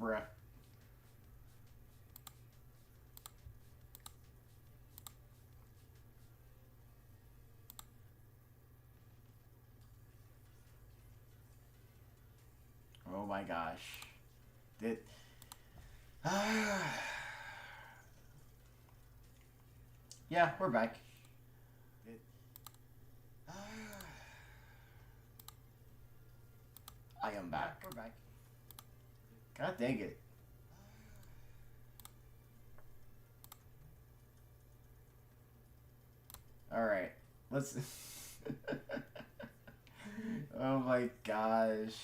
Bruh. Oh my gosh. Did yeah, we're back. I am back. We're back. God dang it. Alright. Let's oh my gosh.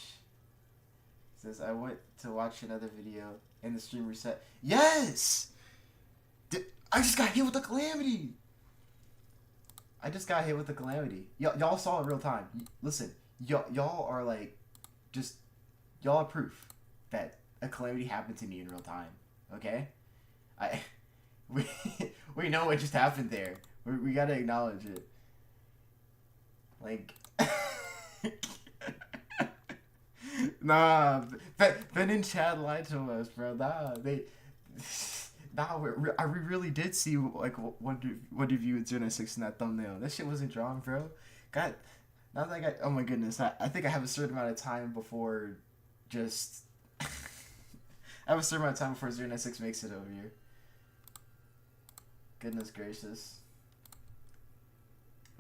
Says I went to watch another video and the stream reset. Yes! I just got hit with the Calamity! I just got hit with the Calamity. Y'all saw it real time. Listen, y'all are like, just, y'all are proof that a Calamity happened to me in real time. Okay? We know what just happened there. We gotta acknowledge it. Like, nah, Ben and Chad lied to us, bro. Nah, we really did see like one of you at 096 in that thumbnail. That shit wasn't drawn, bro. God, now that I got, oh my goodness, I think I have a certain amount of time before just. I have a certain amount of time before 096 makes it over here. Goodness gracious.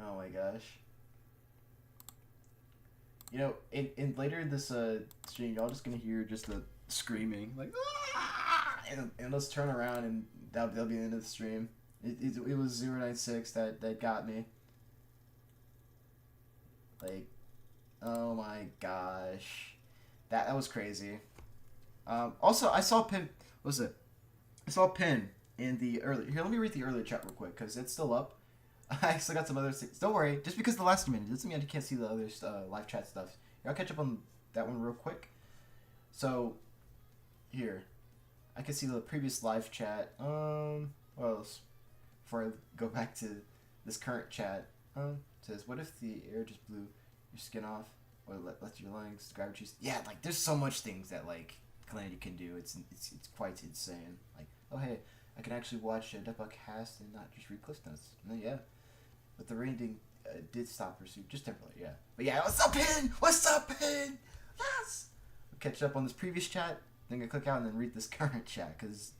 Oh my gosh. You know, in later in this stream, y'all just gonna hear just the screaming, like, ah! and let's turn around and that'll be the end of the stream. It was 096 that got me. Like, oh my gosh, that was crazy. Also, I saw Pin. What was it? I saw Pin in the early. Here, let me read the earlier chat real quick because it's still up. I still got some other things. Don't worry, just because the last minute doesn't mean you can't see the other live chat stuff. Here, I'll catch up on that one real quick. So, here, I can see the previous live chat. What else? Before I go back to this current chat, it says, "What if the air just blew your skin off, or let your lungs gravity?" Yeah, like there's so much things that like Calamity can do. It's quite insane. Like, oh hey, I can actually watch a Deathbug cast and not just read cliff notes. Yeah. But the rating did stop pursuit, just temporarily, yeah. But yeah, what's up, Pin? What's up, Pin? Yes! We'll catch up on this previous chat, then I click out and then read this current chat, because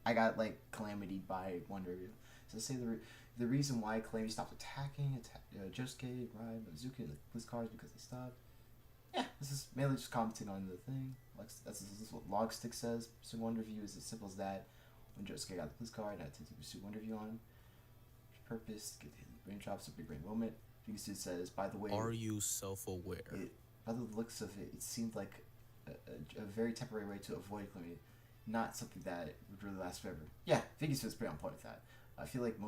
I got, like, Calamity by one review. So say the reason why Calamity stopped attacking Josuke, Rai, Mizuki, and the police cars because they stopped. Yeah, this is mainly just commenting on the thing. That's what Logstick says. Pursue one review is as simple as that. When Josuke got the police car, I had to pursue one review on. Purpose, get the brain drops, a big brain moment. Pikachu says, by the way, are you self-aware? By the looks of it, it seemed like a very temporary way to avoid Calamity, not something that would really last forever. Yeah, Pikachu is pretty on point with that. I feel like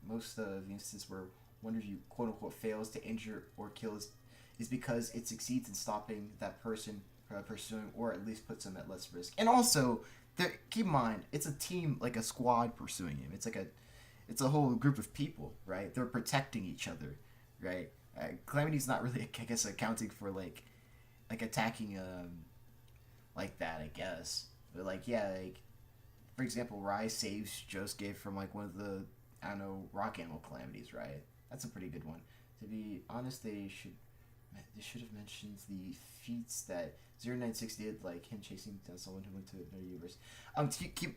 most of the instances where one review quote unquote fails to injure or kill is because it succeeds in stopping that person pursuing, or at least puts them at less risk. And also, keep in mind, it's a team, like a squad pursuing him. It's a whole group of people, right? They're protecting each other, right? Calamity's not really, I guess, accounting for like attacking like that, I guess. But like, yeah, like for example, Rai saves Josuke from like one of the, I don't know, rock animal calamities, right? That's a pretty good one. To be honest, they should have mentioned the feats that 096 did, like him chasing down someone who went to another universe.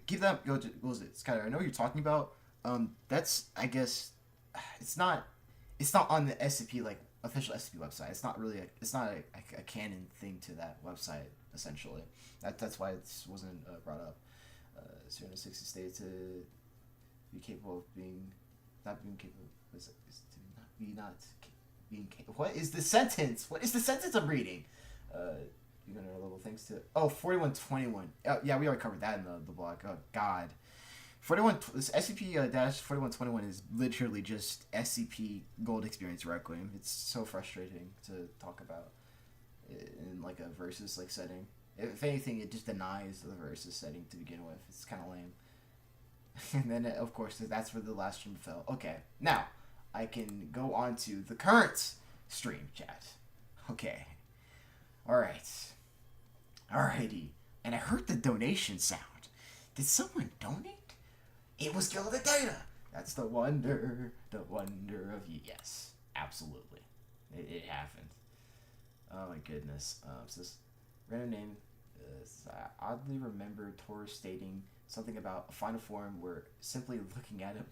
Keep that. What was it, Skyler? I know what you're talking about. That's, I guess, it's not on the SCP, like official SCP website. It's not really it's not a canon thing to that website, essentially. That's why it wasn't brought up. 096 states to be capable of not being capable. Is to being capable. What is the sentence? What is the sentence I'm reading? You're gonna level thanks to 4121. Yeah, we already covered that in the blog. Oh God. This SCP-4121 is literally just SCP Gold Experience Requiem. It's so frustrating to talk about in like a versus like setting. If anything, it just denies the versus setting to begin with. It's kind of lame. And then, of course, that's where the last stream fell. Okay, now I can go on to the current stream chat. Okay. Alrighty. and I heard the donation sound. Did someone donate? It was Kill the Data. That's the wonder of you. Yes, absolutely. It happened. Oh my goodness. So this random name is, I oddly remember Tooru stating something about a final form where simply looking at him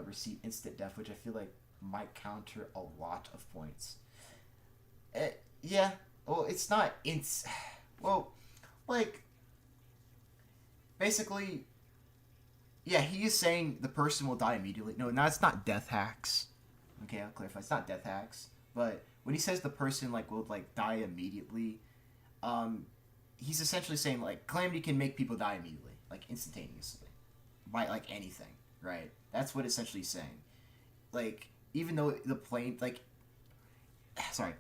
receive instant death, which I feel like might counter a lot of points. Yeah. Well, it's not. Well, like, basically, yeah, he is saying the person will die immediately. No, it's not death hacks. Okay, I'll clarify. It's not death hacks. But when he says the person, like, will, like, die immediately, he's essentially saying, like, Calamity can make people die immediately, like, instantaneously. By, like, anything, right? That's what essentially he's saying. Like, even though the plane, like... Sorry.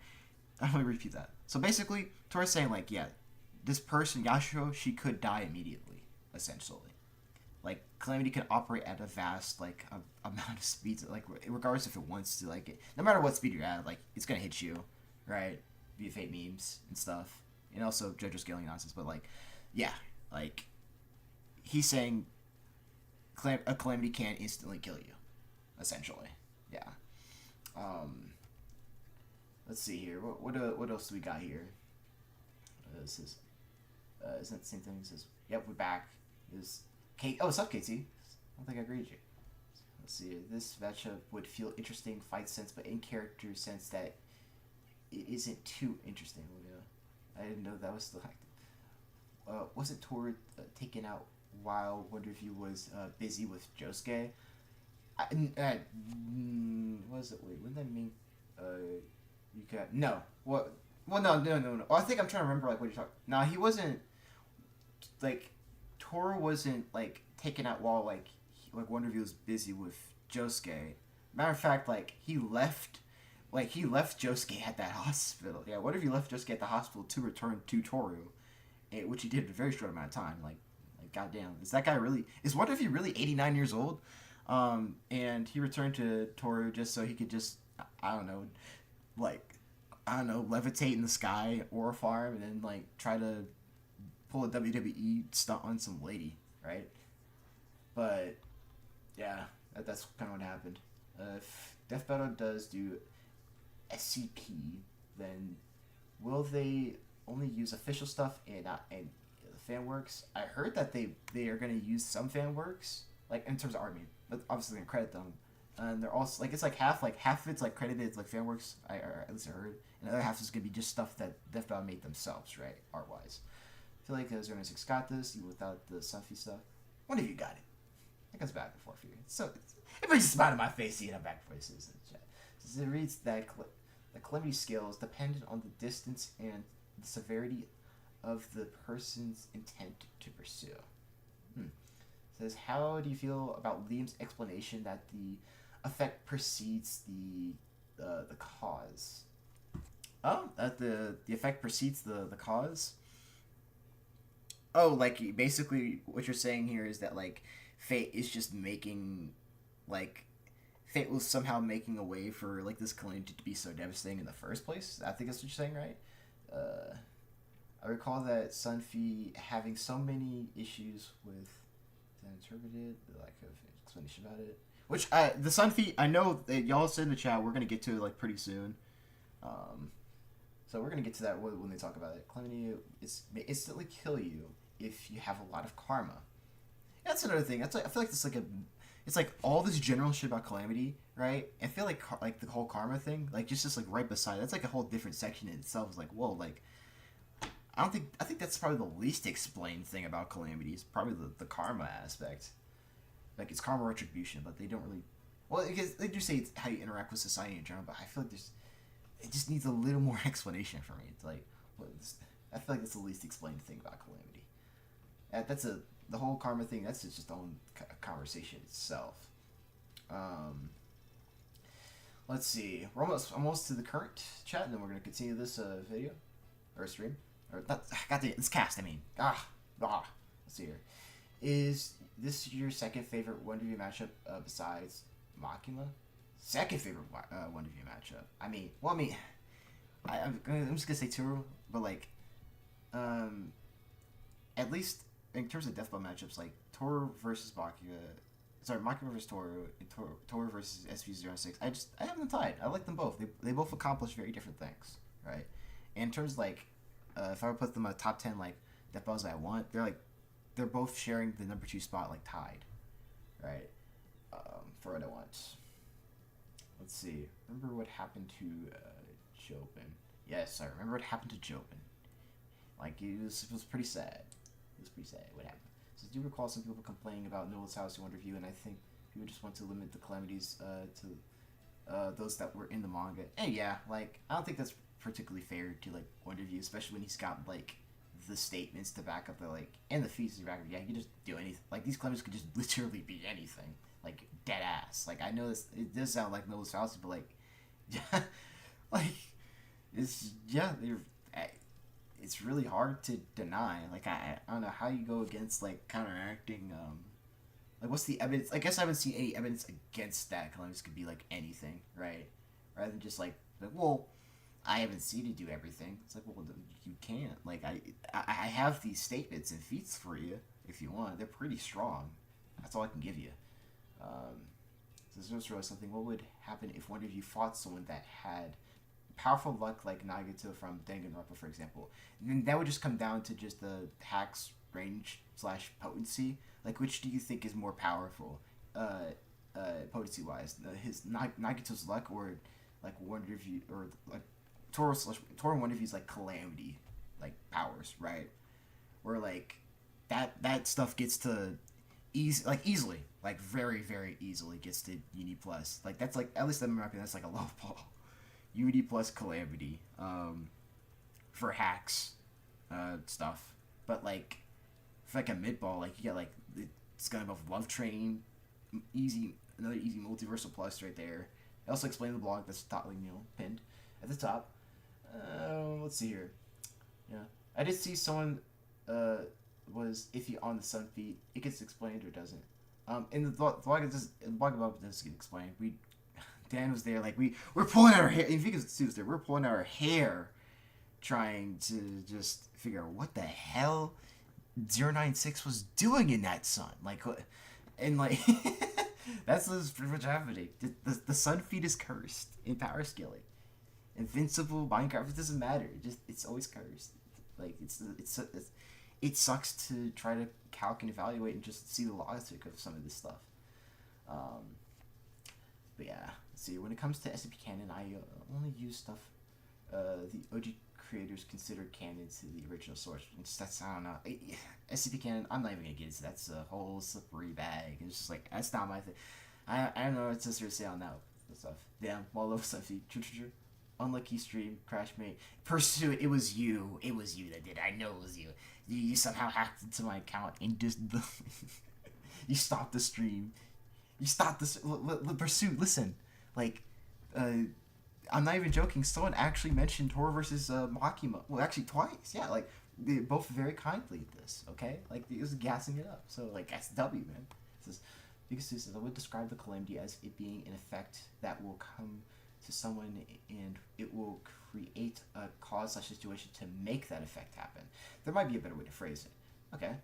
I'm going to repeat that. So basically, Tooru's saying, like, yeah, this person, Yashiro, she could die immediately, essentially. Like, Calamity can operate at a vast, like, amount of speeds, like, regardless if it wants to, like, no matter what speed you're at, like, it's gonna hit you, right? Via fate memes and stuff. And also JoJo scaling nonsense, but, like, yeah, like, he's saying a Calamity can instantly kill you, essentially. Yeah. Let's see here. What else do we got here? This is, isn't it the same thing? It says, yep, we're back. What's up, KT? I don't think I agreed with you. Let's see. This matchup would feel interesting fight sense, but in character sense that it isn't too interesting. I didn't know that was the fact. Wasn't Tooru taken out while Wonder Review was busy with Josuke? Was it? Wait, wouldn't that mean you got no? What? Well, no. Well, I think I'm trying to remember like what you're talking. No, he wasn't like. Tooru wasn't like taken out while like Wonder Review was busy with Josuke. Matter of fact, like he left Josuke at that hospital. Yeah, Wonder Review left Josuke at the hospital to return to Tooru, which he did in a very short amount of time. Like goddamn, is Wonder Review really 89 years old? And he returned to Tooru just so he could just levitate in the sky or farm and then like try to pull a WWE stunt on some lady, right? But yeah, that's kind of what happened. If Death Battle does do SCP, then will they only use official stuff and fan works? I heard that they are going to use some fan works, like in terms of army, but obviously going to credit them. And they're also like it's like half of it's like credited as like fan works. Or at least I heard, and the other half is going to be just stuff that Death Battle made themselves, right, art wise. I feel like 096 got this, even without the Sunfy stuff. One of you got it. That goes back and forth here. It brings a smile to my face seeing I'm back and forth in the chat. So it reads that the Calamity scale is dependent on the distance and the severity of the person's intent to pursue. It says, how do you feel about Liam's explanation that the effect precedes the cause? Oh, that the effect precedes the cause? Oh, like, basically what you're saying here is that, like, Fate is just making, like, Fate was somehow making a way for, like, this calamity to be so devastating in the first place? I think that's what you're saying, right? I recall that Sunfy having so many issues with the interpreted, the lack of explanation about it. Which, the Sunfy, I know that y'all said in the chat, we're going to get to it, like, pretty soon. So we're going to get to that when they talk about it. Calamity may instantly kill you if you have a lot of karma. That's another thing. That's like, I feel like it's like all this general shit about Calamity, right? I feel like the whole karma thing, like just like right beside, that's like a whole different section in itself. It's like, whoa, like I think that's probably the least explained thing about Calamity is probably the karma aspect. Like it's karma retribution, but they don't really. Well, because they do say it's how you interact with society in general, but I feel like it just needs a little more explanation for me. It's like, I feel like that's the least explained thing about Calamity. The whole karma thing. That's just its own conversation itself. Let's see. We're almost to the current chat, and then we're gonna continue this video or stream or not. This cast. I mean, let's see here. Is this your second favorite Wonder Review matchup besides Makima? Second favorite Wonder Review matchup. I'm just gonna say Tooru, but like, at least in terms of deathblow matchups, like Tooru versus Maki versus Tooru, and Tooru versus SCP-096. I have them tied. I like them both. They both accomplish very different things, right? And in terms of, like, if I would put them in a top 10 like deathblows I want, they're both sharing the number 2 spot, like, tied, right? For what I want. Let's see. Remember what happened to Jobin? Yes, I remember what happened to Jobin. Like, it was pretty sad. It was pretty sad what happened. So I do recall some people complaining about Noel's House in Wonder View, and I think people just want to limit the calamities to those that were in the manga. And yeah, like, I don't think that's particularly fair to, like, Wonder View, especially when he's got, like, the statements to back up the, like, and the feats to back up. Yeah, he can just do anything. Like, these calamities could just literally be anything. Like, dead ass. Like, I know this, it does sound like Noel's House, but, like, yeah, like, it's really hard to deny. Like, I don't know how you go against, like, counteracting, like, what's the evidence? I guess I haven't seen any evidence against that. Calamities could be, like, anything, right? Rather than just, like, well, I haven't seen it do everything. It's like, well, you can't. Like, I have these statements and feats for you, if you want. They're pretty strong. That's all I can give you. So this was really something. What would happen if one of you fought someone that had powerful luck, like Nagato from Danganronpa, for example? And then that would just come down to just the hack's range / potency. Like, which do you think is more powerful, potency wise? His Nagato's luck, or like one of you, or like Tooru one of you's like calamity, like powers, right? Where like that stuff gets to easily, like very, very easily gets to Uni plus. Like, that's like, at least in my opinion, that's like a low ball. Uni plus calamity, for hacks, stuff. But like, for like a mid ball, like you get like it's gonna have Love Train, another easy multiversal plus right there. I also explained the blog that's pinned at the top. Let's see here. Yeah, I did see someone was iffy on the sun feat. It gets explained or doesn't. In the blog above does get explained. Dan was there, like, we're pulling out our hair. If you can see this there, we're pulling out our hair, trying to just figure out what the hell 096 was doing in that sun. Like, and like, that's what's pretty much happening. The sun feat is cursed in power scaling. Invincible Minecraft, it doesn't matter. It's always cursed. Like, it sucks to try to calc and evaluate and just see the logic of some of this stuff. But yeah, let's see. When it comes to SCP canon, I only use stuff the OG creators considered canon to the original source. That's, I don't know. SCP canon, I'm not even gonna get into that. That's a whole slippery bag. It's just like, that's not my thing. I don't know what to say on that stuff. Damn, all over stuff. True. Unlucky stream, Crashmate. Pursue it was you. It was you that did it. I know it was you. You somehow hacked into my account and just you stopped the stream. You stopped this. Pursue. Listen, like, I'm not even joking. Someone actually mentioned Tooru versus Makima. Well, actually twice. Yeah, like, they both very kindly at this. Okay, like, it was gassing it up. So, like, that's W, man. It says, because I would describe the calamity as it being an effect that will come to someone and it will create a cause / situation to make that effect happen. There might be a better way to phrase it. Okay.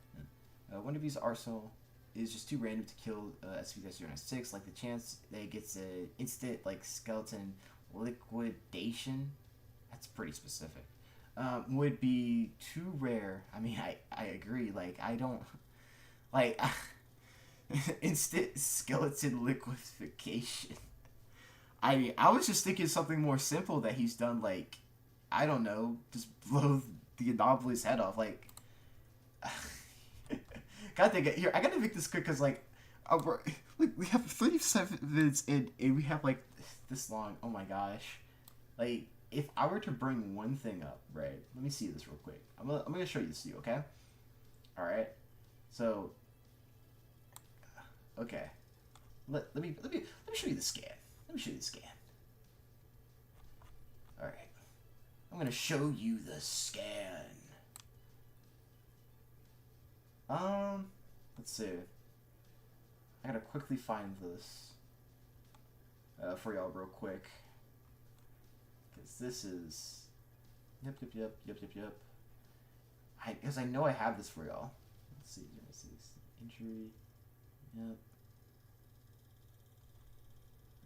One of these arsenal is just too random to kill SCP-096. Like, the chance that it gets an instant, like, skeleton liquidation, that's pretty specific, would be too rare. I mean, I agree. Like, I don't, like, instant skeleton liquefaction. I was just thinking something more simple that he's done, like, I don't know, just blow the anomaly's head off, like, here, I gotta make this quick, because, like, we have 37 minutes in, and we have, like, this long. Oh my gosh. Like, if I were to bring one thing up, right, let me see this real quick. I'm gonna show you this to you, okay? Alright? So, okay. Let me show you the scan. Let me show you the scan. Alright. I'm gonna show you the scan. Let's see. I gotta quickly find this for y'all real quick. Because this is... Yep. Because I know I have this for y'all. Let's see, injury. Yep.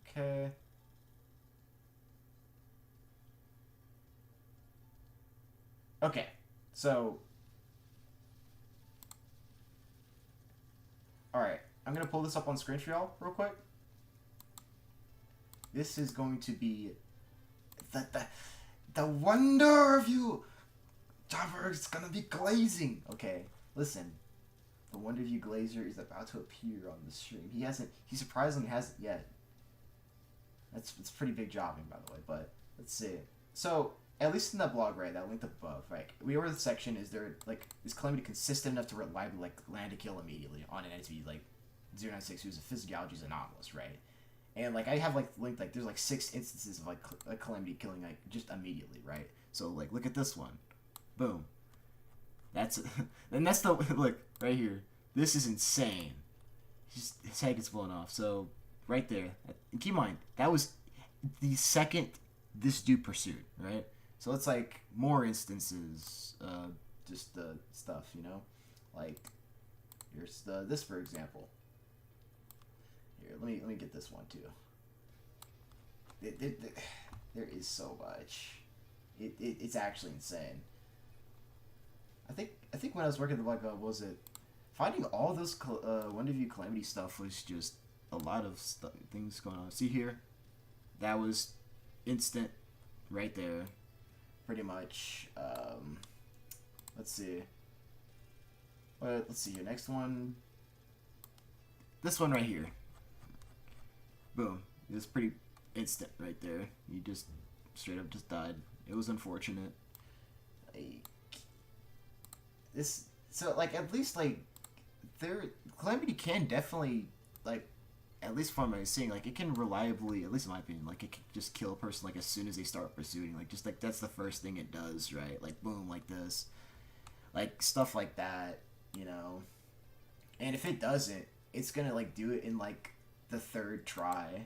Okay. Okay. So. Alright. I'm going to pull this up on screen for y'all real quick. This is going to be the wonder of you. Jabber is going to be glazing. Okay. Listen. The Wonder View Glazer is about to appear on the stream. He surprisingly hasn't yet. It's pretty big jobbing, by the way, but let's see. So, at least in that blog, right, that linked above, right, we over the section, is Calamity consistent enough to reliably, like, land a kill immediately on an entity, like, 096, who's a physiology's anomalous, right? And, like, I have, like, linked, like, there's, like, 6 instances of, like, a Calamity killing, like, just immediately, right? So, like, look at this one. Boom. And that's the, look, right here. This is insane. His head gets blown off. So, right there. And keep in mind, that was the second this dude pursued, right? So it's like more instances, just stuff, you know? Like, here's this, for example. Here, let me get this one, too. There is so much. It's actually insane. I think when I was working at the blog, was it finding all those Wonder View Calamity stuff was just a lot of things going on. See here, that was instant, right there, pretty much. Let's see. Let's see your next one. This one right here. Boom. It was pretty instant right there. You just straight up just died. It was unfortunate. Like this. So like at least like Calamity can definitely like, at least from what I'm seeing, like it can reliably, at least in my opinion, like it can just kill a person like as soon as they start pursuing. Like just like that's the first thing it does, right? Like boom, like this, like stuff like that, you know. And if it doesn't, it's gonna like do it in like the third try,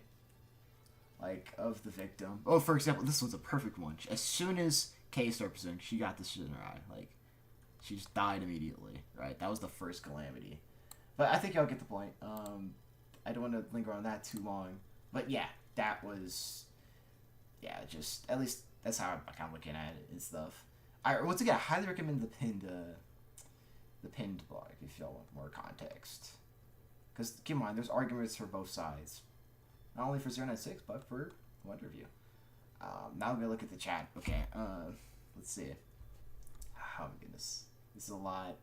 like of the victim. Oh, for example, this one's a perfect one. As soon as Kay started pursuing, she got this shit in her eye. Like she just died immediately, right? That was the first Calamity. But I think y'all get the point. I don't want to linger on that too long. But yeah, that was, yeah, just, at least that's how I'm kind of looking at it and stuff. Once again, I highly recommend the pinned blog if y'all want more context. Because keep in mind, there's arguments for both sides. Not only for 096, but for Wonder View. Now I'm going to look at the chat. Okay, let's see. Oh my goodness. This is a lot.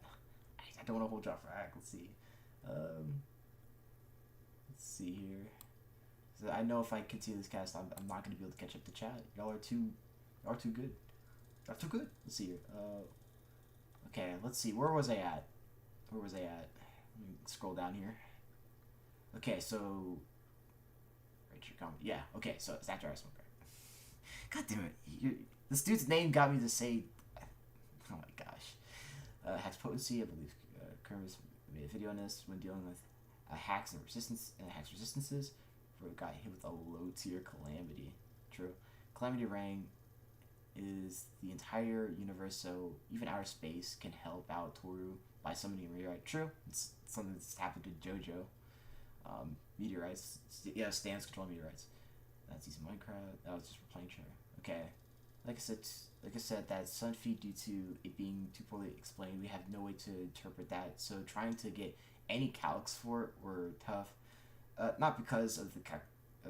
I don't want to hold y'all for act. Let's see. Let's see here. So I know if I continue this cast, I'm not going to be able to catch up to chat. Y'all are too good. Y'all too good. Let's see here. Okay, let's see. Where was I at? Let me scroll down here. Okay, so write your comment. Yeah. Okay, so it's after I smoke. God damn it! This dude's name got me to say. Oh my gosh. Hacks potency. I believe Kermis made a video on this when dealing with hacks and resistances for a guy hit with a low tier Calamity. True. Calamity Rang is the entire universe, so even outer space can help out Tooru by summoning a meteorite. True. It's something that's happened to JoJo. Meteorites. Yeah, stands control meteorites. That's using Minecraft. That was just for playing chair. Okay. Like I said, that sun feed, due to it being too poorly explained, we have no way to interpret that. So trying to get any calcs for it were tough. Not because of the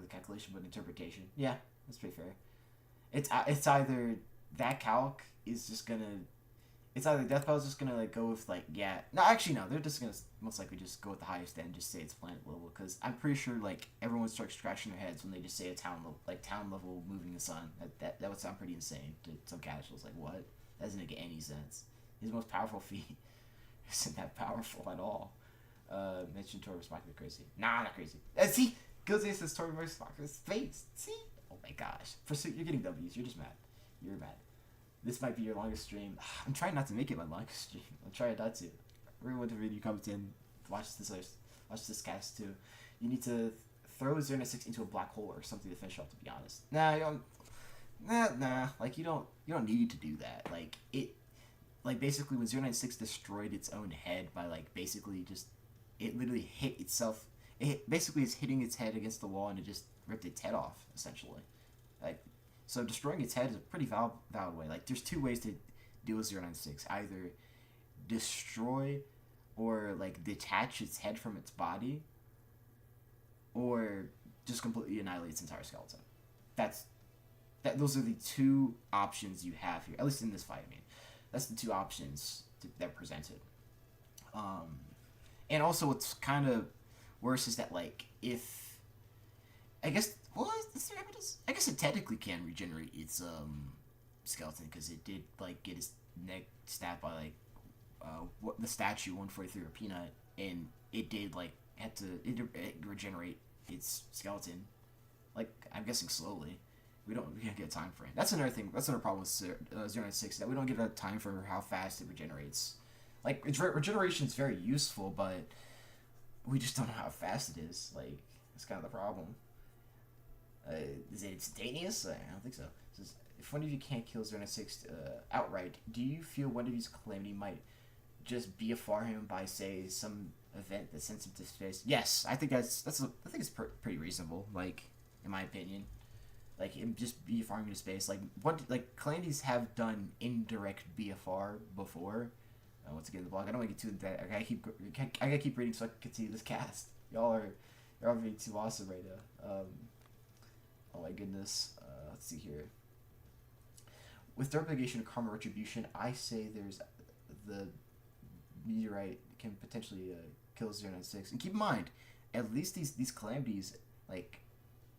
calculation, but interpretation. Yeah, that's pretty fair. It's either that calc is just gonna. It's either Deathpow's just gonna like go with like, yeah. No, actually no. They're just gonna most likely just go with the highest end and just say it's planet level, because I'm pretty sure like everyone starts scratching their heads when they just say a town level, like town level moving the sun. That would sound pretty insane to some casuals. Like what? That doesn't make any sense. His most powerful feat isn't that powerful at all. Mentioned Tooru Spock be crazy. Nah, not crazy. See, Gilzay says Tooru Spock is face. See? Oh my gosh. Pursuit, you're getting W's. You're just mad. You're mad. This might be your longest stream. I'm trying not to make it my longest stream. I'm trying not to. Everyone to read, you comment in, watch this cast too. You need to throw 096 into a black hole or something to finish off, to be honest. Nah, you don't. Nah. Like you don't need to do that. Like like basically when 096 destroyed its own head by like basically just it literally hit itself. It basically is hitting its head against the wall and it just ripped its head off essentially. Like so destroying its head is a pretty valid way. Like there's two ways to deal with 096. Either destroy or like detach its head from its body, or just completely annihilate its entire skeleton. Those are the two options you have here, at least in this fight. I mean, that's the two options that are presented. And also, what's kind of worse is that like if I guess is there evidence? I guess it technically can regenerate its skeleton because it did like get its neck stabbed by like the statue 143 or Peanut, and it did like regenerate its skeleton. Like I'm guessing slowly. We can't get a time frame. That's another thing. That's another problem with 096 that we don't give a time for how fast it regenerates. Like regeneration is very useful, but we just don't know how fast it is. Like that's kind of the problem. Is it instantaneous? I don't think so. It says, if one of you can't kill 096 outright, do you feel one of you's calamity might just BFR him by say some event that sends him to space? Yes, I think I think it's pretty reasonable. Like in my opinion. Like him just BFRing into space, calamities have done indirect BFR before. Once again, the blog. I don't want to get too into that. I gotta keep reading so I can continue this cast. You're all being too awesome right now. Oh my goodness. Let's see here. With their obligation of karma retribution, I say there's the meteorite can potentially kill 096. And keep in mind, at least these calamities like.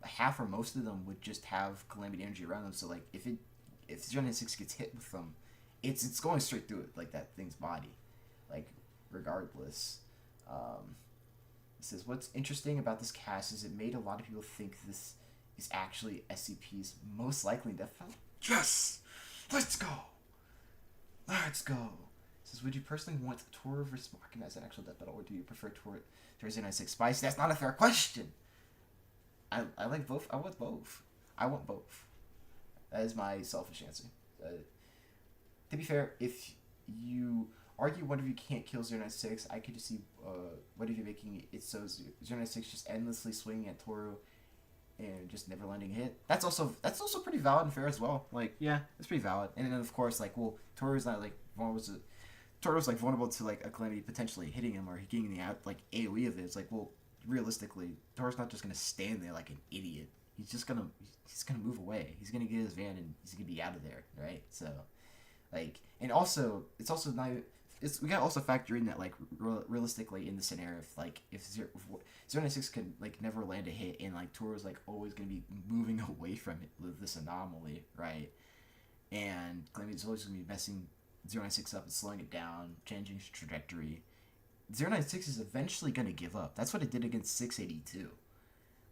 Half or most of them would just have calamity energy around them. So like if 096 gets hit with them, it's going straight through it like that thing's body, like regardless. It says what's interesting about this cast is it made a lot of people think this is actually SCPs, most likely death battle. Yes, let's go. It says would you personally want Tooru versus Markin as an actual death battle, or do you prefer Tooru to 096 Spice? That's not a fair question. I like both. I want both. That is my selfish answer. To be fair, if you argue one of you can't kill 096, I could just see one of you making it so 096 just endlessly swinging at Tooru and just never landing a hit. That's also pretty valid and fair as well. Like yeah, it's pretty valid. And then of course like Toru's not like vulnerable to Toru's like vulnerable to like a calamity potentially hitting him or getting the AoE of it. It's like realistically, Toru's not just gonna stand there like an idiot. He's gonna move away. He's gonna get his van and he's gonna be out of there, right? So, like, and also it's also not. We gotta also factor in that like realistically in the scenario if 096 can like never land a hit and like Toru's like always gonna be moving away from it with this anomaly, right? And Calamity's always gonna be messing 096 up and slowing it down, changing its trajectory. 096 is eventually going to give up. That's what it did against 682.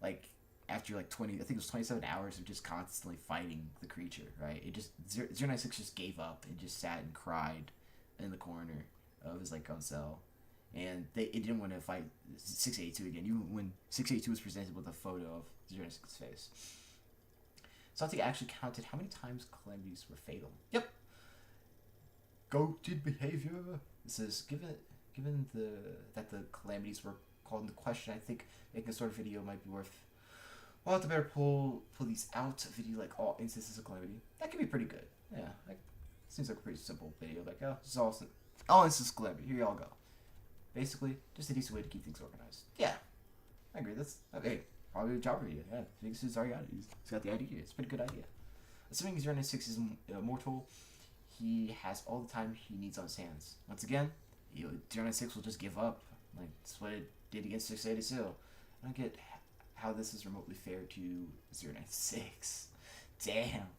Like, after like 20, I think it was 27 hours of just constantly fighting the creature, right? 096 just gave up and just sat and cried in the corner of his like own cell. And it didn't want to fight 682 again, even when 682 was presented with a photo of 096's face. So I think I actually counted how many times calamities were fatal. Yep. Goated behavior. It says, given that the calamities were called into question, I think making a sort of video might be worth. We'll have to better pull these out. A video like all instances of calamity. That could be pretty good. Yeah, seems like a pretty simple video. Like this is all instances of calamity. Here y'all go. Basically, just a decent way to keep things organized. Yeah, I agree. That's okay. Probably a job video. Yeah, Vegas already got it. He's got the idea. It's a pretty good idea. Assuming 096 is immortal, he has all the time he needs on his hands. Once again. 096 will just give up. Like, that's what it did against 682. I don't get how this is remotely fair to 096. Damn.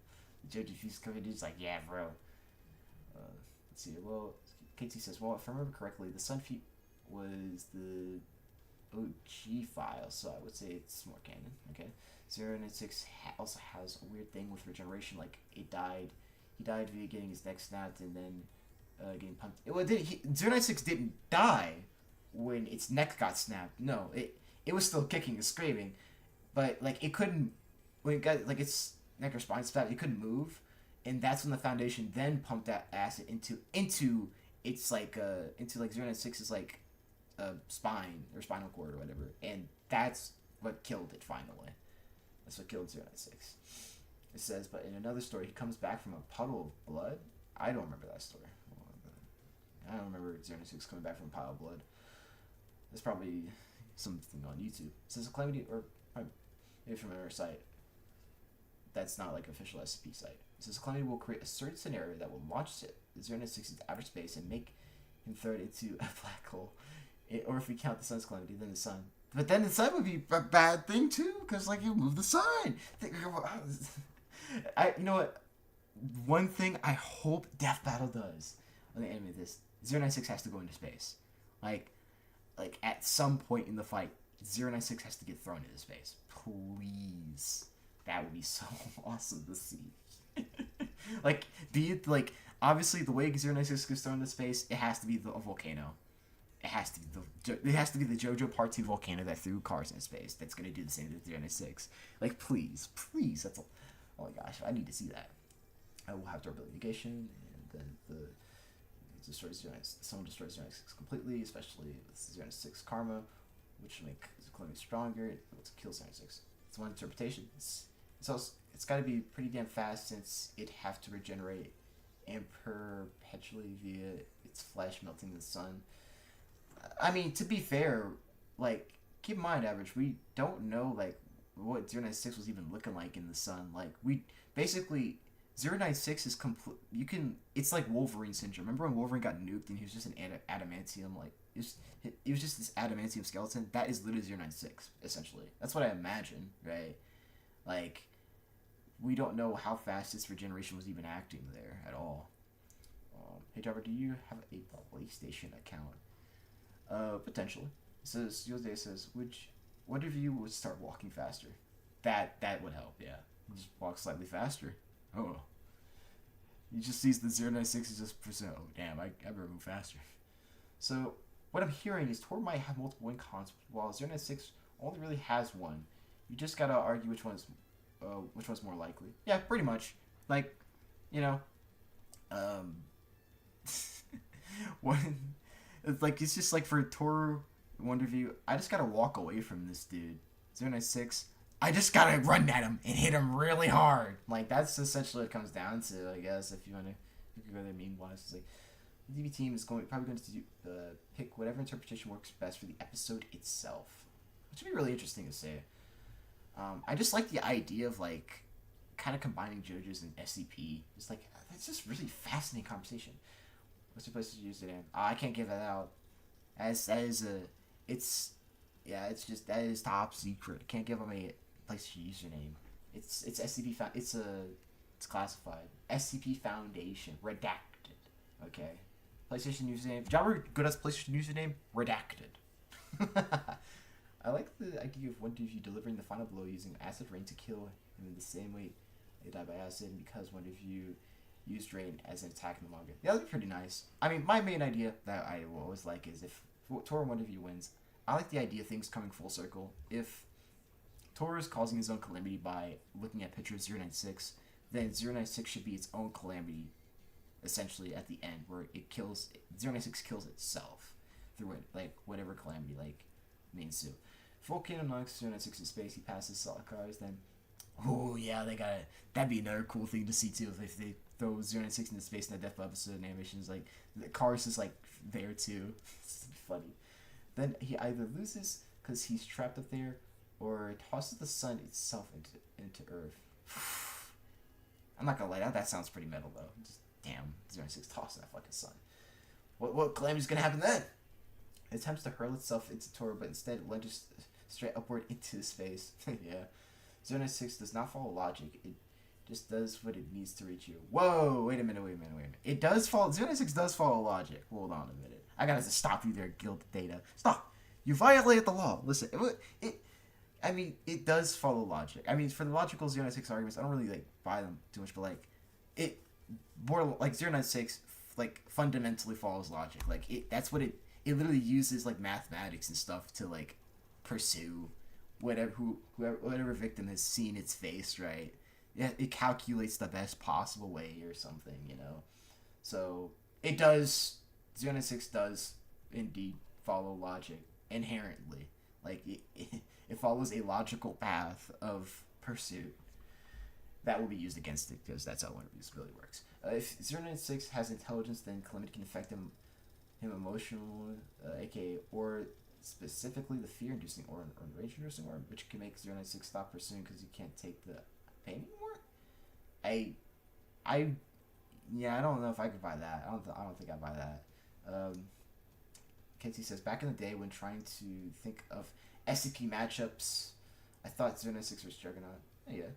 The judge refused to come in. He's like, yeah, bro. Let's see. Well, KT says, well, if I remember correctly, the Sun feat was the OG file, so I would say it's more canon. Okay. 096 also has a weird thing with regeneration. Like, he died via getting his neck snapped and then getting pumped. 096 didn't die when its neck got snapped. No, it was still kicking and screaming, but like it couldn't when it got like its neck or spine snapped. It couldn't move, and that's when the Foundation then pumped that acid into it's like into like 096's like spine or spinal cord or whatever, and that's what killed it finally. That's what killed 096. It says, but in another story, he comes back from a puddle of blood. I don't remember that story. I don't remember 096 coming back from a pile of blood. There's probably something on YouTube. It says Calamity, or maybe from another site that's not like official SCP site. It says Calamity will create a certain scenario that will launch 096 into outer space and make him throw it into a black hole. Or if we count the sun's Calamity, then the sun. But then the sun would be a bad thing too, because like you move the sun. You know what? One thing I hope Death Battle does on the end of this, 096 has to go into space. Like at some point in the fight, 096 has to get thrown into space. Please. That would be so awesome to see. Like, be it like obviously the way 096 gets thrown into space, it has to be a volcano. It has to be the JoJo Part 2 volcano that threw cars into space. That's gonna do the same to 096. Like, please, that's all. Oh my gosh, I need to see that. I will have durability negation, and then someone destroys 096 completely, especially with 096 karma, which will make Calamity stronger. It will kill 096. It's one interpretation. It's got to be pretty damn fast, since it have to regenerate and perpetually via its flesh melting in the sun. I mean, to be fair, like, keep in mind, Average, we don't know like what 096 was even looking like in the sun. Like, we basically 096 is complete. It's like Wolverine syndrome. Remember when Wolverine got nuked and he was just an adamantium, like it was just this adamantium skeleton? That is literally 096 essentially. That's what I imagine, right? Like, we don't know how fast this regeneration was even acting there at all. Hey Jabber, do you have a PlayStation account? Potentially. It says Yosde says, what if you would start walking faster? That would help, yeah. Just walk slightly faster. Oh. You just sees the 096 is just percent. Oh damn, I better move faster. So what I'm hearing is Tooru might have multiple win cons, while 096 only really has one. You just gotta argue which one's more likely. Yeah, pretty much. Like, you know, one. It's just like for Tooru Wonder View, I just gotta walk away from this dude. 096, I just gotta run at him and hit him really hard. Like, that's essentially what it comes down to, I guess, if you go there meme-wise. It's like, the DB team is probably going to pick whatever interpretation works best for the episode itself. Which would be really interesting to say. I just like the idea of, like, kind of combining JoJo's and SCP. It's like, that's just really fascinating conversation. What's your place to use it in? I can't give that out. That is top secret. I can't give them a place to username. It's SCP it's classified. SCP Foundation redacted. Okay. PlayStation username. Jabber good as PlayStation username redacted. I like the idea of one of you delivering the final blow using acid rain to kill him in the same way they died by acid, because one of you used rain as an attack in the manga. Yeah, that'd be pretty nice. I mean, my main idea that I will always like is if Tooru one of you wins, I like the idea of things coming full circle. If Tooru is causing his own calamity by looking at pictures of 096, then 096 should be its own calamity, essentially, at the end, where 096 kills itself through it, like, whatever calamity, like, may ensue. If Volcano knocks 096 in space, he passes solid cars, then, oh yeah, that'd be another cool thing to see too, if they throw 096 into space in the Death episode, and animation is like, the cars is like there too. It's funny. Then he either loses because he's trapped up there, or tosses the sun itself into Earth. I'm not gonna lie, that sounds pretty metal though. Just damn, 096 tossing that fucking sun. What calamity's gonna happen then? It attempts to hurl itself into Tooru, but instead it lunges straight upward into space. Yeah. 096 does not follow logic. It just does what it needs to reach you. Whoa! Wait a minute. It does follow... 096 does follow logic. Hold on a minute. I gotta stop you there, Guild Data. Stop! You violated the law. Listen, it does follow logic. I mean, for the logical 096 arguments, I don't really, like, buy them too much, but, like, it... More, like, 096, like, fundamentally follows logic. Like, that's what it literally uses, like, mathematics and stuff to, like, pursue whatever victim has seen its face, right? it calculates the best possible way or something, you know. So it does. 096 does indeed follow logic inherently. Like it follows a logical path of pursuit that will be used against it because that's how invisibility works. If 096 has intelligence, then Calamity can affect him emotionally, aka or specifically the fear-inducing or rage-inducing aura, which can make 096 stop pursuing because you can't take the pain anymore. I don't know if I could buy that. I don't think I buy that. Kenzie says, back in the day when trying to think of SCP matchups, I thought 096 was Juggernaut. Yeah.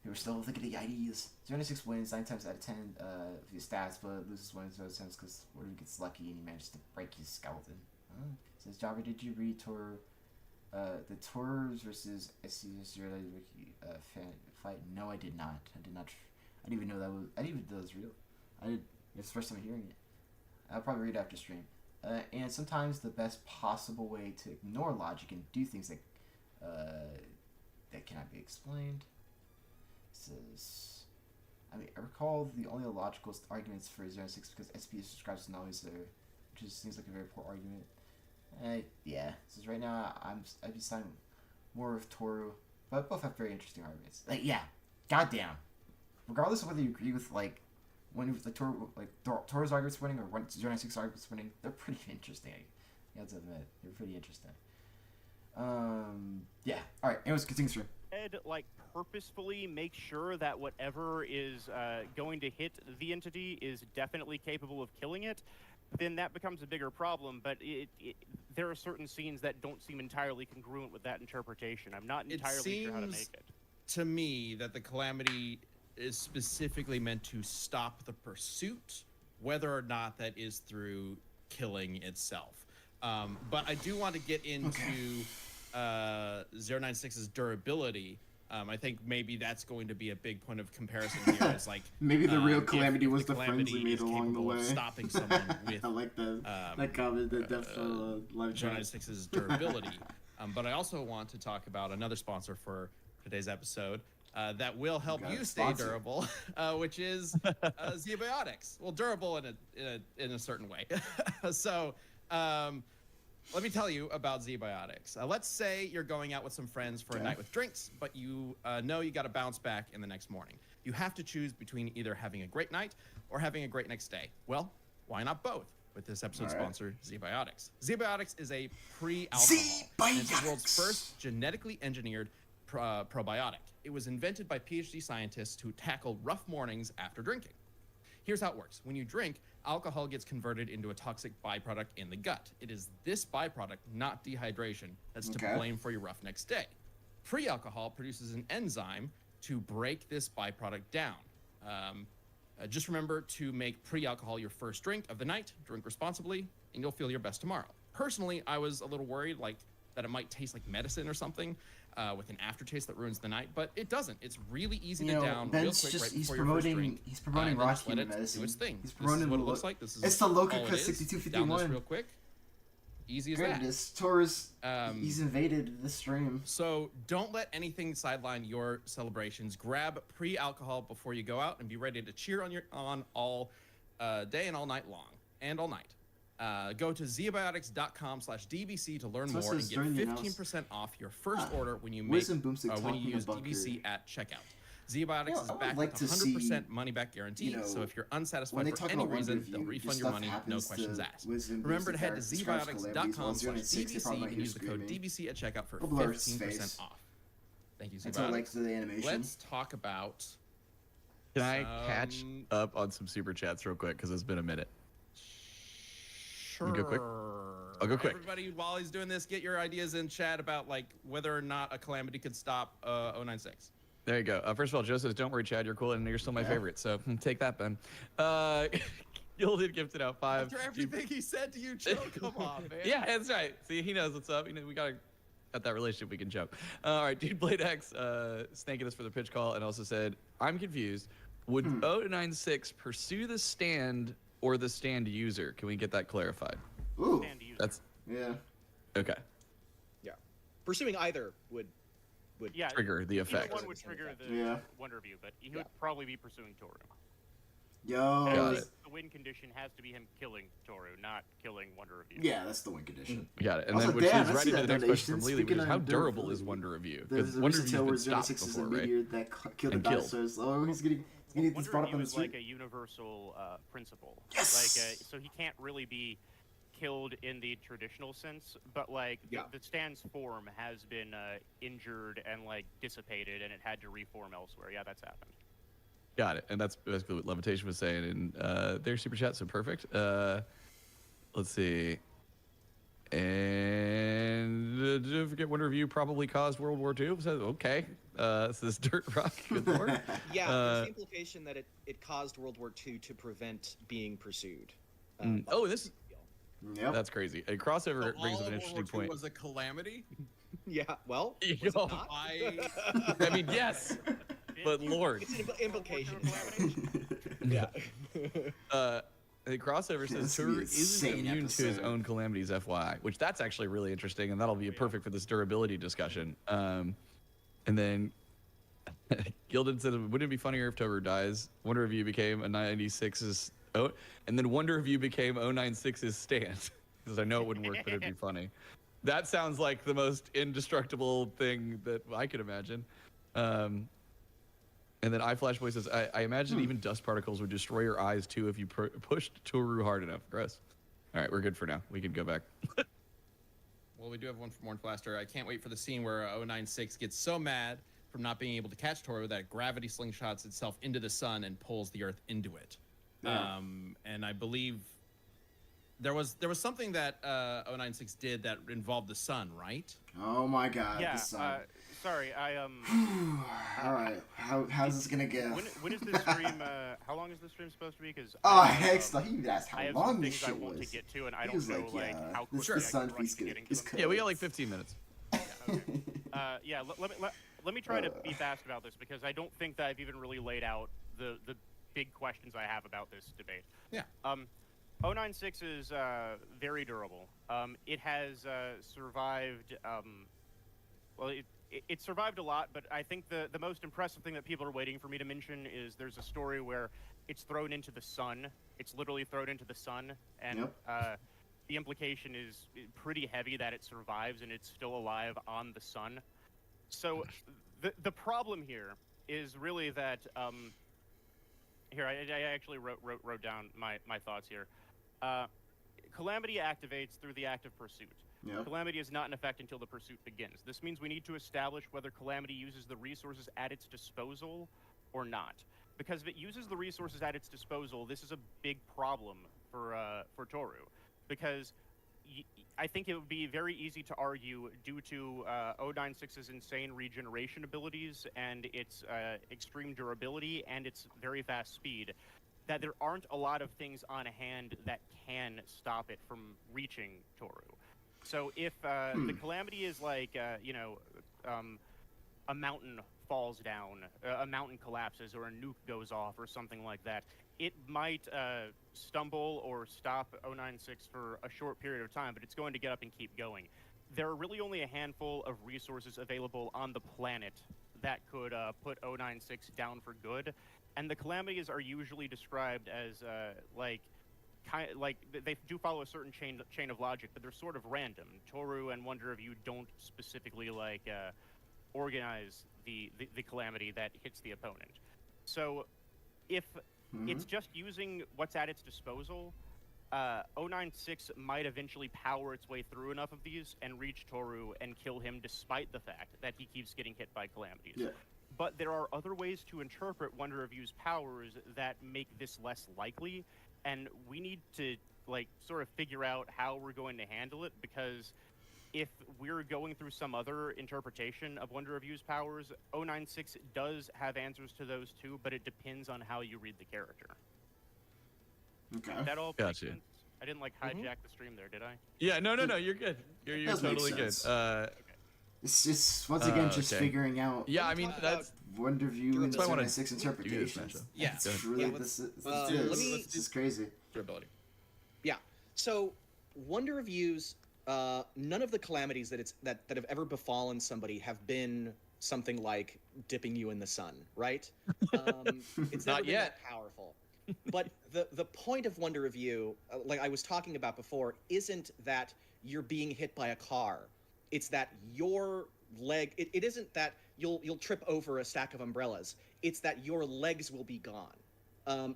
We were still thinking of the ideas. 096 wins 9 times out of 10 via stats, but loses 1 out of 10 because Warden gets lucky and he manages to break his skeleton. Says, Java, did you read the Tooru versus SCP-096 fight? No, I did not. I didn't even know that was. I didn't even know that was real. It's the first time I'm hearing it. I'll probably read it after stream. And sometimes the best possible way to ignore logic and do things that cannot be explained. Says, I recall the only logical arguments for 096 because SCP subscribes to always there, which seems like a very poor argument. Yeah. Says right now I'd be signing more with Tooru, but both have very interesting arguments. Like, yeah, goddamn. Regardless of whether you agree with when the Tooru's arguments winning or when 096 arguments winning, they're pretty interesting. I have to admit, they're pretty interesting. Yeah. All right. Anyways, continue through. Purposefully make sure that whatever is going to hit the entity is definitely capable of killing it, then that becomes a bigger problem. But there are certain scenes that don't seem entirely congruent with that interpretation. I'm not entirely sure how to make it. To me, that the Calamity is specifically meant to stop the pursuit, whether or not that is through killing itself. But I do want to get into 096's durability. I think maybe that's going to be a big point of comparison here. Is maybe the real Calamity was the friends we made along the way. Stopping someone with I like that comment. The depth of live 096's durability. But I also want to talk about another sponsor for today's episode that will help you stay durable, which is Xebiotics. Well, durable in a certain way. So. Let me tell you about Xebiotics. Let's say you're going out with some friends for a night with drinks, but you know you got to bounce back in the next morning. You have to choose between either having a great night or having a great next day. Well, why not both? With this episode's sponsor, Xebiotics. Xebiotics is a pre-alcohol. It's the world's first genetically engineered probiotic. It was invented by PhD scientists to tackle rough mornings after drinking. Here's how it works. When you drink, alcohol gets converted into a toxic byproduct in the gut. It is this byproduct, not dehydration, that's to blame for your rough next day. Pre-alcohol produces an enzyme to break this byproduct down. Just remember to make pre-alcohol your first drink of the night, drink responsibly, and you'll feel your best tomorrow. Personally, I was a little worried that it might taste like medicine or something, with an aftertaste that ruins the night, but it doesn't. It's really easy to down real quick right before your first drink. He's promoting raw human medicine. Do its thing. He's promoting this is what it looks like. This is it's the Lokica 6251. Down this real quick. Easy as that. Tooru's, he's invaded the stream. So don't let anything sideline your celebrations. Grab pre-alcohol before you go out and be ready to cheer on all day and all night long and all night. Go to xebiotics.com/DBC to learn more and get 15% off your first order when you use DBC at checkout. Xebiotics is backed with a 100% money-back guarantee, so if you're unsatisfied for any reason, they'll refund your money, no questions asked. Remember to head to xebiotics.com/DBC and use the code DBC at checkout for 15% off. Thank you, Xebiotics. Let's talk about... Can I catch up on some super chats real quick, because it's been a minute? Sure. Go quick. I'll go quick. Everybody, while he's doing this, get your ideas in chat about whether or not a Calamity could stop 096. There you go. First of all, Joe says, "Don't worry, Chad. You're cool, and you're still my favorite." So take that, Ben. Gilded gifted out 5. After everything he said to you, Joe, come on, man. Yeah, that's right. See, he knows what's up. We gotta got that relationship. We can joke. All right, Dude Blade X thanking us for the pitch call, and also said, "I'm confused. Would 096 pursue the stand or the stand user? Can we get that clarified?" Ooh, Stand user. That's yeah. okay. Yeah, pursuing either would would trigger the effect. Either one would trigger the Wonder View, but he would probably be pursuing Tooru. Yo. Got it. The win condition has to be him killing Toru, not killing Wonder Review. Yeah, that's the win condition. Got it. And Also, then, which damn, is I right see into the that next question from donation. Lily, which is Speaking how of durable is Wonder Review? There's a Wonder recent Review's tale been where stopped 096 is a before, right? meteor that killed a And guy killed. so slow. He's getting this Wonder brought up on Review the is street. like a universal principle. Yes! Like, so he can't really be killed in the traditional sense, but like the stand's form has been injured and like dissipated, and it had to reform elsewhere. Yeah, that's happened. Got it. And that's basically what Levitation was saying in their super chat, so perfect. Let's see. And did I forget Wonder Review probably caused World War II? So, okay. This is Dirt Rock. Good lord. Yeah, there's the implication that it caused World War II to prevent being pursued. Oh, this... Yep. That's crazy. A crossover brings up an interesting point. Was a calamity? Yeah, well, was it Yo, not? I mean, yes, but Lord. It's an implication. Yeah. The crossover says This would be Tooru an isn't insane immune to his episode. own calamities, FYI, which that's actually really interesting, and that'll be perfect for this durability discussion. And then Gildan said, wouldn't it be funnier if Tooru dies? Wonder Review became a 96's... Oh, and then Wonder Review became 096's stand. Because I know it wouldn't work, but it'd be funny. That sounds like the most indestructible thing that I could imagine. And then iFlashBoy says, I imagine even dust particles would destroy your eyes too if you pushed Tooru hard enough. Gross. All right, we're good for now. We can go back. Well, we do have one from Orange Blaster. I can't wait for the scene where 096 gets so mad from not being able to catch Tooru that gravity slingshots itself into the sun and pulls the Earth into it. Yeah. And I believe there was something that 096 did that involved the sun, right? Oh my god. Yeah. The sun. Sorry, All right. How's this gonna go? When is this stream? How long is this stream supposed to be? Because Oh heck! So he asked how I have long some this things I shit want to was. get to, and I He don't was know like, like yeah, how this quickly the sun I can rush piece to getting to is them. Yeah, we got like 15 minutes. Yeah, let me try to be fast about this because I don't think that I've even really laid out the big questions I have about this debate. Yeah. 096 is very durable. It has survived. Well, it survived a lot, but I think the most impressive thing that people are waiting for me to mention is there's a story where it's thrown into the sun. It's literally thrown into the sun, and the implication is pretty heavy that it survives and it's still alive on the sun. So the problem here is really that here I actually wrote down my thoughts here. Calamity activates through the act of pursuit. Yep. Calamity is not in effect until the pursuit begins. This means we need to establish whether Calamity uses the resources at its disposal or not. Because if it uses the resources at its disposal, this is a big problem for Tooru. Because I think it would be very easy to argue, due to 096's insane regeneration abilities and its extreme durability and its very fast speed, that there aren't a lot of things on hand that can stop it from reaching Tooru. So if the Calamity is like, a mountain falls down, a mountain collapses, or a nuke goes off, or something like that, it might stumble or stop 096 for a short period of time, but it's going to get up and keep going. There are really only a handful of resources available on the planet that could put 096 down for good, and the Calamities are usually described as they do follow a certain chain of logic, but they're sort of random. Tooru and Wonder Review don't specifically organize the Calamity that hits the opponent. So if it's just using what's at its disposal, 096 might eventually power its way through enough of these and reach Tooru and kill him, despite the fact that he keeps getting hit by Calamities. Yeah. But there are other ways to interpret Wonder Review's powers that make this less likely, and we need to sort of figure out how we're going to handle it, because if we're going through some other interpretation of Wonder Review's powers, 096 does have answers to those too, but it depends on how you read the character. Okay. Did that all make Gotcha. sense? I didn't hijack the stream there, did I? Yeah, no, you're good. You're Does make totally good. sense. It's just once again just okay. figuring out. Yeah, I mean, that's Wonder View and That's why I wanna 096 do this, interpretations. Nacho. Yeah. It's Go ahead. really Yeah, this let's is crazy. Durability. Yeah. So Wonder Reviews, none of the calamities that have ever befallen somebody have been something like dipping you in the sun, right? It's Not never been yet. that powerful. But the point of Wonder Review, like I was talking about before, isn't that you're being hit by a car. It's that your leg. It isn't that you'll trip over a stack of umbrellas. It's that your legs will be gone.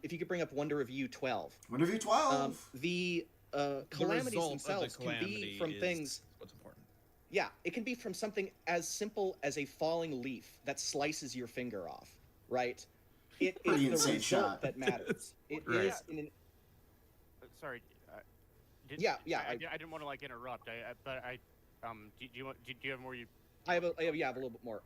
If you could bring up Wonder Review 12. Wonder Review 12. The The calamities result of the themselves can be calamity from is things. what's important. Yeah, it can be from something as simple as a falling leaf that slices your finger off, right? It is Pretty the insane result shot. that matters. It Right. is in an, Sorry. Yeah, I didn't want to like interrupt. Do you have more? I have a little bit more.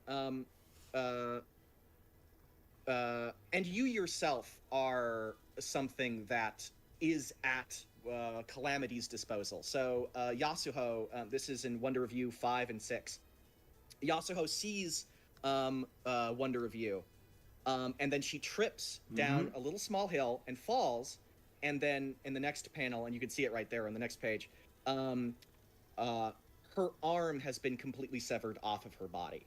And you yourself are something that is at Calamity's disposal. So Yasuho, this is in Wonder Review 5 and 6. Yasuho sees Wonder Review, and then she trips down a little small hill and falls, and then in the next panel, and you can see it right there on the next page, her arm has been completely severed off of her body.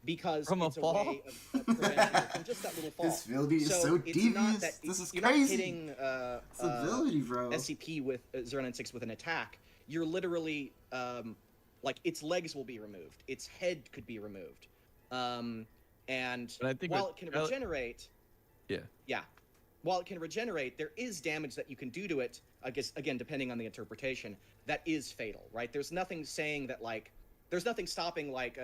Because From a it's a fall? way of preventing her from just that little fall. This ability is so it's devious. not that This is you're crazy. not hitting It's ability, bro. SCP with 096 with an attack. You're literally like its legs will be removed, its head could be removed, and But I think while with- it can regenerate, Yeah. while it can regenerate, there is damage that you can do to it. I guess again, depending on the interpretation, that is fatal, right? There's nothing saying that like. There's nothing stopping like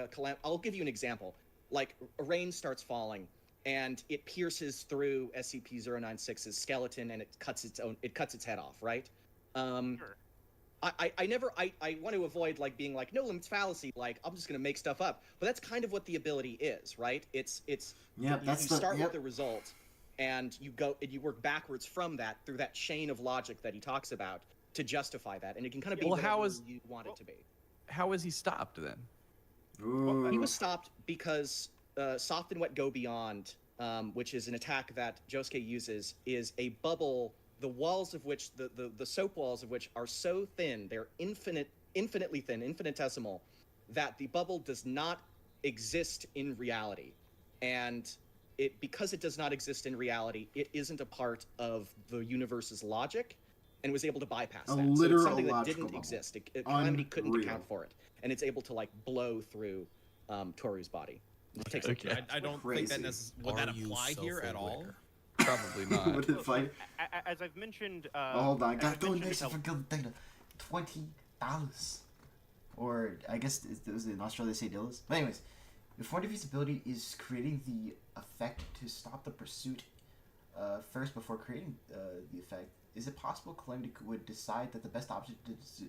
I'll give you an example. Like rain starts falling, and it pierces through SCP-096's skeleton, and it cuts its head off, right? Sure. I want to avoid like being like no limits fallacy. Like I'm just gonna make stuff up, but that's kind of what the ability is, right? It's Yeah, you that's start yep. with the result, and you work backwards from that through that chain of logic that he talks about to justify that, and it can kind of be Well, how whatever is- you want it to be. How is he stopped then? Ooh. He was stopped because Soft and Wet Go Beyond, which is an attack that Josuke uses, is a bubble, the walls of which, the soap walls of which are so thin, they're infinitely thin, infinitesimal, that the bubble does not exist in reality. And because it does not exist in reality, it isn't a part of the universe's logic, and was able to bypass A that. So it's literal something that logical didn't bubble. exist. Calamity couldn't Unreal. account for it, and it's able to like blow through Tooru's body. It takes like, Okay. I don't Crazy. think that would that Are you apply here at all? self-aware? Probably not. Would it fight? As I've mentioned. Oh, hold on. as Got I've mentioned donation a for guild data. $20. Or I guess it was in Australia they say dollars. But anyways, if Wonder Review's ability is creating the effect to stop the pursuit first before creating the effect, is it possible Calamity would decide that the best option to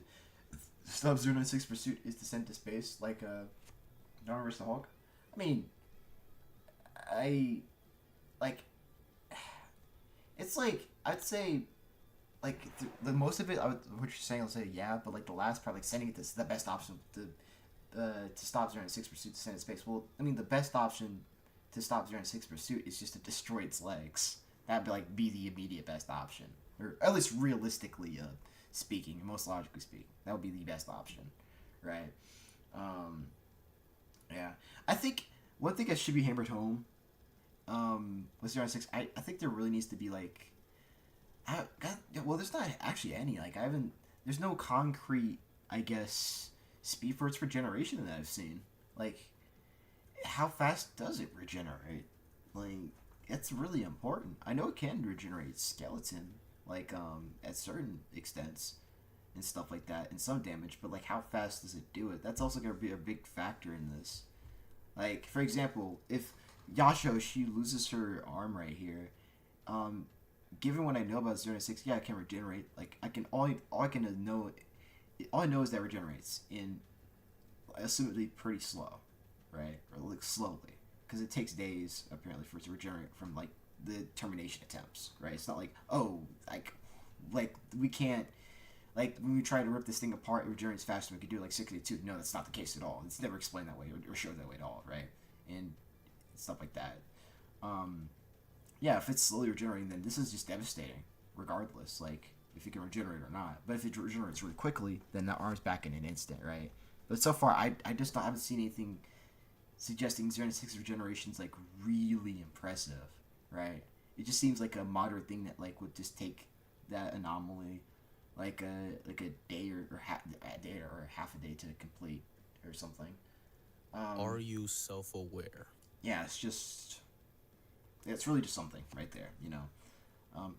stop 096 pursuit is to send to space, like Nara vs. the Hulk? I mean, it's like, I'd say, like, the most of it, what you're saying, I'll say, yeah, but, like, the last part, like, sending it to the best option to stop 096 pursuit to send it to space. Well, I mean, the best option to stop 096 pursuit is just to destroy its legs. That'd be, like, be the immediate best option. Or at least realistically speaking, and most logically speaking. That would be the best option, right? Yeah. I think one thing that should be hammered home with 096, I think there really needs to be, like, well, there's not actually any, like, there's no concrete, I guess, speed for its regeneration that I've seen. Like, how fast does it regenerate? Like, it's really important. I know it can regenerate skeleton, like, at certain extents and stuff like that, and some damage, but, like, how fast does it do it? That's also going to be a big factor in this. Like, for example, if Yasho, she loses her arm right here, given what I know about 096, yeah, it can regenerate. Like, all I know is that it regenerates in, assumedly, pretty slow, right? Or, like, slowly. Because it takes days, apparently, for it to regenerate from, like, the termination attempts, right? It's not like, oh, like we can't, like, when we try to rip this thing apart, it regenerates faster than we could do, like, 62. No, that's not the case at all. It's never explained that way or showed that way at all, right? And stuff like that. Yeah, if it's slowly regenerating, then this is just devastating, regardless, like, if you can regenerate or not. But if it regenerates really quickly, then that arm's back in an instant, right? But so far, I just haven't seen anything suggesting 096 Regeneration's like really impressive, right? It just seems like a moderate thing that like would just take that anomaly like a day or half a day or half a day to complete or something. Are you self-aware? Yeah, it's really just something right there, you know.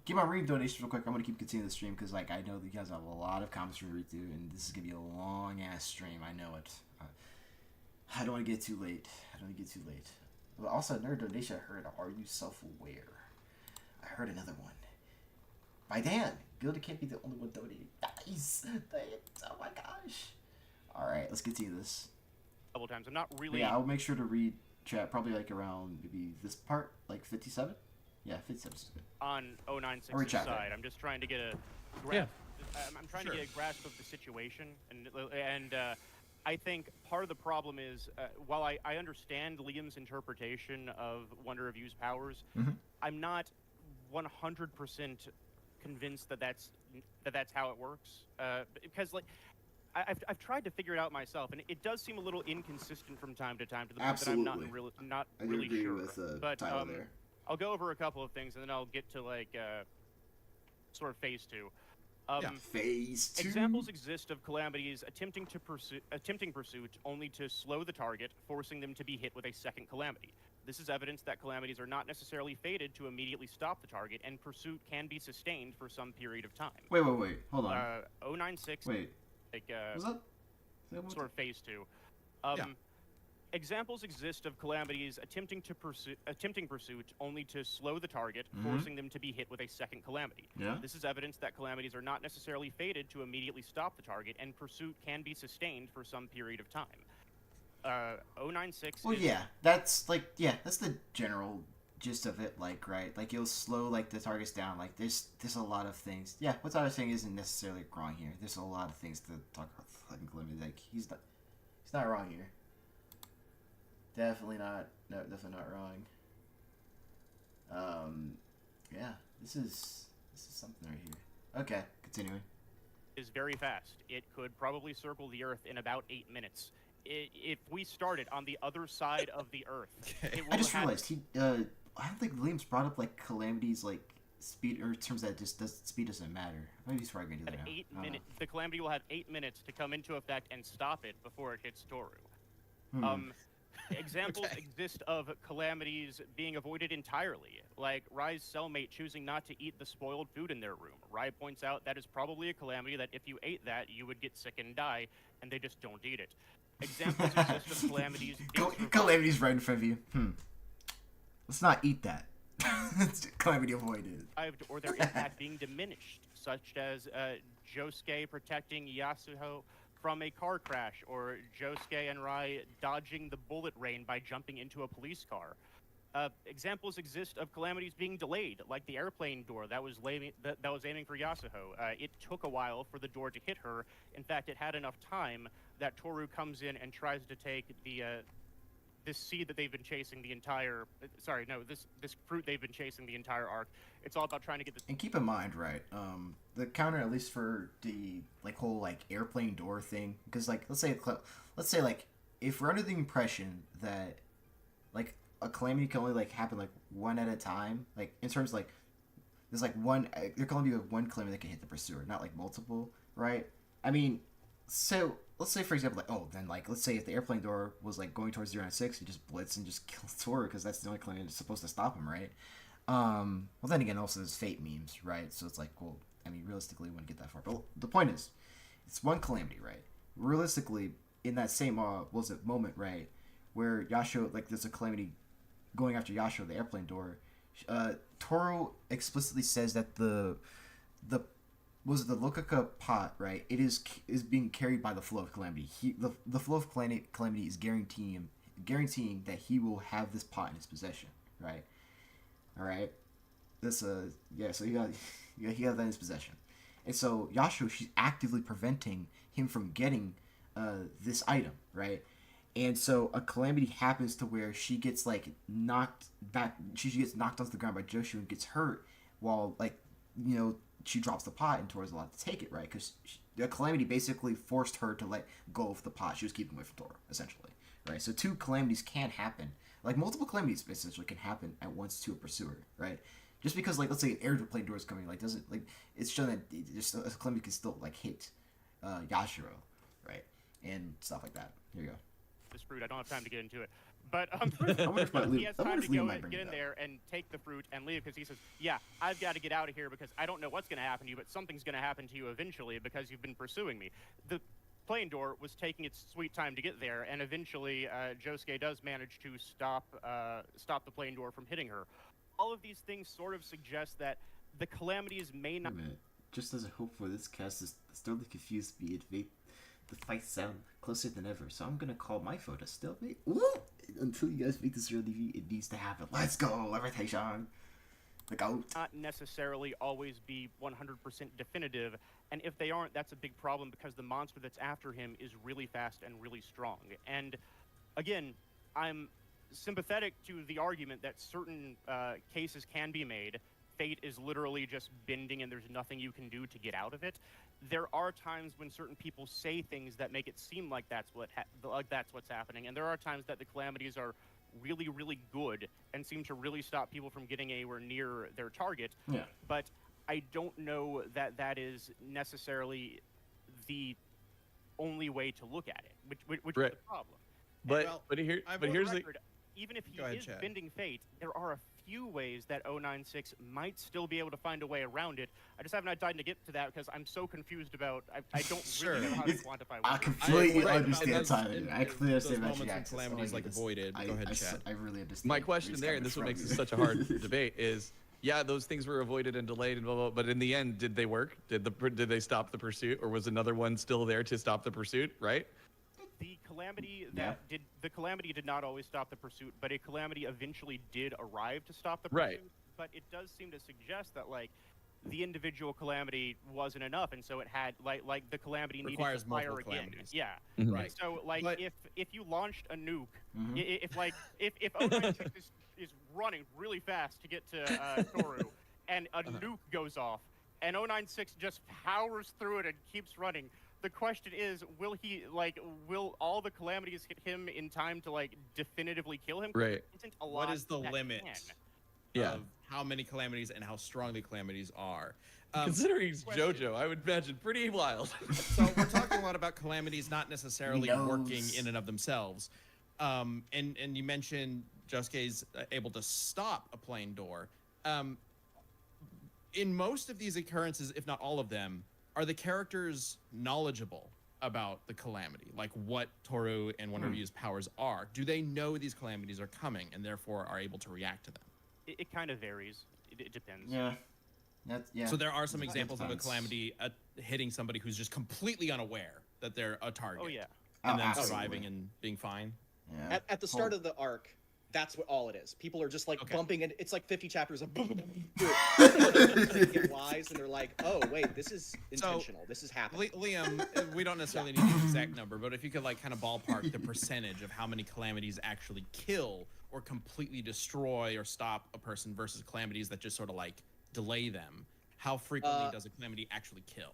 Give my reading donations real quick. I'm gonna keep continuing the stream because like I know that you guys have a lot of comments to read through, and this is gonna be a long ass stream. I know it. I don't want to get too late. But also another donation I heard. Are you self-aware? I heard another one. By Dan. Gilda can't be the only one donating. Nice. Oh my gosh. All right, let's continue this. Couple times. I'm not really. Yeah, I'll make sure to read chat probably like around maybe this part, like 57. Yeah, 57 is good. On 096's side, I'm just trying to get a grasp. I'm trying to get a grasp of the situation, and I think part of the problem is while I understand Liam's interpretation of Wonder of Use powers, I'm not 100% convinced that that's how it works. Because like I've tried to figure it out myself, and it does seem a little inconsistent from time to time to the point that I'm not really sure. With but title there. I'll go over a couple of things, and then I'll get to like sort of phase 2. Phase 2. Examples exist of calamities attempting pursuit only to slow the target, forcing them to be hit with a second calamity. This is evidence that calamities are not necessarily fated to immediately stop the target, and pursuit can be sustained for some period of time. Wait. Hold on. 096. Wait. Like Was that sort of phase 2. Examples exist of calamities attempting pursuit only to slow the target, forcing them to be hit with a second calamity. Yeah. This is evidence that calamities are not necessarily fated to immediately stop the target, and pursuit can be sustained for some period of time. 096. Well, that's the general gist of it, like, right? Like, it'll slow, like, the targets down. Like, there's a lot of things. Yeah, what I was saying isn't necessarily wrong here. There's a lot of things to talk about. Like, he's not wrong here. Definitely not. No, definitely not wrong. Yeah, this is something right here. Okay, continuing. Is very fast. It could probably circle the Earth in about 8 minutes. If we started on the other side of the Earth, I just realized I don't think Liam's brought up like calamities like speed or terms that just speed doesn't matter. Maybe he's probably gonna do that. 8 minutes. The calamity will have 8 minutes to come into effect and stop it before it hits Tooru. Examples exist of calamities being avoided entirely, like Rai's cellmate choosing not to eat the spoiled food in their room. Rai points out that is probably a calamity that if you ate that, you would get sick and die, and they just don't eat it. Examples exist of calamities. Calamities right in front of you. Let's not eat that. Calamity avoided. Or their impact being diminished, such as Josuke protecting Yasuho from a car crash, or Josuke and Rai dodging the bullet rain by jumping into a police car. Examples exist of calamities being delayed, like the airplane door that was aiming for Yasuho. It took a while for the door to hit her. In fact, it had enough time that Tooru comes in and tries to take this seed that they've been chasing the entire. This fruit they've been chasing the entire arc. It's all about trying to get this. And keep in mind, right? The counter, at least for the whole airplane door thing, because let's say like if we're under the impression that a calamity can only happen one at a time, in terms there's one, there can only be one calamity that can hit the pursuer, not multiple, right? I mean, so let's say for example let's say if the airplane door was going towards 096, you just blitz and just kill Tooru because that's the only calamity that's supposed to stop him, right? Well then again, also there's fate memes, right? So it's well, I mean, realistically, we wouldn't get that far. But the point is, it's one calamity, right? Realistically, in that same moment, right, where Yasho, there's a calamity going after Yasho, the airplane door. Tooru explicitly says that the Lokaka pot, right? It is being carried by the flow of calamity. The flow of calamity is guaranteeing that he will have this pot in his possession, right? All right. This so he got that in his possession, and so Yasho, she's actively preventing him from getting this item, right? And so a calamity happens to where she gets knocked back. She gets knocked off the ground by Joshu and gets hurt while she drops the pot and Toru's allowed to take it, right? Because the calamity basically forced her to let go of the pot she was keeping away from Tooru, essentially, right? So 2 calamities can happen. Like, multiple calamities essentially can happen at once to a pursuer, right? Just because, like, let's say an airplane door is coming, like, doesn't, like, it's shown that a calamity can still, like, hit Yashiro, right? And stuff like that. Here you go. This fruit, I don't have time to get into it. But I wonder if he has time to Liam get in it up. there and take the fruit and leave, because he says, yeah, I've got to get out of here because I don't know what's going to happen to you, but something's going to happen to you eventually because you've been pursuing me. The plane door was taking its sweet time to get there, and eventually Josuke does manage to stop the plane door from hitting her. All of these things sort of suggest that the calamities may not... Wait a minute. Just as a hope for this cast is thoroughly confused me, the fights sound closer than ever, so I'm gonna call my photo stalemate. Ooh! Until you guys make this reality, it needs to happen. Let's go, levitation. The goat. Not necessarily always be 100% definitive, and if they aren't, that's a big problem because the monster that's after him is really fast and really strong. And again, I'm sympathetic to the argument that certain cases can be made. Fate is literally just bending and there's nothing you can do to get out of it. There are times when certain people say things that make it seem like that's what's happening, and there are times that the calamities are really, really good and seem to really stop people from getting anywhere near their target. Yeah. But I don't know that that is necessarily the only way to look at it, which is the problem. But here's the... Even if he Go ahead, is Chad. bending fate, there are a few ways that 096 might still be able to find a way around it. I just haven't had time to get to that because I'm so confused about... I don't really know how to quantify I what completely Right, understand those- timing. I completely those understand moments magic when access. calamities, like, avoided. Go ahead, Chad. I really understand. My where question he's there, coming and this is what from. makes it such a hard debate, is yeah, those things were avoided and delayed and blah, blah, blah, but in the end, did they work? Did they stop the pursuit, or was another one still there to stop the pursuit? Right? The calamity did not always stop the pursuit, but a calamity eventually did arrive to stop the pursuit. Right. But it does seem to suggest that like the individual calamity wasn't enough, and so it had like the calamity Requires needed to fire multiple again. calamities. Yeah. Mhm. Right. And so like But- if you launched a nuke, Mhm. if 096 is running really fast to get to Tooru, and a nuke goes off, and 096 just powers through it and keeps running. The question is, will all the calamities hit him in time to like definitively kill him? Right. Isn't a lot What is the that limit can. Yeah. of how many calamities and how strong the calamities are? Considering he's question. JoJo, I would imagine pretty wild. So we're talking a lot about calamities not necessarily He knows. working in and of themselves. And you mentioned Josuke's able to stop a plane door. In most of these occurrences, if not all of them, are the characters knowledgeable about the calamity? Like what Tooru and one of Ryu's powers are? Do they know these calamities are coming and therefore are able to react to them? It kind of varies. It depends. Yeah. Yeah. So there are some It examples of a depends. calamity hitting somebody who's just completely unaware that they're a target. Oh yeah. And then absolutely. surviving and being fine. Yeah. At the start of the arc, that's what all it is. People are just like Okay. bumping, and it's like 50 chapters of boom, boom, boom, boom. They get wise, and they're like, "Oh wait, this is intentional. This is happening." Liam, we don't necessarily need the exact number, but if you could like kind of ballpark the percentage of how many calamities actually kill or completely destroy or stop a person versus calamities that just sort of like delay them, how frequently does a calamity actually kill?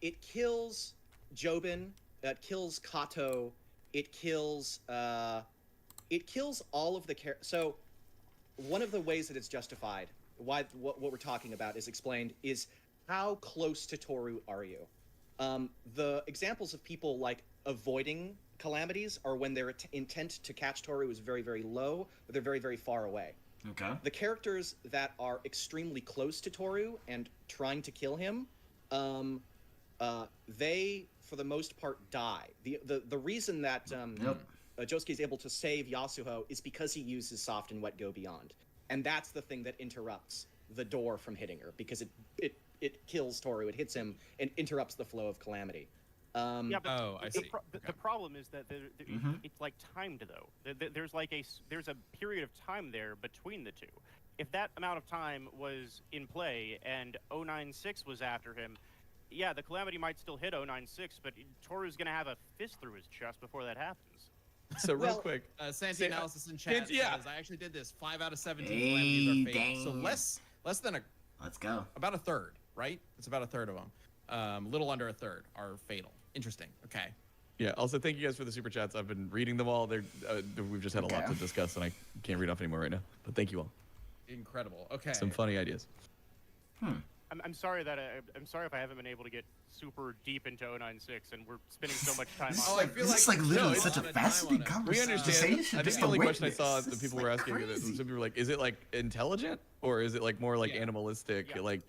It kills Jobin. It kills Kato. It kills all of the So, one of the ways that it's justified, why what we're talking about is explained, is how close to Tooru are you? The examples of people like avoiding calamities are when their intent to catch Tooru is very, very low, but they're very, very far away. Okay. The characters that are extremely close to Tooru and trying to kill him, they, for the most part, die. The reason that Josuke is able to save Yasuho is because he uses soft and wet go beyond, and that's the thing that interrupts the door from hitting her, because it kills Tooru, it hits him and interrupts the flow of calamity. Yeah, but I see. the problem is that it's like timed though. There's a period of time there between the two. If that amount of time was in play and 096 was after him, yeah, the calamity might still hit 096, but Toru's gonna have a fist through his chest before that happens. So real Well, quick, Santi analysis in chat yeah. says I actually did this. 5 out of 17 calamities are fatal. So dang. less than Let's go. about a third, right? It's about a third of them. A little under a third are fatal. Interesting. Okay. Yeah. Also, thank you guys for the super chats. I've been reading them all. We've just had a lot to discuss, and I can't read off anymore right now. But thank you all. Incredible. Okay. Some funny ideas. I'm sorry that I'm sorry if I haven't been able to get super deep into 096, and we're spending so much time on. I feel This is literally such a fascinating We conversation. understand. I think Just the only to question I witness. saw that This people is, were like, asking, crazy. some people were like, is it like intelligent or is it like more like Yeah. animalistic? Yeah. Like,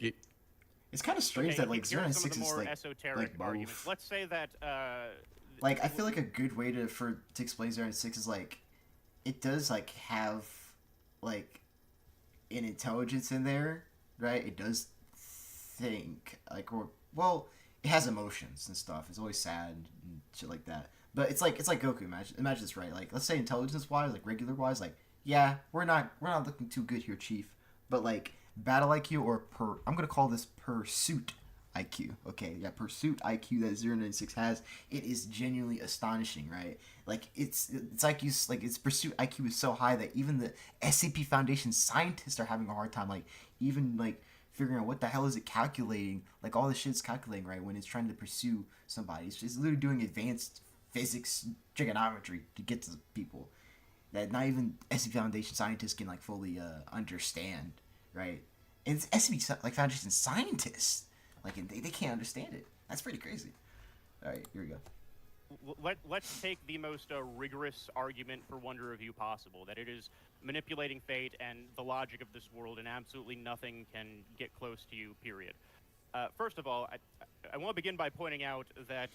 It's kind of strange that like here are some of 096 the is more like esoteric both. arguments. Let's say that. Like I feel like a good way to explain 096 is like it does like have like an intelligence in there, right? It does think like well, it has emotions and stuff. It's always sad and shit like that. But it's like Goku. Imagine this, right? Like let's say intelligence wise, like regular wise, like yeah, we're not looking too good here, Chief. But like battle IQ or I'm gonna call this pursuit IQ. Okay, yeah, pursuit IQ that 096 has. It is genuinely astonishing, right? Like it's IQ, like its pursuit IQ is so high that even the SCP Foundation scientists are having a hard time, like even like figuring out what the hell is it calculating. Like all this shit's calculating, right? When it's trying to pursue somebody, it's literally doing advanced physics, trigonometry to get to people that not even SCP Foundation scientists can like fully understand, right? And it's SCP like Foundation scientists. Like, they can't understand it. That's pretty crazy. All right, here we go. Let's take the most rigorous argument for Wonder Review possible, that it is manipulating fate and the logic of this world, and absolutely nothing can get close to you, period. First of all, I want to begin by pointing out that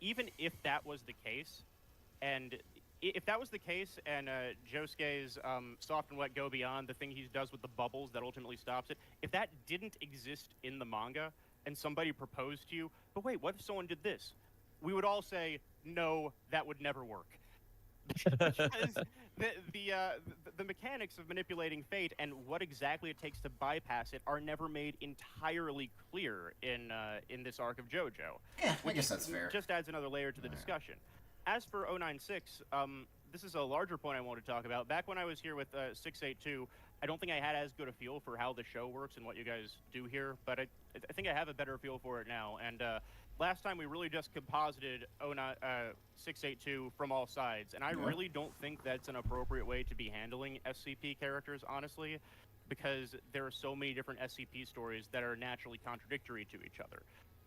even if that was the case, and Josuke's soft and wet go beyond, the thing he does with the bubbles that ultimately stops it, if that didn't exist in the manga, and somebody proposed to you, but wait, what if someone did this? We would all say, no, that would never work. Because the mechanics of manipulating fate and what exactly it takes to bypass it are never made entirely clear in this arc of JoJo. Yeah, I guess that's fair. Just adds another layer to the discussion. As for 096, this is a larger point I want to talk about. Back when I was here with 682, I don't think I had as good a feel for how the show works and what you guys do here, but I think I have a better feel for it now. And last time we really just composited 682 from all sides, and I really don't think that's an appropriate way to be handling SCP characters, honestly, because there are so many different SCP stories that are naturally contradictory to each other.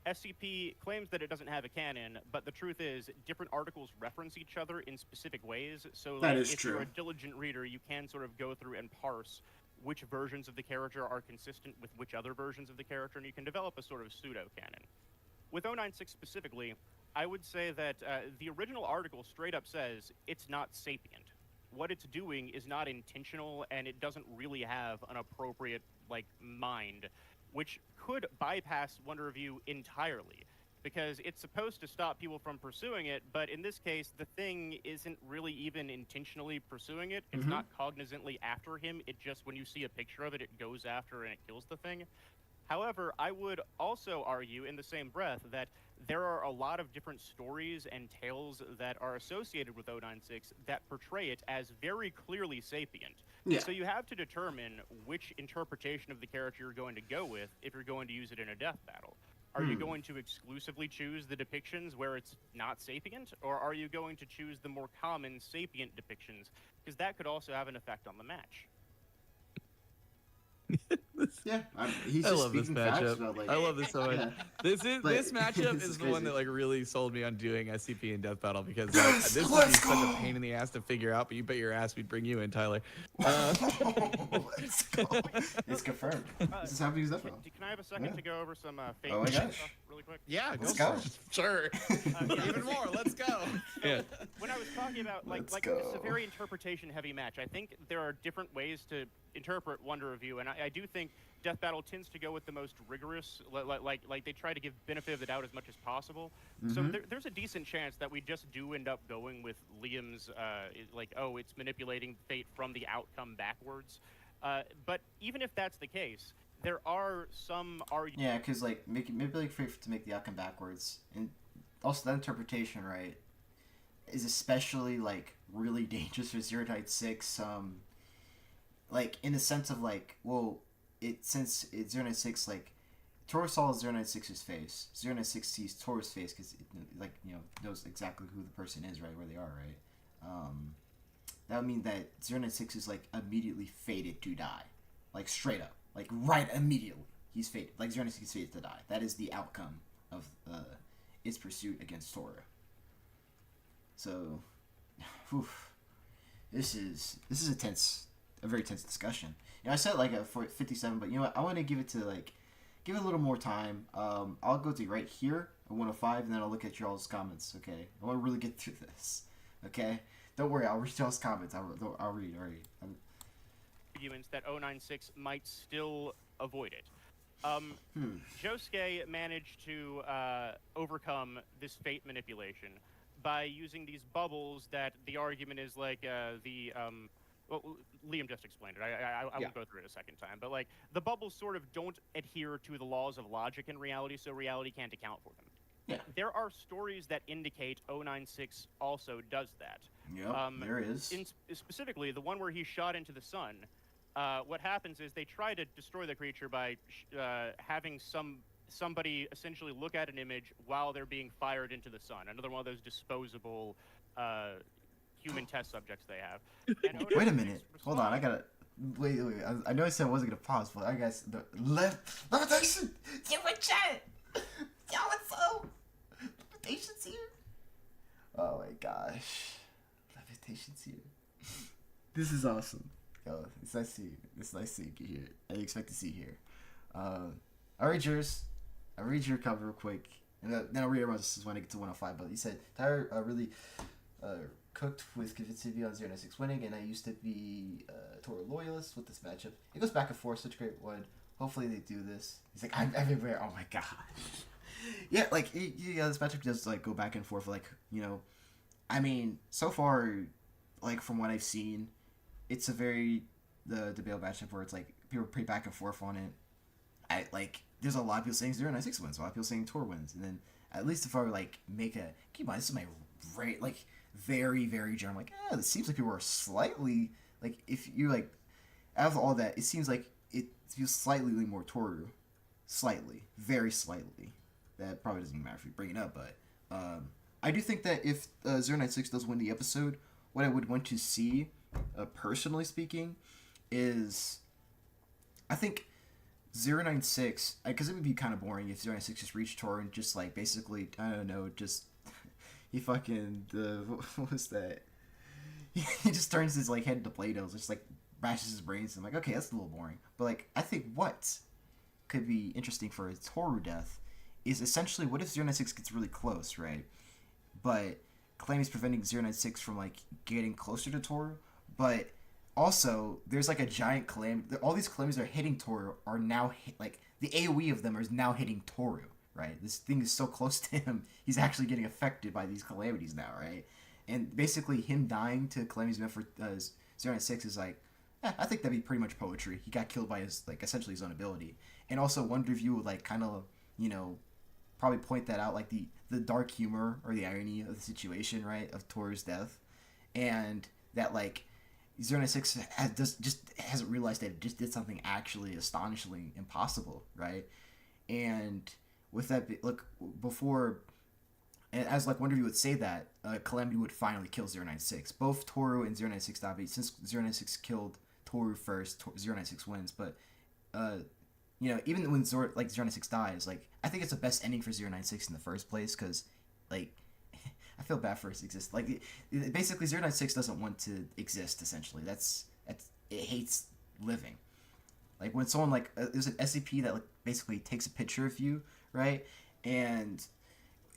SCP claims that it doesn't have a canon, but the truth is, different articles reference each other in specific ways. So, like, if you're a diligent reader, you can sort of go through and parse which versions of the character are consistent with which other versions of the character, and you can develop a sort of pseudo-canon. With 096 specifically, I would say that the original article straight up says it's not sapient. What it's doing is not intentional, and it doesn't really have an appropriate, like, mind, which could bypass Wonder Review entirely, because it's supposed to stop people from pursuing it, but in this case, the thing isn't really even intentionally pursuing it. It's not cognizantly after him. It just, when you see a picture of it, it goes after and it kills the thing. However, I would also argue in the same breath that there are a lot of different stories and tales that are associated with 096 that portray it as very clearly sapient. Yeah. So you have to determine which interpretation of the character you're going to go with if you're going to use it in a death battle. Are you going to exclusively choose the depictions where it's not sapient, or are you going to choose the more common sapient depictions? Because that could also have an effect on the match. Yeah, he's I just love this speaking facts matchup. about, like, I love this so much. Yeah. This matchup This is is the one crazy. that like really sold me on doing SCP and Death Battle because like, Yes, this would be let's such go! a pain in the ass to figure out. But you bet your ass we'd bring you in, Tyler. Let's go. It's confirmed. This is happening as Can I have a second Yeah. to go over some fake Oh my stuff gosh. really quick? Yeah, Let's go. go. for it. Sure. Even more. Let's go. Yeah. When I was talking about Let's this is a go. very interpretation-heavy match. I think there are different ways to interpret Wonder Review, and I do think Death Battle tends to go with the most rigorous, like they try to give benefit of the doubt as much as possible. So there's a decent chance that we just do end up going with Liam's, it's manipulating fate from the outcome backwards. But even if that's the case, there are some arguments. Yeah, because like manipulating fate to make the outcome backwards, and also that interpretation, right, is especially like really dangerous for 096. Like in the sense of like, well, since it's 096, like Tooru saw 096's face. 096 sees Tooru's face because it, like, you know, knows exactly who the person is, right, where they are, right? That would mean that 096 is like immediately fated to die, like straight up, like right immediately he's fated. Like 096 is fated to die. That is the outcome of its pursuit against Tooru. So, whew, this is a very tense discussion. You know, I said like a 57, but you know what? I want to give it a little more time. I'll go to right here at 105, and then I'll look at y'all's comments. Okay, I want to really get through this. Okay, don't worry, I'll read y'all's comments. I'll read. All right. Arguments that 096 might still avoid it. Josuke managed to overcome this fate manipulation by using these bubbles that the argument is like well, Liam just explained it. I won't go through it a second time. But, like, the bubbles sort of don't adhere to the laws of logic in reality, so reality can't account for them. Yeah. There are stories that indicate 096 also does that. Yep, there is. Specifically, the one where he's shot into the sun, what happens is they try to destroy the creature by having somebody essentially look at an image while they're being fired into the sun. Another one of those disposable human test subjects they have. And Wait a minute. Hold on. I gotta. Wait. I know I said I wasn't gonna pause, but I guess the levitation. You in chat. Yo, what's up? Levitation's here. Oh my gosh. Levitation's here. This is awesome. Yo, it's nice to see you. It's nice seeing you here. I expect to see you here. I'll read yours. I'll read your cover real quick, and then I'll read everyone's. This is when I get to 105. But you said Tyler really cooked with convincing me on 096 winning, and I used to be a Tooru loyalist with this matchup. It goes back and forth, such a great one. Hopefully they do this. He's like, I'm everywhere. Oh my gosh. Yeah, like, yeah, this matchup does, like, go back and forth, like, you know, I mean, so far, like, from what I've seen, it's a very, the debatable matchup where it's, like, people are pretty back and forth on it. There's a lot of people saying 096 wins, a lot of people saying Tooru wins, and then, at least if I were, like, keep in mind, this is my rate, like, very, very general, like, it seems like people are slightly, like, if you, like, out of all that, it seems like it feels slightly more Tooru. Slightly. Very slightly. That probably doesn't matter if you bring it up, but, I do think that if 096 does win the episode, what I would want to see, personally speaking, is, I think 096, because it would be kind of boring if 096 just reached Tooru and just, like, basically, I don't know, just, he fucking, what was that? He just turns his, like, head into Play-Doh, just, like, bashes his brains, and I'm like, okay, that's a little boring. But, like, I think what could be interesting for a Tooru death is essentially, what if 096 gets really close, right? But Calamity's preventing 096 from, like, getting closer to Tooru, but also, there's, like, a giant Calamity. All these Calamities that are hitting Tooru are now, like, the AoE of them is now hitting Tooru, right? This thing is so close to him, he's actually getting affected by these Calamities now, right? And basically, him dying to Calamity's meant for 096 is, like, I think that'd be pretty much poetry. He got killed by his, like, essentially his own ability. And also, one review would, like, kind of, you know, probably point that out, like, the dark humor or the irony of the situation, right, of Tooru's death. And that, like, 096 hasn't realized that it just did something actually astonishingly impossible, right? And with that, look, before, and as, like, one review would say that, Calamity would finally kill 096. Both Tooru and 096 died, since 096 killed Tooru first, 096 wins, but, you know, even when 096 dies, like, I think it's the best ending for 096 in the first place, because, like, I feel bad for its existence. Like, basically, 096 doesn't want to exist, essentially. It hates living. Like, when someone, like, there's an SCP that, like, basically takes a picture of you, right? And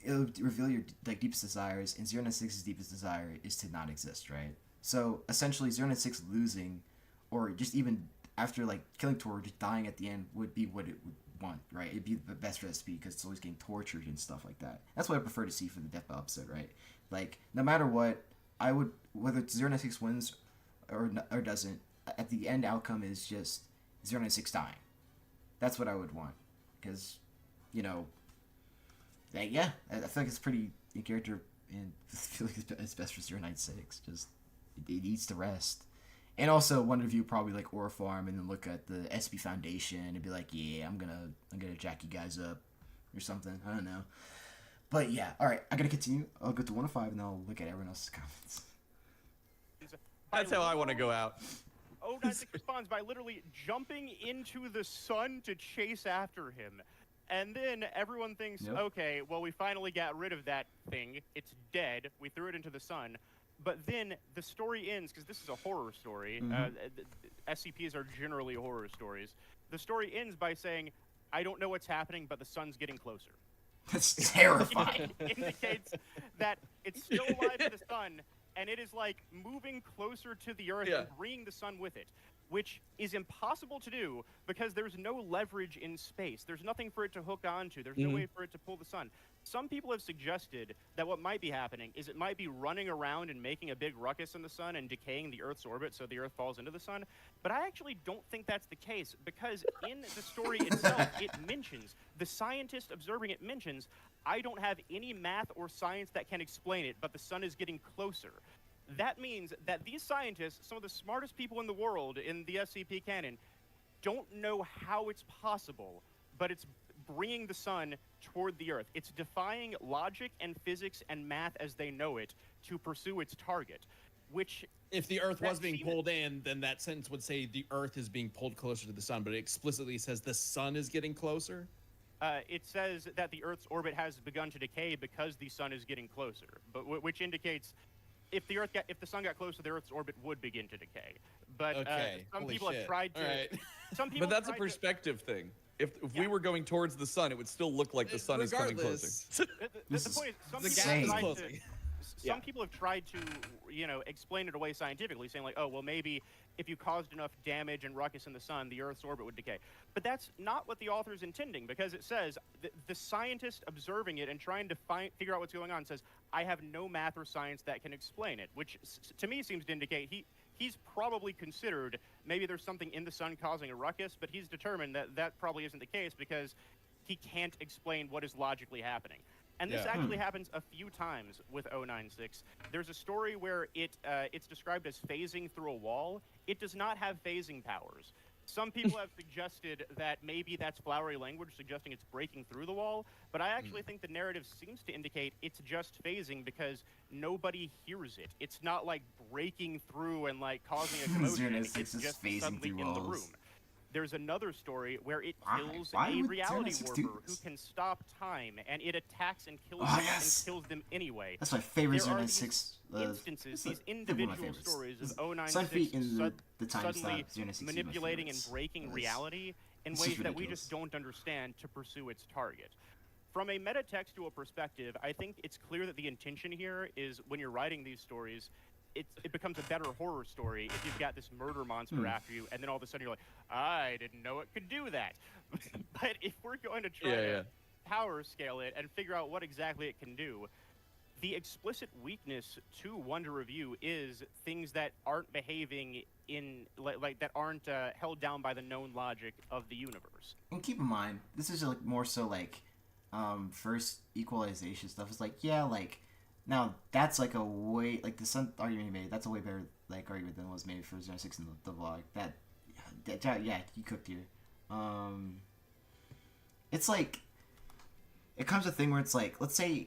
it'll reveal your, like, deepest desires, and 096's deepest desire is to not exist, right? So, essentially, 096 losing, or just even after, like, killing Tooru, just dying at the end would be what it would want, right? It'd be the best for SCP because it's always getting tortured and stuff like that. That's what I prefer to see for the Death Bell episode, right? Like, no matter what, I would, whether it's 096 wins or doesn't, at the end outcome is just 096 dying. That's what I would want. Because, you know, yeah, I feel like it's pretty in character, and I feel like it's best for 096. Just, it needs to rest. And also, one of you probably like Ore Farm and then look at the SCP Foundation and be like, yeah, I'm gonna jack you guys up or something. I don't know. But yeah, all right, I gotta continue. I'll go to 1 to 5 and then I'll look at everyone else's comments. That's how I want to go out. 096 responds by literally jumping into the sun to chase after him. And then everyone thinks, okay, well, we finally got rid of that thing. It's dead. We threw it into the sun. But then the story ends, because this is a horror story. SCPs are generally horror stories. The story ends by saying, I don't know what's happening, but the sun's getting closer. That's terrifying. It indicates that it's still alive in the sun, and it is like moving closer to the Earth and bringing the sun with it, which is impossible to do because there's no leverage in space. There's nothing for it to hook onto. There's no way for it to pull the sun. Some people have suggested that what might be happening is it might be running around and making a big ruckus in the sun and decaying the Earth's orbit so the Earth falls into the sun. But I actually don't think that's the case because in the story itself, it mentions, the scientist observing it mentions, I don't have any math or science that can explain it, but the sun is getting closer. That means that these scientists, some of the smartest people in the world in the SCP canon, don't know how it's possible, but it's bringing the sun toward the Earth. It's defying logic and physics and math as they know it to pursue its target, which... If the Earth was being pulled in, then that sentence would say the Earth is being pulled closer to the sun, but it explicitly says the sun is getting closer? It says that the Earth's orbit has begun to decay because the sun is getting closer, but which indicates... If the sun got closer, the Earth's orbit would begin to decay. But some people have tried to. Right. Some people. But that's a perspective thing. If we were going towards the sun, it would still look like the sun is coming closer. The point is, some people have tried to, explain it away scientifically, saying like, oh, well, maybe if you caused enough damage and ruckus in the sun, the Earth's orbit would decay. But that's not what the author's intending, because it says the scientist observing it and trying to figure out what's going on says, I have no math or science that can explain it, which to me seems to indicate he's probably considered maybe there's something in the sun causing a ruckus, but he's determined that that probably isn't the case because he can't explain what is logically happening. And this actually happens a few times with 096. There's a story where it's described as phasing through a wall. It does not have phasing powers. Some people have suggested that maybe that's flowery language suggesting it's breaking through the wall, but I actually think the narrative seems to indicate it's just phasing because nobody hears it. It's not like breaking through and like causing a commotion. It's just suddenly in the room. There's another story where it kills a reality warper who can stop time, and it attacks and kills them and kills them anyway. That's my favorite 096 instances, these individual stories of 096 suddenly manipulating and breaking reality in ways that we just don't understand to pursue its target. From a metatextual perspective, I think it's clear that the intention here is when you're writing these stories, it becomes a better horror story if you've got this murder monster after you, and then all of a sudden you're like, I didn't know it could do that. But if we're going to try to power scale it and figure out what exactly it can do, the explicit weakness to Wonder Review is things that aren't behaving in, like that aren't held down by the known logic of the universe. And keep in mind, this is like more so like first equalization stuff. It's like, now, that's like a way, like the sun argument he made, that's a way better like argument than was made for 06 in the vlog. You cooked here. It's like, it comes to a thing where it's like, let's say,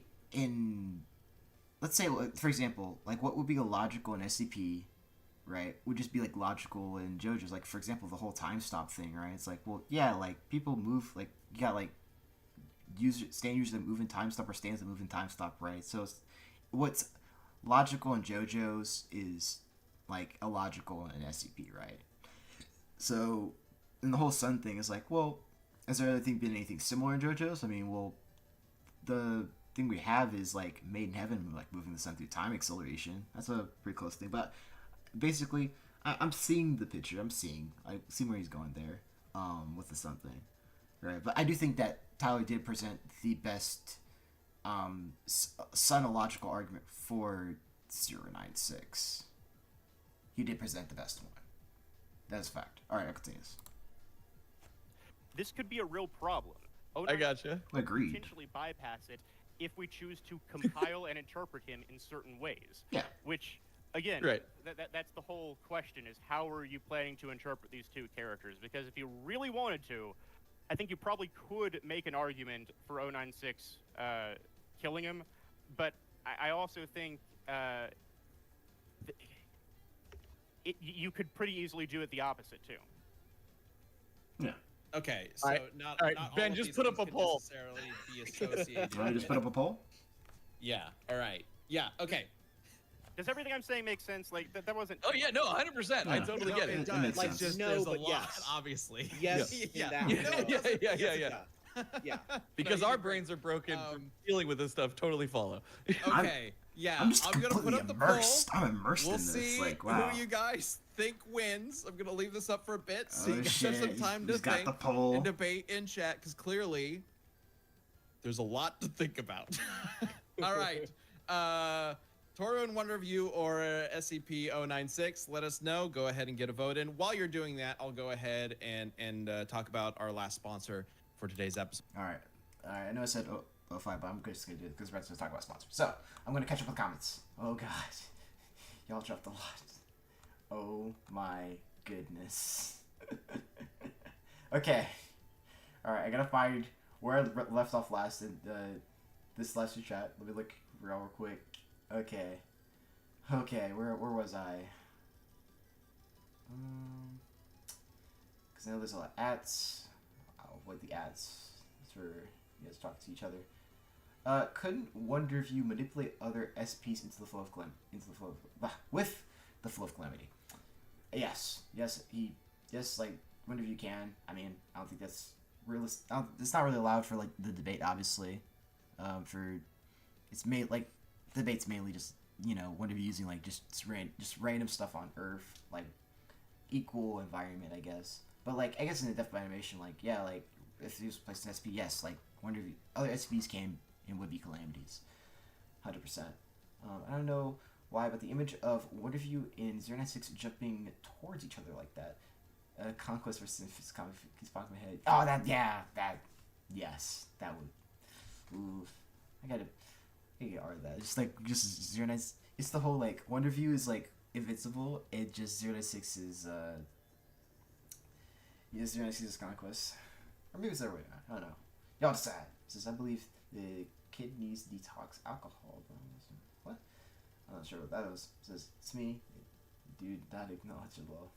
for example, like what would be logical in SCP, right, would just be like logical in JoJo's. Like, for example, the whole time stop thing, right? It's like, well, yeah, like people move, like, you got like stand users that move in time stop or stands that move in time stop, right? So what's logical in JoJo's is like illogical in SCP, right? So, and the whole sun thing is like, well, has there been anything similar in JoJo's? I mean, well, the thing we have is like Made in Heaven, like moving the sun through time acceleration. That's a pretty close thing. But basically, I'm seeing the picture. I see where he's going there, with the sun thing, right? But I do think that Tyler did present the best sonological argument for 096. He did present the best one. That's a fact. Alright, I'll continue this. This could be a real problem. I gotcha. Agreed. Potentially bypass it if we choose to compile and interpret him in certain ways. Yeah. Which again, Right. that's the whole question: is how are you planning to interpret these two characters? Because if you really wanted to, I think you probably could make an argument for 096 killing him, but I also think you could pretty easily do it the opposite too. Yeah. Okay, so All right, not all right, not Ben, all of just these put up things a can poll. necessarily be associated. You want to just with- put up a poll? Yeah. All right. Yeah. Okay. Does everything I'm saying make sense? Like that wasn't. Oh yeah, no, 100%. I Yeah. totally No, get it. it does. makes Like, sense. just No, there's a but lot, yes. obviously. Yes, Yeah. in that. Yeah, No. yeah, yeah, Yes, yeah, yeah. Yeah. Because No, our you're right. brains are broken from Um, dealing with this stuff. Totally follow. Okay. Yeah. I'm just gonna put completely up the immersed. poll. I'm immersed We'll in this. see Like, wow. who you guys think wins. I'm gonna leave this up for a bit, so Oh, you guys have some time to He's got think the poll. and debate in chat, because clearly there's a lot to think about. All right. Tooru and Wonder View or SCP-096, let us know. Go ahead and get a vote in. While you're doing that, I'll go ahead and talk about our last sponsor for today's episode. All right. I know I said 05, but I'm just going to do it because we're going to talk about sponsors. So, I'm going to catch up with comments. Oh, God. Y'all dropped a lot. Oh, my goodness. Okay. All right, I got to find where I left off last in this last chat. Let me look real quick. Okay. Okay, where was I? Because I know there's a lot of ads. I'll avoid the ads. That's where you guys talk to each other. Couldn't Wonder View manipulate other SPs into the flow of with the flow of Calamity? Yes, like Wonder View can. I mean, I don't think that's realistic. It's not really allowed for like the debate, obviously. It's made like the debate's mainly just Wonder View using like just random stuff on Earth, like equal environment, I guess. But like I guess in the Death by Animation, like yeah, like if he was placed in SP, yes, like Wonder View, other SPs came and would be calamities, 100%. I don't know why, but the image of Wonder View in 096 jumping towards each other like that, Conquest versus keeps popping my head. Oh, yes, that would. Ooh, I gotta get art of that. Just 096. It's the whole like Wonder View is like invincible. It just 096 is 096 is Conquest, or maybe it's the other way around. I don't know. Y'all decide. It says I believe the kidneys detox alcohol. What? I'm not sure what that was. It says it's me. Dude, not acknowledgeable.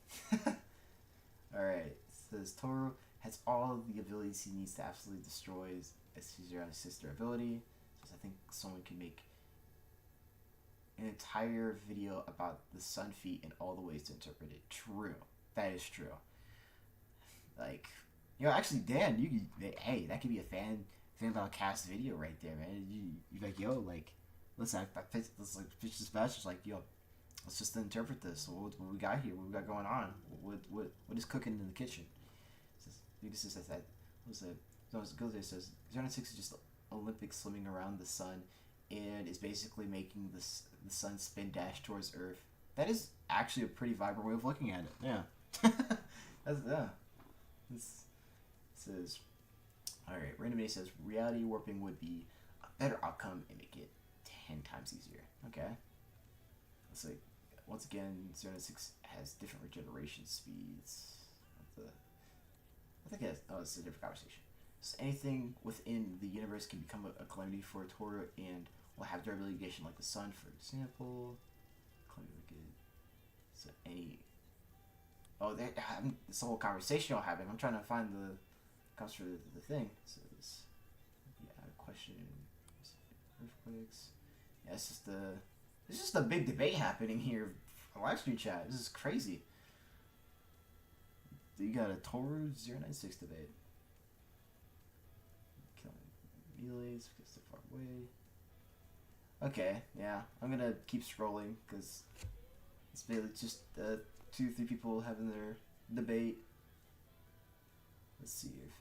Alright. It says Tooru has all the abilities he needs to absolutely destroy SCP-096 ability. It says I think someone can make an entire video about the sun feat and all the ways to interpret it. True. That is true. Like, actually, Dan, hey, that could be a fan about cast video right there, man. You like, yo, like, listen, let's pitch this message, like, yo, let's just interpret this. What we got here? What we got going on? What is cooking in the kitchen? This is that. What was it? So it goes there. It says 096 is just Olympic swimming around the sun, and is basically making the sun spin dash towards Earth. That is actually a pretty vibrant way of looking at it. Yeah. This says, alright, Random A says, reality warping would be a better outcome and make it 10 times easier. Okay. Let's say, once again, 096 has different regeneration speeds. I think it's a different conversation. So anything within the universe can become a calamity for Tooru and will have durability negation like the sun, for example. So any... Oh, this whole conversation y'all having. I'm trying to find the comes for the thing. So this, question. Earthquakes. Yeah, it's just a big debate happening here on live stream chat. This is crazy. You got a Tooru 096 debate. Killing melees because they're far away. Okay, yeah, I'm gonna keep scrolling because it's basically just 2-3 people having their debate. Let's see if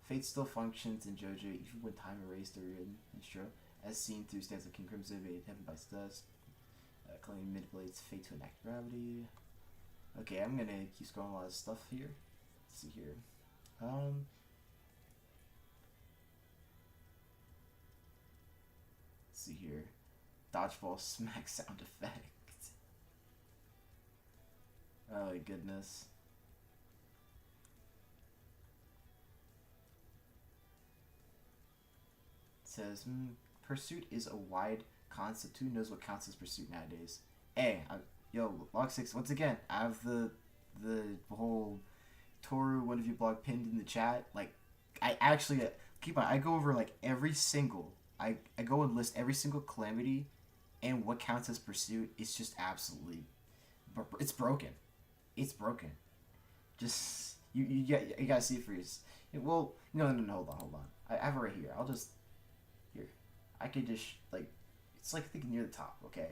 fate still functions in JoJo even when time erased or in Intro, as seen through stands of King Crimson made heaven by dust. Calamity manipulates fate to enact gravity. Okay, I'm gonna keep scrolling a lot of stuff here. Let's see here. Let's see here. Dodgeball smack sound effects. Oh my goodness. It says, pursuit is a wide concept. Who knows what counts as pursuit nowadays? Hey, yo, Log 6, once again, I have the whole Tooru one of you blog pinned in the chat. Like, I actually, keep on, I go over like every single, I go and list every single calamity and what counts as pursuit. It's just absolutely, it's broken. It's broken. Just, you gotta see it for yourself. Well, no, hold on. I have it right here. I'll just, here. I could just, like, it's like thinking near the top, okay?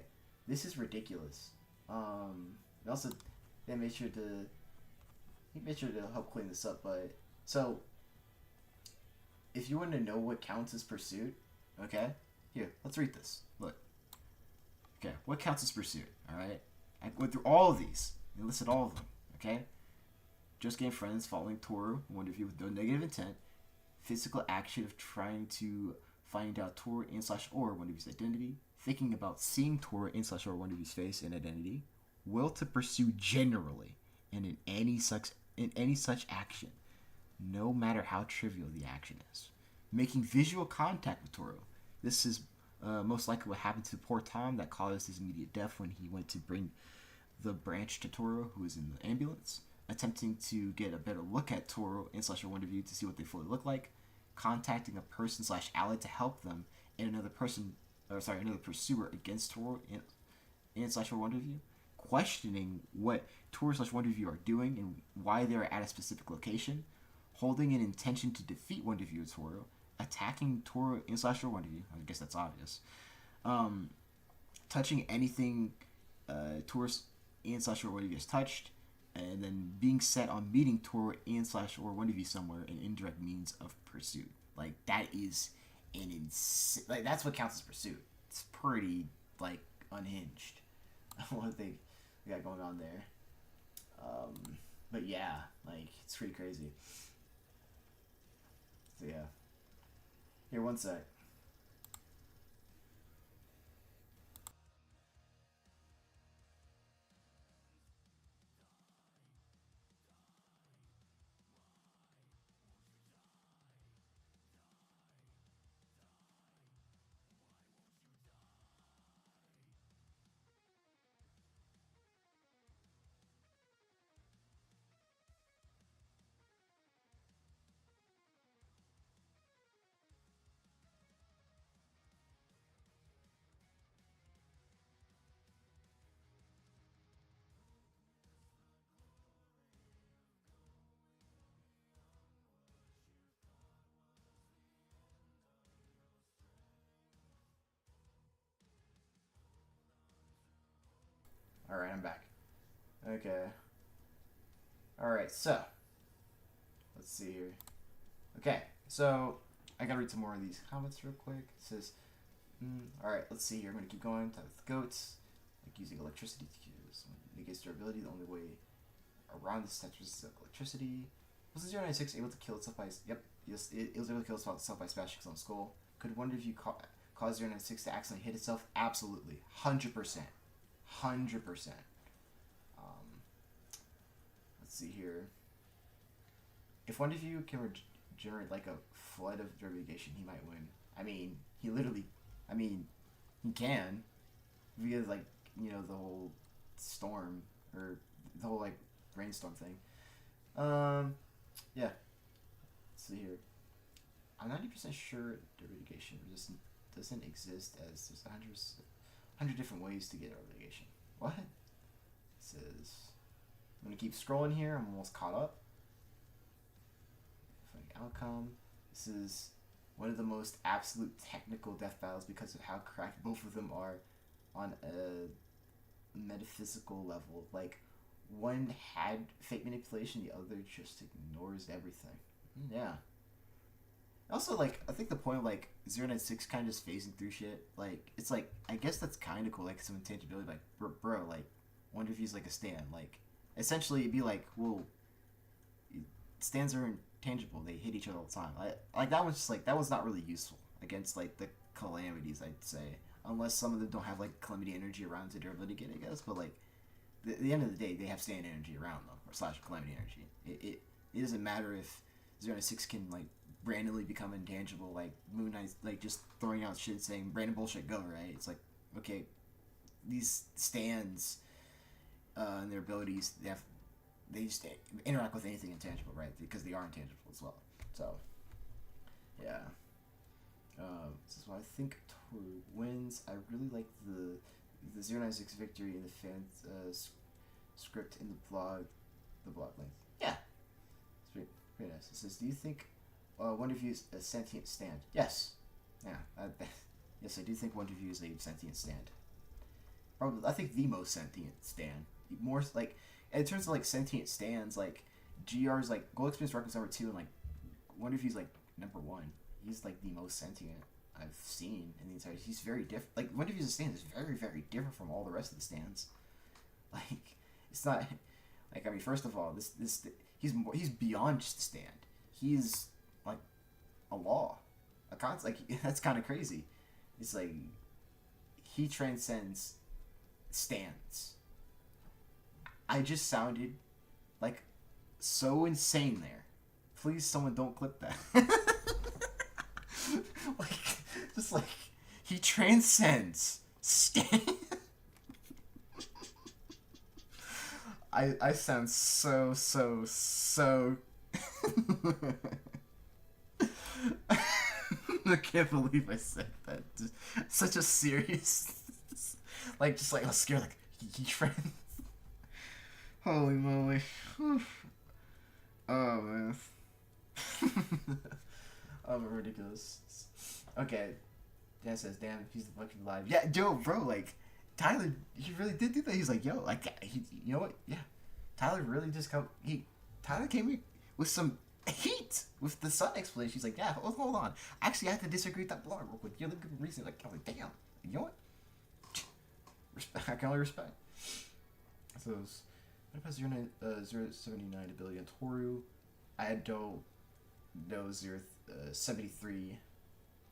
This is ridiculous. And also, they made sure to help clean this up, but, so, if you want to know what counts as pursuit, okay? Here, let's read this. Look. Okay, what counts as pursuit, alright? I went through all of these. I listed all of them, okay? Just gain friends following Tooru, one of you with no negative intent. Physical action of trying to find out Tooru and/or one of you's identity. Thinking about seeing Tooru and/or one of you's face and identity. Will to pursue generally and in any such action, no matter how trivial the action is. Making visual contact with Tooru. This is most likely what happened to poor Tom that caused his immediate death when he went to bring the branch to Tooru, who was in the ambulance. Attempting to get a better look at Tooru and/or one of you to see what they fully look like. Contacting a person/ally to help them, and another pursuer against Tooru and/or one of you. Questioning what Tooru/one of you are doing and why they are at a specific location. Holding an intention to defeat one of you with Tooru. Attacking Tooru and/or one of you. I guess that's obvious. Touching anything Tooru and/or one of you has touched. And then being set on meeting Tooru and/or one of you somewhere, an indirect means of pursuit. Like, that is an insane... Like, that's what counts as pursuit. It's pretty, like, unhinged. What they got going on there. But yeah, like, it's pretty crazy. So yeah. Here, one sec. Alright, I'm back. Okay. Alright, so. Let's see here. Okay, so I gotta read some more of these comments real quick. It says, alright, let's see here. I'm gonna keep going. Time with goats. Like using electricity to negate durability. The only way around this test resistant electricity. Was the 096 able to kill itself by... Yep, yes, it was able to kill itself by smashing its own skull. Could one of you cause 096 to accidentally hit itself? Absolutely. 100%. 100%. Let's see here. If one of you can generate like a flood of derogation, he might win. I mean, he can. Because, like, you know, the whole storm, or the whole, like, rainstorm thing. Yeah. Let's see here. I'm 90% sure derogation resistance doesn't exist, as there's 100 different ways to get derogation. What? It says... I'm gonna keep scrolling here. I'm almost caught up. Funny outcome. This is one of the most absolute technical death battles because of how cracked both of them are on a metaphysical level. Like, one had fake manipulation, the other just ignores everything. Yeah. Also, like, I think the point of, like, 096 kind of just phasing through shit, like, it's like, I guess that's kind of cool, like, some intangibility, like, bro, like, one of you's like a stand, like, essentially it'd be like, well, stands are intangible, they hit each other all the time. Like, that was just, like, that was not really useful against, like, the calamities, I'd say, unless some of them don't have, like, calamity energy around to durability again, I guess, but, like, at the end of the day, they have stand energy around them, or slash Calamity energy. It doesn't matter if 096 can like randomly become intangible, like Moon Knight's like just throwing out shit saying random bullshit go, right? It's like, okay, these stands and their abilities, they just interact with anything intangible, right? Because they are intangible as well. So yeah, this is why I think Tooru wins. I really like the 096 victory in the fan script in the blog length. Yeah, it's pretty nice. It says, do you think one of you is a sentient stand? Yes. Yeah. Yes, I do think one of you is a sentient stand. Probably, I think the most sentient stand. More like, in terms of like sentient stands, like GR's like Gold Experience Records number 2, and like one of you's like number 1. He's like the most sentient I've seen in the entire. He's very different. Like one of you's stand is very, very different from all the rest of the stands. Like it's not like, I mean, first of all, he's beyond just a stand. He's like a law, a concept. Like that's kind of crazy. It's like he transcends stands. I just sounded like so insane there. Please, someone don't clip that. Like, just like he transcends stand. I sound so I can't believe I said that. Just, such a serious like, just like I was scared, like he trans. Holy moly. Oh man. Oh, ridiculous. Okay. Dan says, damn, he's fucking live. Yeah, Joe, bro, like Tyler, he really did do that. He's like, yo, like, you know what? Yeah, Tyler really just Tyler came in with some heat with the sun explanation. She's like, yeah, hold on. Actually, I have to disagree with that blog real quick. You're the good reason. Like, I'm like, damn, you know what? Respect. I can only respect. So, what about 079 ability on Tooru? I don't know 073.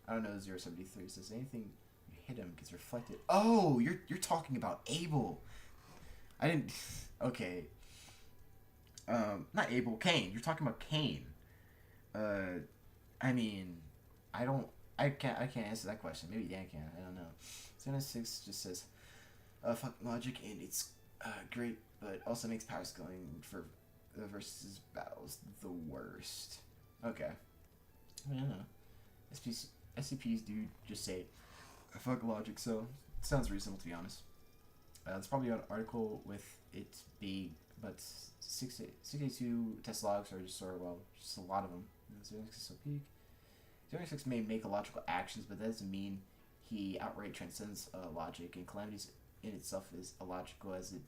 I don't know 073. Says anything you hit him gets reflected. Oh, you're talking about Abel. I didn't. Okay. Not Abel. Cain. You're talking about Cain. I mean, I can't answer that question. Maybe Dan can. I don't know. 096 just says, fuck logic, and it's great, but also makes power scaling for the versus battles the worst. Okay. I don't know. SCPs do just say fuck logic, so it sounds reasonable to be honest. There's probably an article with it being, but 682 test logs are just sort of, well, just a lot of them. 096 so peak. 096 may make illogical actions, but that doesn't mean he outright transcends logic, and Calamity in itself is illogical as it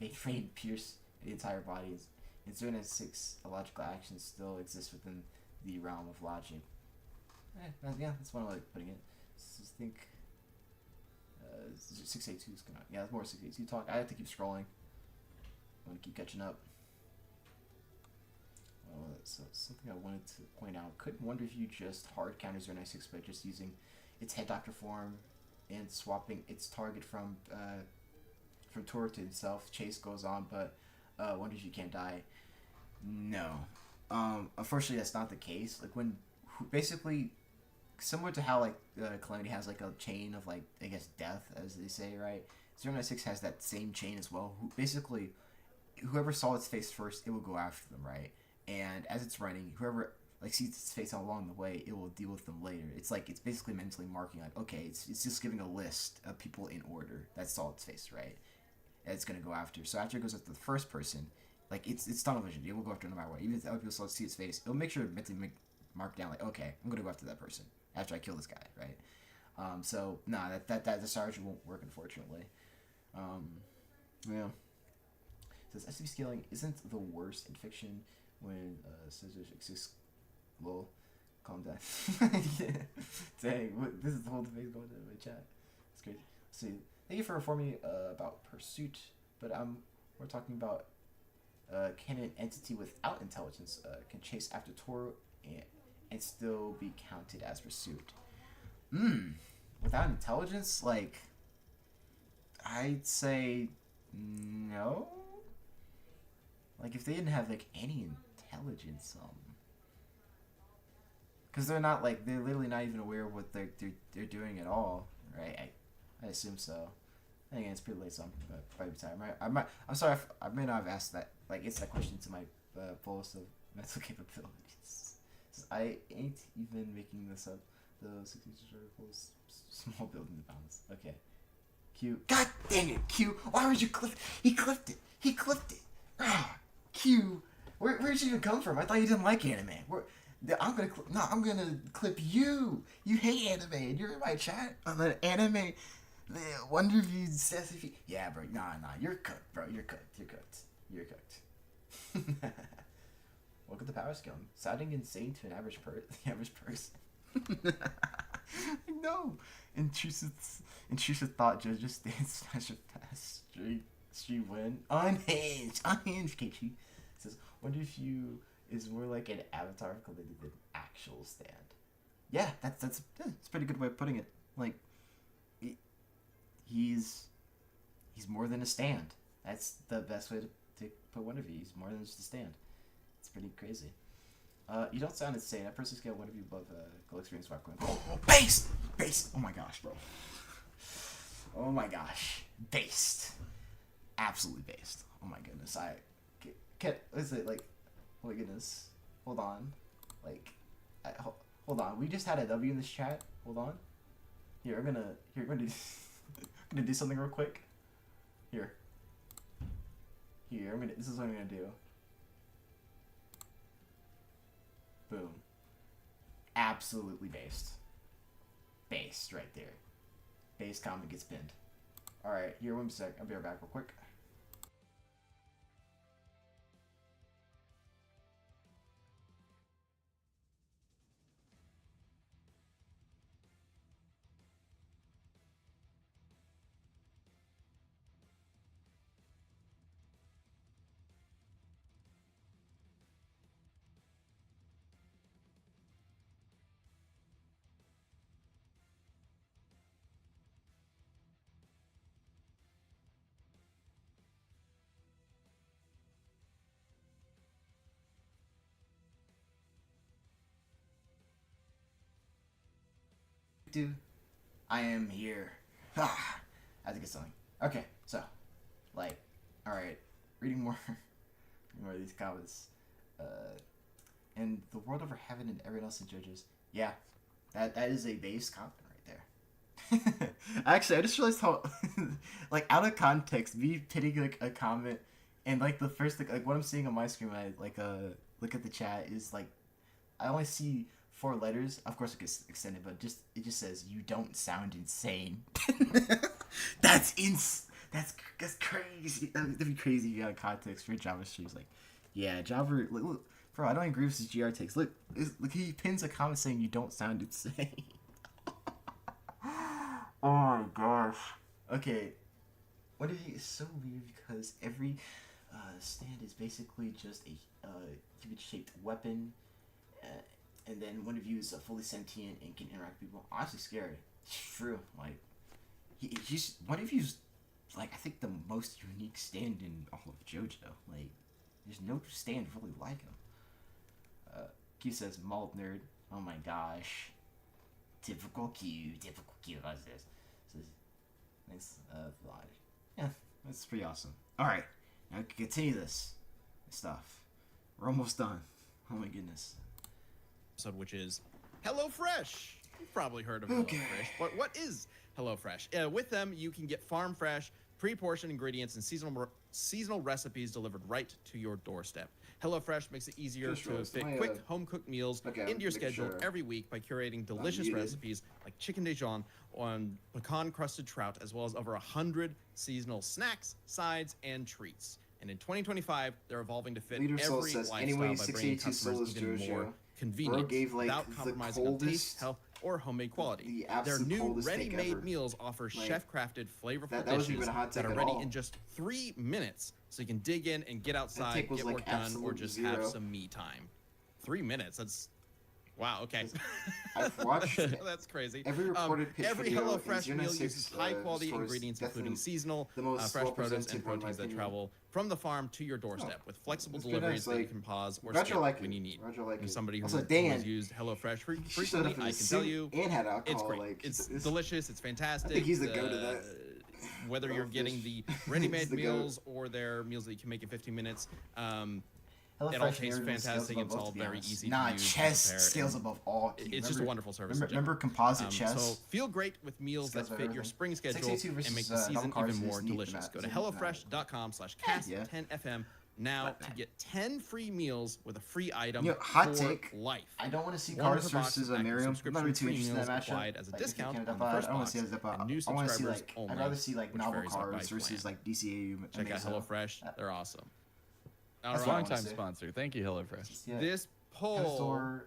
mainframe pierce the entire body. In 096, illogical actions still exist within the realm of logic. Yeah, that's one way of putting it. I think 682 is gonna. Yeah, it's more 682 talk. I have to keep scrolling. I'm gonna keep catching up. So something I wanted to point out. Couldn't wonder if you just hard counter 096 by just using its head doctor form and swapping its target from Tooru to himself. Chase goes on, but wonder if you can't die. No. Unfortunately, that's not the case. Like when basically. Similar to how like Calamity has like a chain of like, I guess, death, as they say, right? 096 has that same chain as well. Basically, whoever saw its face first, it will go after them, right? And as it's running, whoever like sees its face along the way, it will deal with them later. It's like it's basically mentally marking like, okay, it's just giving a list of people in order that saw its face, right? And it's gonna go after. So after it goes after the first person, like it's tunnel vision. It will go after no matter what. Even if other people still see its face, it'll make sure to mentally mark down like, okay, I'm gonna go after that person after I kill this guy, right? So nah, that the sergeant won't work, unfortunately. Yeah. It says SCP scaling isn't the worst in fiction when scissors exist. Lol, calm down. Yeah. Dang, this is the whole debate going on in my chat. It's crazy. Let's see, thank you for informing me about Pursuit, but we're talking about can an entity without intelligence can chase after Tooru and still be counted as pursuit. Without intelligence, like, I'd say No. Like if they didn't have like any intelligence, because they're not like they're literally not even aware of what they're doing at all, right? I assume so. I think it's pretty late, so I'm time. I'm sorry if I may not have asked that. Like it's that question to my fullest of mental capabilities. I ain't even making this up. The 60 circles, small building bounds. Okay. Q. God dang it, Q! Why would you clip? He clipped it. He clipped it. Ah, Q. Where'd you even come from? I thought you didn't like anime. I'm gonna clip you. You hate anime, and you're in my chat on an anime. One review says if you. Yeah, bro. Nah. You're cooked, bro. You're cooked. You're cooked. Look at the power skill. Sounding insane to an average person. No. Intrusive thought judges stance smash a pass street win. Unhinged, Keiichi says, wonder if you is more like an avatar related than actual stand. Yeah, that's a pretty good way of putting it. Like he's more than a stand. That's the best way to put one of you. He's more than just a stand. It's pretty crazy. You don't sound insane. At person scale, one of you above goal experience walk going. Oh, based! Oh my gosh, bro. Oh my gosh. Based. Absolutely based. Oh my goodness. I can't. Is it like? Oh my goodness. Hold on. Like, hold on. We just had a W in this chat. Hold on. Here, I'm gonna do something real quick. Here. This is what I'm gonna do. Boom. Absolutely based. Based right there. Based comment gets pinned. Alright, here, 1 sec. I'll be right back real quick. Dude, I am here. I have to get something. Okay, so, like, alright, reading more of these comments. And the world over heaven and everyone else in judges. Yeah, that is a base comment right there. Actually, I just realized how, like, out of context, me pitting like a comment and like the first like what I'm seeing on my screen when I like look at the chat is like I only see 4 letters. Of course, it gets extended, but it just says you don't sound insane. That's crazy. That'd be crazy out of context for Java streams. Like, yeah, Java. Look, bro, I don't agree with his GR takes. Look, he pins a comment saying you don't sound insane. Oh my gosh. Okay, what if it's so weird because every stand is basically just a cubit-shaped weapon. And then one of you is fully sentient and can interact with people. Honestly, scary. It's true. Like, he's one of you's like I think the most unique stand in all of JoJo. Like, there's no stand really like him. Q says malt nerd. Oh my gosh. Typical Q. How's this? Says thanks. Yeah, that's pretty awesome. All right, now we can continue this stuff. We're almost done. Oh my goodness. Episode, which is HelloFresh. You've probably heard of HelloFresh, but what is HelloFresh? With them, you can get farm fresh, pre-portioned ingredients and seasonal recipes delivered right to your doorstep. HelloFresh makes it easier to fit quick home-cooked meals into your schedule every week by curating delicious recipes like chicken Dijon on pecan-crusted trout, as well as over 100 seasonal snacks, sides, and treats. And in 2025, they're evolving to fit every lifestyle by bringing customers even more convenient without compromising on taste, health, or homemade quality. Their new ready-made meals offer chef-crafted, flavorful dishes that are ready in just 3 minutes, so you can dig in and get outside, get work done, or just have some me time. 3 minutes, Wow. Okay. I've watched That's crazy. every reported pitch Every video. HelloFresh and meal 096, uses high-quality stores ingredients, definitely including seasonal, the most fresh produce well-presented and one, in my proteins that opinion. travel from the farm to your doorstep with flexible It's been deliveries nice, that you like, can pause or Roger skip like when it. you need. Roger like As it. somebody who, Also, who Dan, has used HelloFresh She showed frequently, up in I a can tell suit you, and had alcohol. it's great. Like, It's delicious. It's fantastic. I think he's the goat of that. Whether you're getting Fish. the ready-made He's the goat. meals or their meals that you can make in 15 minutes, it all HelloFresh tastes narrative scales fantastic. above It's both, all to be very honest. easy Nah, to use. and chess prepare, scales and above all. It's just a wonderful service. Remember composite chess? So feel great with meals that Scales fit above your everything. spring schedule 682 and make the versus, season double even cars more is neat, delicious. but Go to it's neat, but hellofresh.com/cast10fm now to get 10 free meals with a free item hot for take. life. I don't want to see One Cars per box versus of active Miriam. I'm not really too subscription-free interested in that meals matchup. applied as a Like, if you discount can't on the I first don't want to box, see it as a and new I want to see subscribers like only, I'd rather see like which novel varies by cars versus plan. like DCAU. Check out Mesa. HelloFresh. They're awesome. All That's right. what I Long wanna time say. sponsor. Thank you, HelloFresh. Yeah. This poll Store.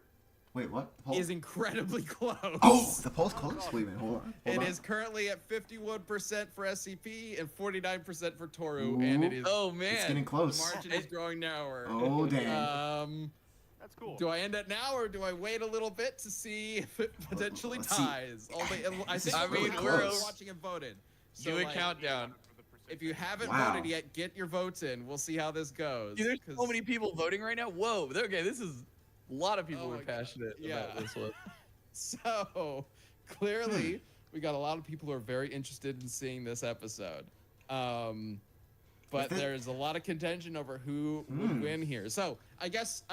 Wait, what? The poll? is incredibly close. Oh, the poll's close. Wait a minute, hold on. It Hold on. is currently at 51% for SCP and 49% for Tooru, and it is Oh It's man. getting the close. margin is growing narrower. Oh damn. That's cool. Do I end it now or do I wait a little bit to see if it potentially Let's see. ties? I This think is I really mean, people we're are close. watching and voted. Do a like, countdown. If you haven't Wow. voted yet, get your votes in. We'll see how this goes. Dude, there's 'cause- so many people voting right now. Whoa. Okay, this is a lot of people Oh are my God. passionate Yeah. about this one. So clearly, we got a lot of people who are very interested in seeing this episode. But With it- there's a lot of contention over who would win here. So I guess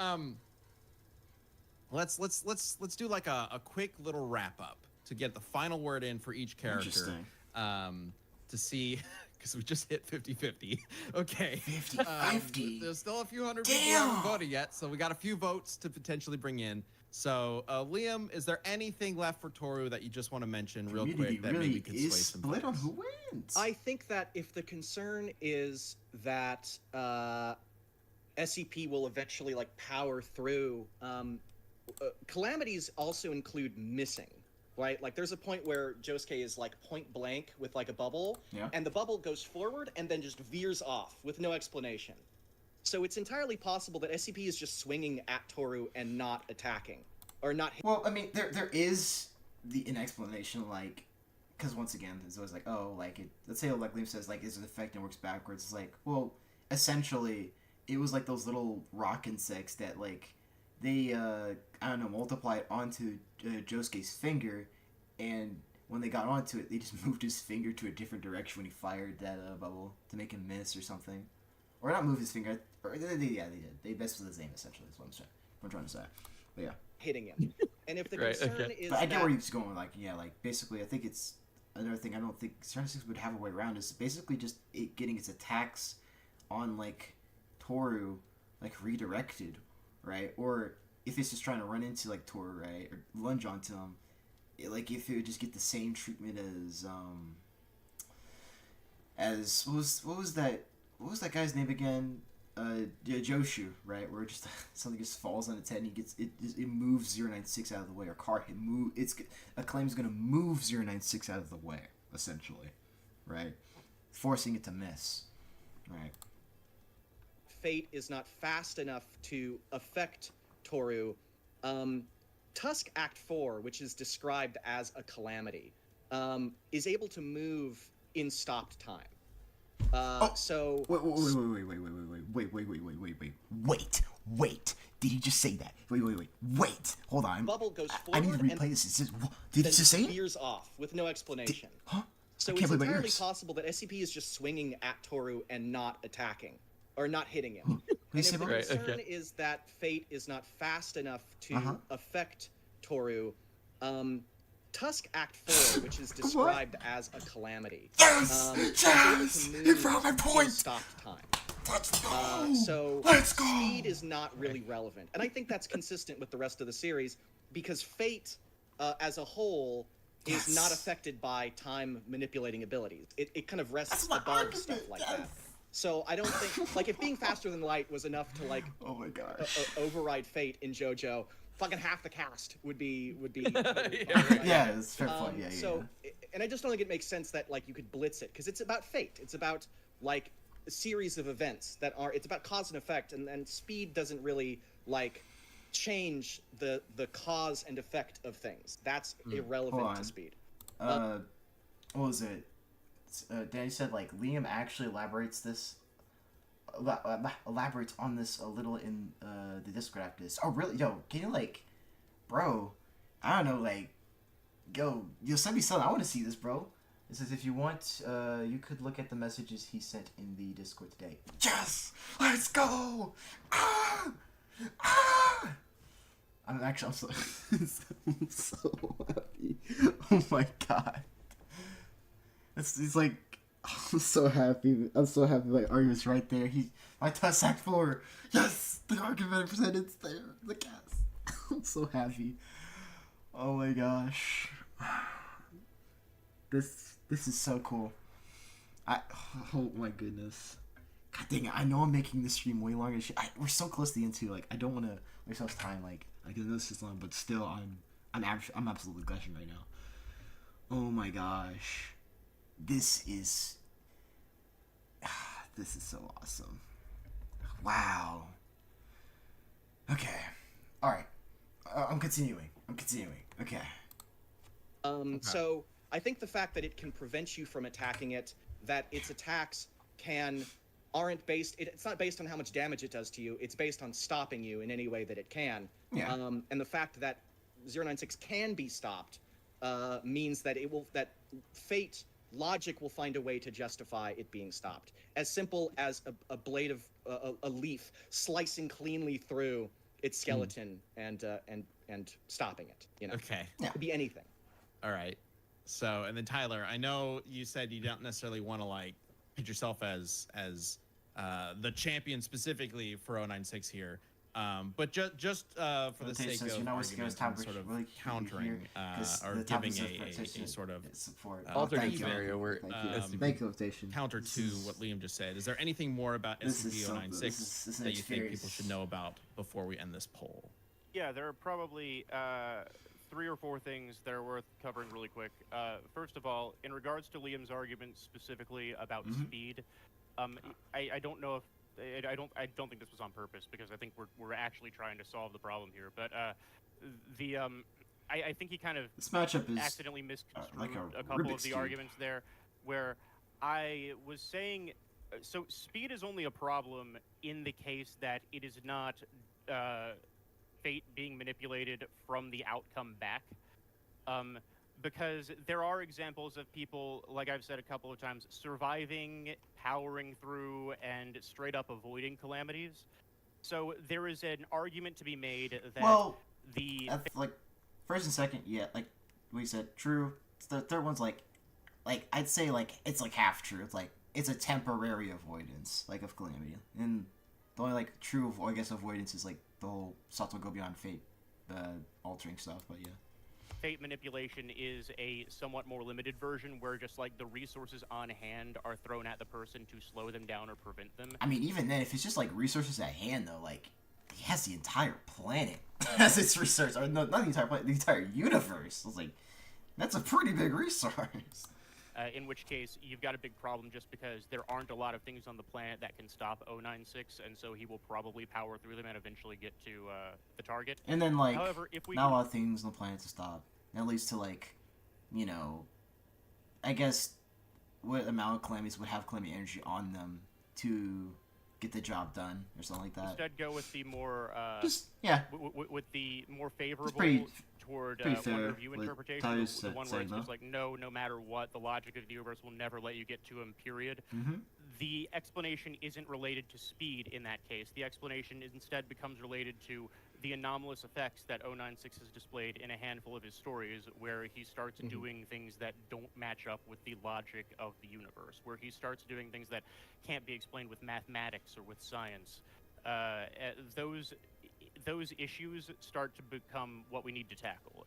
let's do like a quick little wrap up to get the final word in for each character. Interesting. To see. Because we just hit 50-50. Okay. 50-50. There's still a few hundred people who haven't voted yet, so we got a few votes to potentially bring in. So, Liam, is there anything left for Tooru that you just want to mention real Community quick that really maybe could sway is some split on votes? who wins. I think that if the concern is that SCP will eventually like power through, calamities also include missing, right? Like there's a point where Josuke is like point blank with like a bubble, Yeah. and the bubble goes forward and then just veers off with no explanation. So it's entirely possible that SCP is just swinging at Tooru and not attacking, or not. Well, I mean, there is an explanation, like, because once again, it's always like, oh, like it. Let's say, like Liam says, like, is it effect and works backwards? It's like, well, essentially, it was like those little rock insects that like they I don't know, multiply it onto Josuke's finger, and when they got onto it, they just moved his finger to a different direction when he fired that bubble to make him miss or something. Or not move his finger, or they did. They messed with his aim, essentially, is what I'm trying to say. But yeah. Hitting him. And if the Right, concern okay. is But I get that where he's going, like, yeah, like, basically, I think it's another thing I don't think 096 would have a way around is basically just it getting its attacks on, like, Tooru, like, redirected, right? Or if it's just trying to run into, like, Tooru, right? Or lunge onto him, like, if it would just get the same treatment as, what was that guy's name again? Joshu, right? Where just something just falls on its head and it moves 096 out of the way. Or a claim's gonna move 096 out of the way, essentially, right? Forcing it to miss, right? fate is not fast enough to affect Tooru. Tusk Act 4, which is described as a calamity, is able to move in stopped time. So Wait. Did he just say that? Wait. Hold on. Bubble goes I need to forward replay and this. Did he just say it? veers off with no explanation. Huh? So I it's can't believe my entirely ears. possible that SCP is just swinging at Tooru and not attacking, or not hitting him. What And did if you the say about concern is that fate is not fast enough to Uh-huh. affect Tooru, Tusk Act 4, which is described as a calamity, Yes! is Yes! able to You move brought my in point! stopped time. Let's go! So Let's go! speed is not really relevant, and I think that's consistent with the rest of the series because fate, as a whole, is not affected by time manipulating abilities. It kind of rests my above argument, stuff like yes. that. So I don't think, like, if being faster than light was enough to like Oh my gosh. override fate in JoJo, fucking half the cast would be. Yeah, it's fair point. Yeah. So, and I just don't think it makes sense that like you could blitz it because it's about fate. It's about like a series of events that are. It's about cause and effect, and speed doesn't really like change the cause and effect of things. That's Hold irrelevant on. to speed. What was it? Danny said like Liam actually elaborates on this a little in the Discord after this. Oh really? Yo, can you like, bro? I don't know, like, yo, send me something. I want to see this, bro. It says if you want, you could look at the messages he sent in the Discord today. Yes, let's go. Ah! Ah! I'm so I'm so happy. Oh my god. It's like, I'm so happy. I'm so happy my argument's right there. My test act 4. Yes! The argument presented is there. The cast. I'm so happy. Oh my gosh. This is so cool. Oh my goodness. God dang it, I know I'm making this stream way longer. We're so close to the end too. Like, I don't want to waste much time. Like, I know this is long, but still, I'm absolutely gushing right now. Oh my gosh. This is so awesome. Wow. Okay. All right. I'm continuing. Okay. So I think the fact that it can prevent you from attacking it, that its attacks aren't based. It's not based on how much damage it does to you. It's based on stopping you in any way that it can. Yeah. And the fact that 096 can be stopped means that fate logic will find a way to justify it being stopped. As simple as a blade of a leaf slicing cleanly through its skeleton and stopping it. You know. Okay. It could be anything. All right. So, and then Tyler, I know you said you don't necessarily want to like put yourself as the champion specifically for 096 here, but just for the sake of argument and sort of really countering or giving a sort of support. Alternate scenario where thank you, Rotation. counter to what Liam just said. Is there anything more about SCP-096 that you think people should know about before we end this poll? Yeah, there are probably 3 or 4 things that are worth covering really quick. First of all, in regards to Liam's argument specifically about speed, I don't know if I don't think this was on purpose, because I think we're actually trying to solve the problem here. But I think he kind of this matchup is accidentally misconstrued like a couple of Rubik's the Cube. arguments there, where I was saying, so speed is only a problem in the case that it is not fate being manipulated from the outcome back. Because there are examples of people, like I've said a couple of times, surviving, powering through, and straight up avoiding calamities. So there is an argument to be made that that's like first and second, yeah, like we said, true. The third one's like I'd say like it's like half true. It's like it's a temporary avoidance, like of calamity, and the only like true avoidance is like the whole Sato go beyond fate, altering stuff. But yeah. Fate manipulation is a somewhat more limited version, where just like the resources on hand are thrown at the person to slow them down or prevent them. I mean, even then, if it's just like resources at hand, though, like he has the entire planet as its resource, or no, not the entire planet, the entire universe. It's like that's a pretty big resource. In which case, you've got a big problem, just because there aren't a lot of things on the planet that can stop 096, and so he will probably power through them and eventually get to the target. And then, like, however, if we not a lot of things on the planet to stop. That leads to, like, you know, I guess what amount of calamities would have calamity energy on them to get the job done, or something like that. Instead, go with the more with the more favorable toward one review interpretation, the one where it's just like no matter what, the logic of the universe will never let you get to him, period. The explanation isn't related to speed in that case. The explanation instead becomes related to the anomalous effects that 096 has displayed in a handful of his stories, where he starts doing things that don't match up with the logic of the universe, where he starts doing things that can't be explained with mathematics or with science. Those issues start to become what we need to tackle.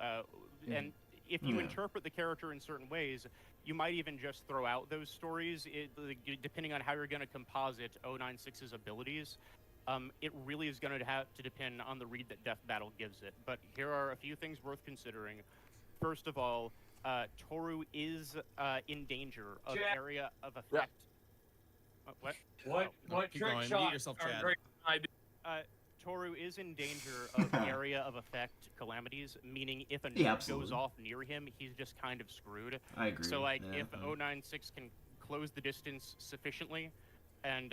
And if you interpret the character in certain ways, you might even just throw out those stories, depending on how you're going to composite 096's abilities. It really is going to have to depend on the read that Death Battle gives it. But here are a few things worth considering. First of all, Tooru is in danger of area of effect. What What trick shots are great idea? Tooru is in danger of area of effect calamities, meaning if a Yeah, nuke absolutely. goes off near him, he's just kind of screwed. I agree. So, like, yeah, if 096 can close the distance sufficiently, and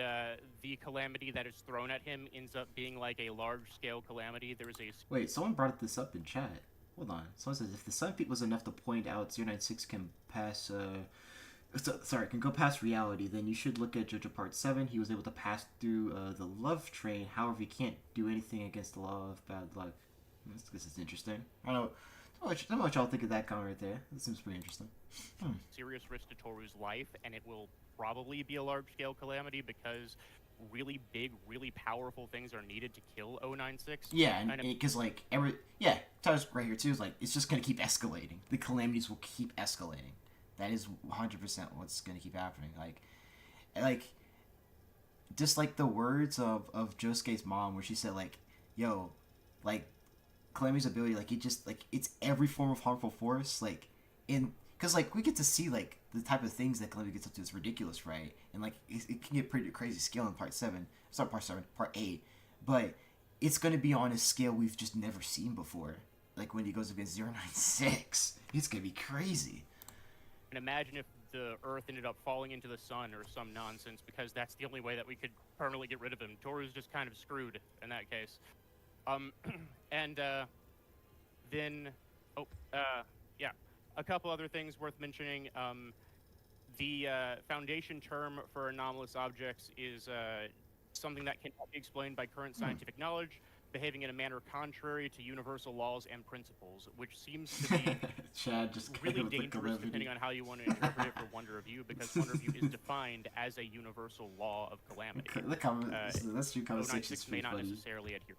the calamity that is thrown at him ends up being like a large-scale calamity, there's a... Wait, someone brought this up in chat. Hold on. Someone says, if the sun peak was enough to point out 096 can pass, can go past reality, then you should look at JoJo Part 7. He was able to pass through the love train. However, he can't do anything against the law of bad luck. This is interesting. I don't know what y'all think of that comment right there. This seems pretty interesting. serious risk to Toru's life, and it will probably be a large-scale calamity because really big, really powerful things are needed to kill 096. Yeah, and because like Tyler's right here too is like it's just gonna keep escalating. The calamities will keep escalating. That is 100% what's gonna keep happening. Like just like the words of Josuke's mom, where she said like, "Yo, like Calamity's ability, like it's every form of harmful force, like in." Because, like, we get to see, like, the type of things that Calamity gets up to is ridiculous, right? And, like, it can get pretty crazy scale in Part 7. It's not Part 7, Part 8. But it's going to be on a scale we've just never seen before. Like, when he goes against 096. It's going to be crazy. And imagine if the Earth ended up falling into the sun or some nonsense, because that's the only way that we could permanently get rid of him. Toru's just kind of screwed in that case. Yeah. A couple other things worth mentioning. The foundation term for anomalous objects is something that cannot be explained by current scientific knowledge, behaving in a manner contrary to universal laws and principles, which seems to be Chad just really dangerous depending on how you want to interpret it for Wonder of You, because Wonder of You is defined as a universal law of calamity. That's your conversation. 096 may not necessarily adhere.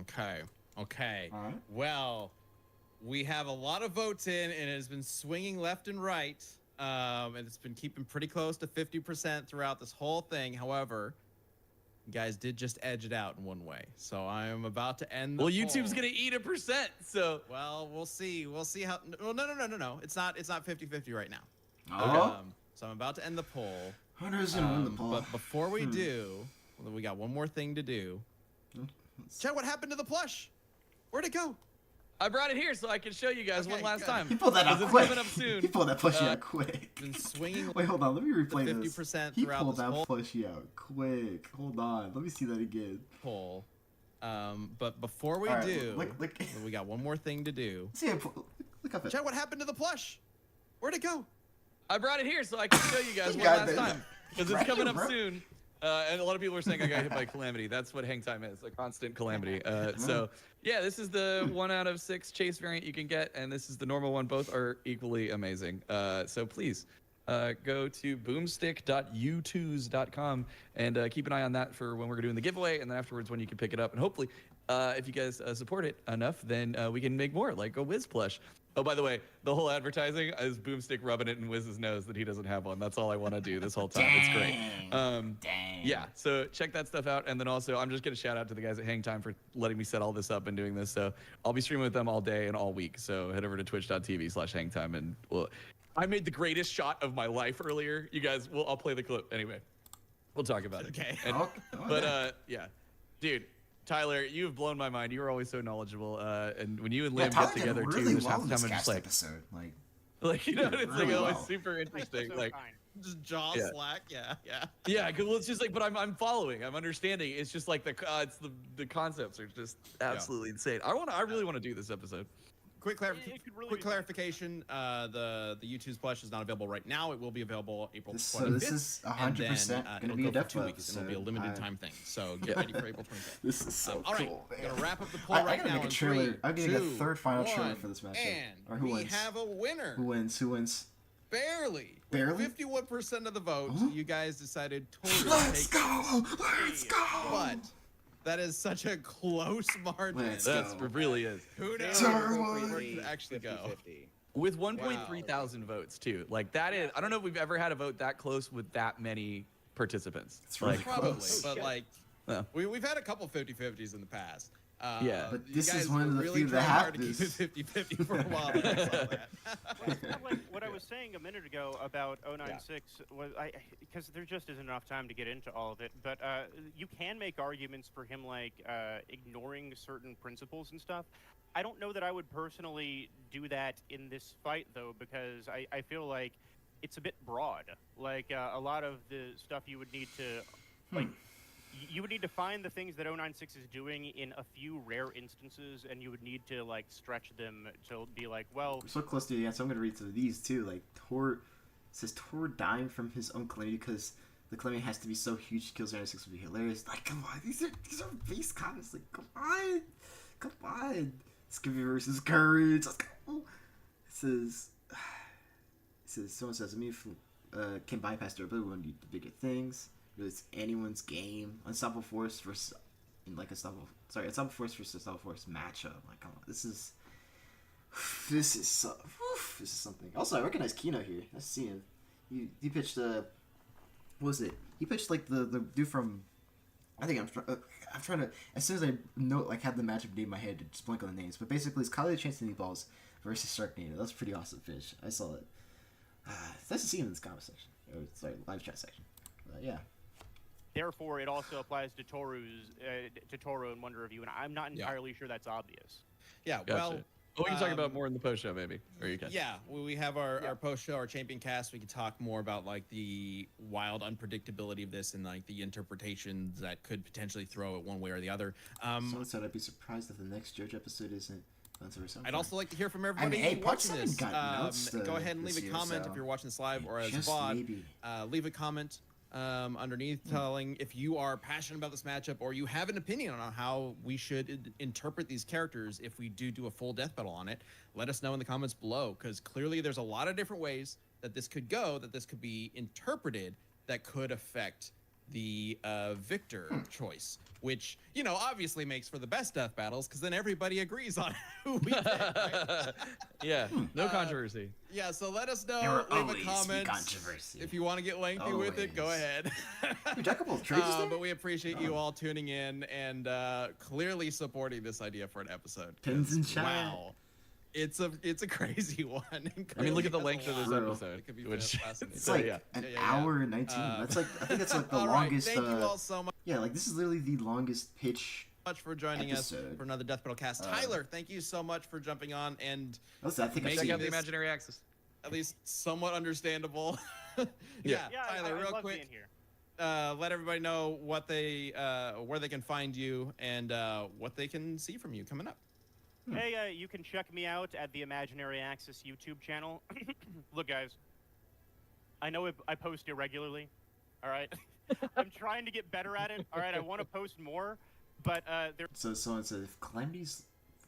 Okay. All right. Well, we have a lot of votes in, and it has been swinging left and right, and it's been keeping pretty close to 50% throughout this whole thing. However, you guys did just edge it out in one way, so I am about to end the poll. YouTube's gonna eat 1%, so... Well, we'll see. We'll see how... Well, no. It's not 50-50 right now. Oh? So I'm about to end the poll. Hunter's gonna win the poll. But before we do, we got one more thing to do. Chad, what happened to the plush? Where'd it go? I brought it here so I can show you guys one last time. He pulled that out It's quick. coming up soon. He pulled that plushie out quick. Been swinging. Wait, hold on. Let me replay 50% this. He throughout pulled this that whole plushie out quick. Hold on. Let me see that again. poll. But before we All right, do, look. we got one more thing to do. See it. Look up it. Chad, what happened to the plush? Where'd it go? I brought it here so I can show you guys one God last damn time. Because it's Right, coming up bro. soon. And a lot of people are saying I got hit by Calamity. That's what hang time is, a constant calamity. So, yeah, this is the 1 out of 6 chase variant you can get, and this is the normal one. Both are equally amazing. So please go to boomstick.u2s.com and keep an eye on that for when we're doing the giveaway, and then afterwards when you can pick it up. And hopefully, if you guys support it enough, then we can make more, like a Wiz plush. Oh, by the way, the whole advertising is Boomstick rubbing it in Wiz's nose that he doesn't have one. That's all I want to do this whole time. It's great. Dang. Yeah, so check that stuff out. And then also, I'm just going to shout out to the guys at Hang Time for letting me set all this up and doing this. So I'll be streaming with them all day and all week. So head over to twitch.tv/hangtime. And I made the greatest shot of my life earlier. You guys, I'll play the clip anyway. We'll talk about it. Okay. And, yeah. Dude, Tyler, you have blown my mind. You were always so knowledgeable. And when you and Liam get together, really too, there's well half in the this time I'm just cast like, episode. you know, it's really like always well. super interesting. So Like, kind. Just jaw Yeah. slack. Yeah. yeah, well, it's just like, but I'm following, I'm understanding. It's just like the concepts are just absolutely insane. I really want to do this episode. Quick It could really quick be clarification. The U2's plush is not available right now. It will be available April 25th. So this is 100% and gonna then, be a it'll go for depth 2 weeks, and it'll be a episode. limited time thing. So get ready for April 25th. This is so All right, cool. gonna wrap up the poll I right gotta now. make a in trailer. 3, I'm getting a 2, third final trailer 1, for this matchup. And Or who we wins? have a winner. Who wins? Barely. Barely? 51% of the vote. Huh? You guys decided Tooru Let's takes go! Let's go! But that is such a close margin. Let's That's go. it really is. Who knows Tooru. where it could actually go? 50-50. With 1.3 thousand votes too. Like that is, I don't know if we've ever had a vote that close with that many participants. It's really Like, Probably, close. but shit. like Yeah. we've had a couple 50-50s in the past. Yeah. But you this is guys one of were the really few that trying hard have to keep this. it 50-50 for a while. But I saw that. Well, it's kind of like what I was saying a minute ago about 096 was because there just isn't enough time to get into all of it. But you can make arguments for him like ignoring certain principles and stuff. I don't know that I would personally do that in this fight though, because I feel like it's a bit broad. Like a lot of the stuff you would need to like. You would need to find the things that 096 is doing in a few rare instances, and you would need to like stretch them to be like, well, We're so close to the end, so I'm gonna read some of these too. Like says Tooru dying from his own calamity because the calamity has to be so huge to kill 096 would be hilarious. Like, come on, these are base comments. Like, come on. Skippy versus courage. Let's go. It says someone says me can bypass durability when you do the bigger things. It's anyone's game. Unstoppable force versus unstoppable force versus unstoppable force matchup. Like, come on, this is something. Also, I recognize Kino here. I see him. He pitched what was it? He pitched like the dude from. I think I'm trying to. As soon as I have the matchup name in my head, to just blank on the names. But basically, it's Calamity Chance and Meatballs versus Sharknado. That's a pretty awesome pitch. I saw it. It's nice to see him in this comment section. Or sorry, live chat section. Yeah. Therefore, it also applies to Tooru and Wonder Review, and I'm not entirely sure that's obvious. Yeah, Gotcha. well, we can talk about more in the post show, maybe. Or you can. Yeah, we have our post show, our champion cast. We can talk more about like the wild unpredictability of this and like the interpretations that could potentially throw it one way or the other. Someone said I'd be surprised if the next JoJo episode isn't. I'd also like to hear from everybody watching this. Go ahead and leave a comment if you're watching this live or as a VOD. Leave a comment underneath telling if you are passionate about this matchup or you have an opinion on how we should interpret these characters if we do a full death battle on it. Let us know in the comments below, because clearly there's a lot of different ways that this could go, that this could be interpreted, that could affect the victor choice, which obviously makes for the best death battles, because then everybody agrees on who we pick, right? Yeah, no controversy. Yeah, so let us know. Leave a comment if you want to get lengthy with it. Go ahead. But we appreciate you all tuning in and clearly supporting this idea for an episode. Pins and chat. Wow. It's a crazy one. I mean, look at the length of this episode. It could be it's fascinating. like an hour and 19. That's like I think that's like the longest. Thank you all so much. Yeah, like this is literally the longest pitch. Much for joining us for another Death Battle cast. Tyler, thank you so much for jumping on and check out the imaginary axis. At least somewhat understandable. Yeah, Tyler, real quick. Let everybody know what where they can find you and what they can see from you coming up. Hey, you can check me out at the Imaginary Axis YouTube channel. Look, guys, I know I post irregularly, all right? I'm trying to get better at it, all right? I want to post more, but So someone said, if Calamity's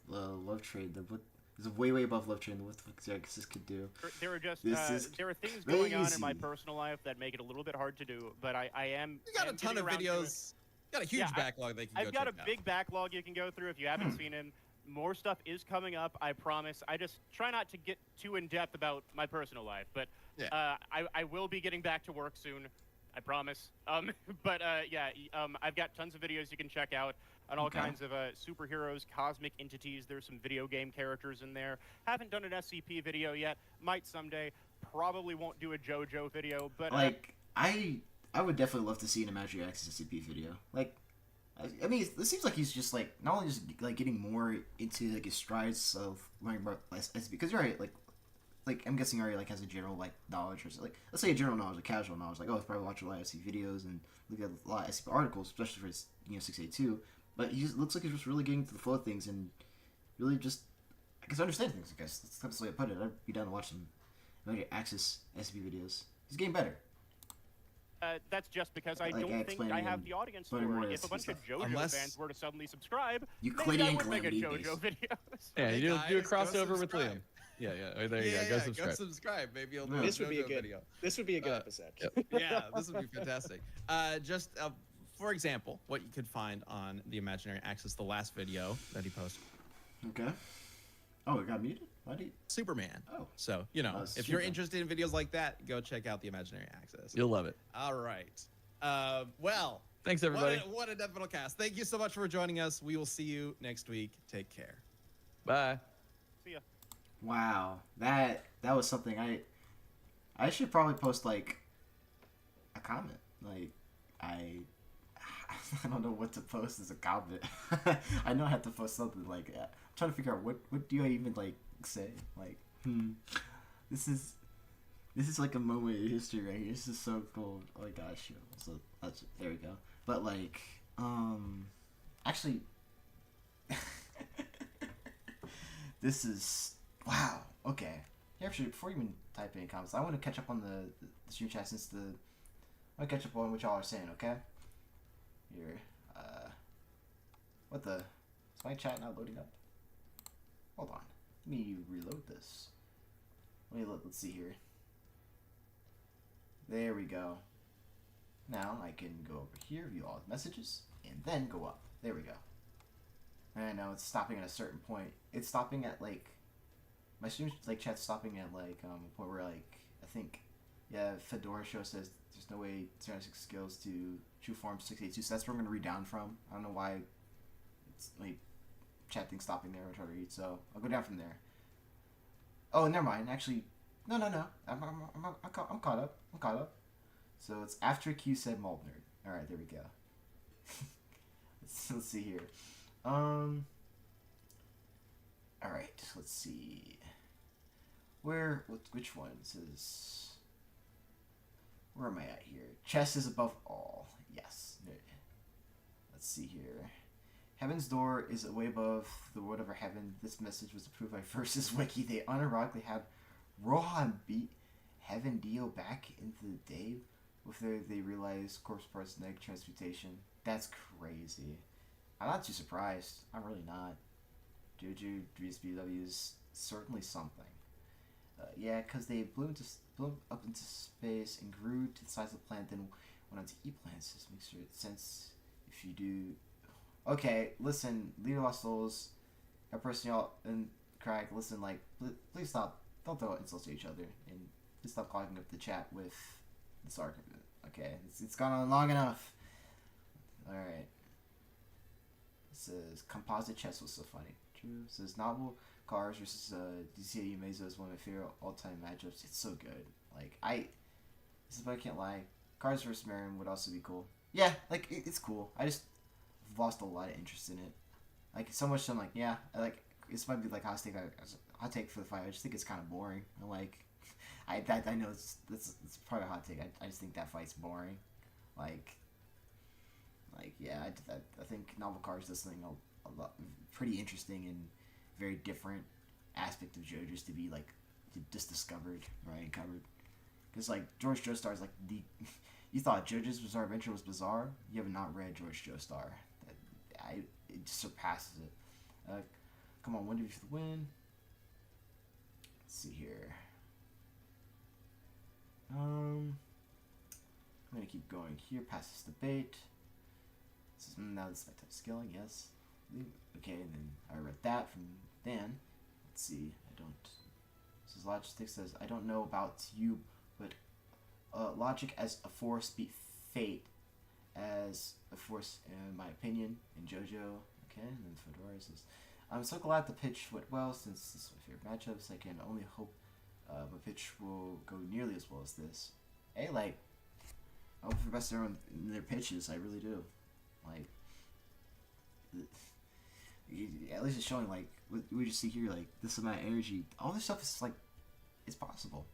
love trade, what is way above love trade, what the fuck Xerxes could do? There are just there are things going on in my personal life that make it a little bit hard to do, but I am. You got a ton of videos. You got a huge backlog that you can I've got a big backlog you can go through if you haven't seen him. More stuff is coming up, I promise. I just try not to get too in-depth about my personal life, but I will be getting back to work soon, I promise. I've got tons of videos you can check out on all kinds of superheroes, cosmic entities. There's some video game characters in there. Haven't done an SCP video yet. Might someday. Probably won't do a JoJo video, but... I would definitely love to see an Imaginary Access SCP video. Like, I mean, it seems like he's just like not only just like getting more into like his strides of learning about SCP, because you're right, like I'm guessing already like has a general like knowledge or like let's say a general knowledge, a casual knowledge, like he's probably watching a lot of SCP videos and look at a lot of SCP articles, especially for his 682. But he looks like he's just really getting to the flow of things and really just I guess understanding things. I guess that's the way I put it. I'd be down to watch some Imaginary Access SCP videos. He's getting better. That's just because I don't think I have the audience for it. If a bunch of JoJo fans were to suddenly subscribe, maybe I would make a JoJo video. Yeah, you do a crossover with Liam. Yeah. Oh, there you go. Go subscribe. Maybe you'll do this a would be a good video. This would be a good episode. Yeah, this would be fantastic. For example, what you could find on the Imaginary Axis, the last video that he posted. Okay. Oh, it got muted? Why did Superman. Oh. So, if you're interested in videos like that, go check out the Imaginary Axis. You'll love it. All right. Well, Thanks, everybody. What a death metal cast. Thank you so much for joining us. We will see you next week. Take care. Bye. See ya. Wow, that was something I should probably post like a comment. Like I don't know what to post as a comment. I know I have to post something like I'm trying to figure out what do I even like say. Like this is like a moment in history right here. This is so cool. Oh my gosh. So that's there we go. But like actually this is wow. Okay. Yeah, actually, before you even type any comments, I want to catch up on the stream chat since I want to catch up on what y'all are saying. Okay. Here. What the? Is my chat not loading up? Hold on. Let me reload this. Let's see here. There we go. Now I can go over here, view all the messages, and then go up. There we go. And I know it's stopping at a certain point. It's stopping at like my stream like chat's stopping at like a point where like I think Fedora Show says there's no way 096 scales to true form 682. So that's where I'm gonna read down from. I don't know why it's like chat thing stopping there. I'm trying to read, so I'll go down from there. Oh, never mind. Actually, no. I'm caught up. I'm caught up. So it's after Q said mold nerd. All right, there we go. let's see here. All right, let's see. Which one? It says, where am I at here? Chess is above all. Yes. Let's see here. Heaven's door is way above the world of our heaven. This message was approved by Versus Wiki. They unironically had Rohan beat Heaven Dio back into the day with they realized corpse parts neg transmutation. That's crazy. I'm not too surprised. I'm really not. Juju BSBW is certainly something. Yeah, because they blew up into space and grew to the size of the planet, then went on to eat plants. This makes sense if you do. Okay, listen, Leader Lost Souls, a person y'all and Craig, listen, like, please stop. Don't throw insults to each other, and please stop clogging up the chat with this argument. Okay, it's gone on long enough. All right. It says composite chess was so funny. True. It says novel cars versus DCAU Mesa is one of my favorite all-time matchups. It's so good. Like I can't lie. Cars versus Marion would also be cool. Yeah, like it's cool. I just lost a lot of interest in it. Like so much. So I'm like, yeah, like this might be like hot take for the fight. I just think it's kind of boring. I'm like, I know it's probably a hot take. I just think that fight's boring. Like yeah, I think novel cars does something a lot pretty interesting and very different aspect of JoJo's to be like just discovered, right? And covered. Because like George Joestar is like you thought JoJo's Bizarre Adventure was bizarre. You have not read George Joestar. It just surpasses it. Come on, 1v for the win. Let's see here. I'm gonna keep going here past this debate. Now this is my type of skilling, yes. Okay, and then I read that from Dan. Let's see, this is Logic says, I don't know about you, but logic as a force beat fate as a force, in my opinion, in JoJo. Okay, and then Fedora says, I'm so glad the pitch went well, since this is my favorite matchups. I can only hope my pitch will go nearly as well as this. Hey, like, I hope for the best in their pitches, I really do. Like, at least it's showing, like, we just see here, like, this amount of energy. All this stuff is, like, it's possible.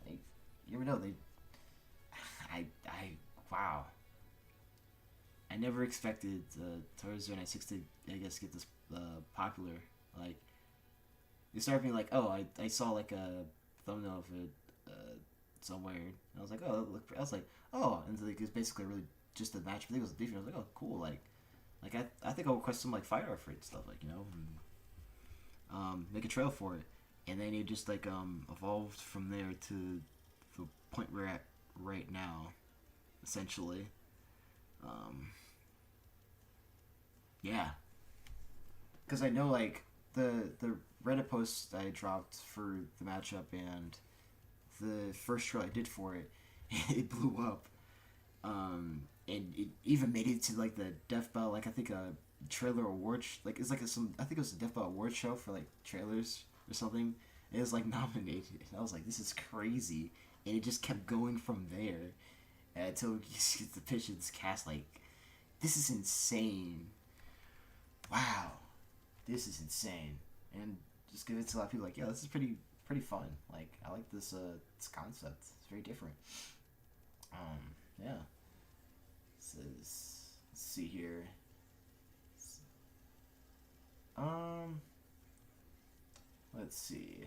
Like, you never know, wow. I never expected Tooru 096 to, I guess, get this popular. Like, it started being like, oh, I saw, like, a thumbnail of it somewhere, and I was like, oh, look, I was like, oh, and like, it's basically really just a match. I think it was different. I was like, oh, cool, like I think I'll request some like fight art for it and stuff, like, you know, and, make a trail for it, and then it just like evolved from there to the point we're at right now, essentially. Yeah, because I know like the Reddit post I dropped for the matchup and the first trail I did for it, it blew up. And it even made it to like the Death Bell, like I think a trailer award, like it's like I think it was a Death Bell award show for like trailers or something. It was like nominated, and I was like, this is crazy, and it just kept going from there until you see the pitch of this cast. Like, this is insane. Wow, this is insane, and just give it to a lot of people. Like, yeah, this is pretty fun. Like, I like this concept. It's very different. Yeah. Let's see here. Let's see.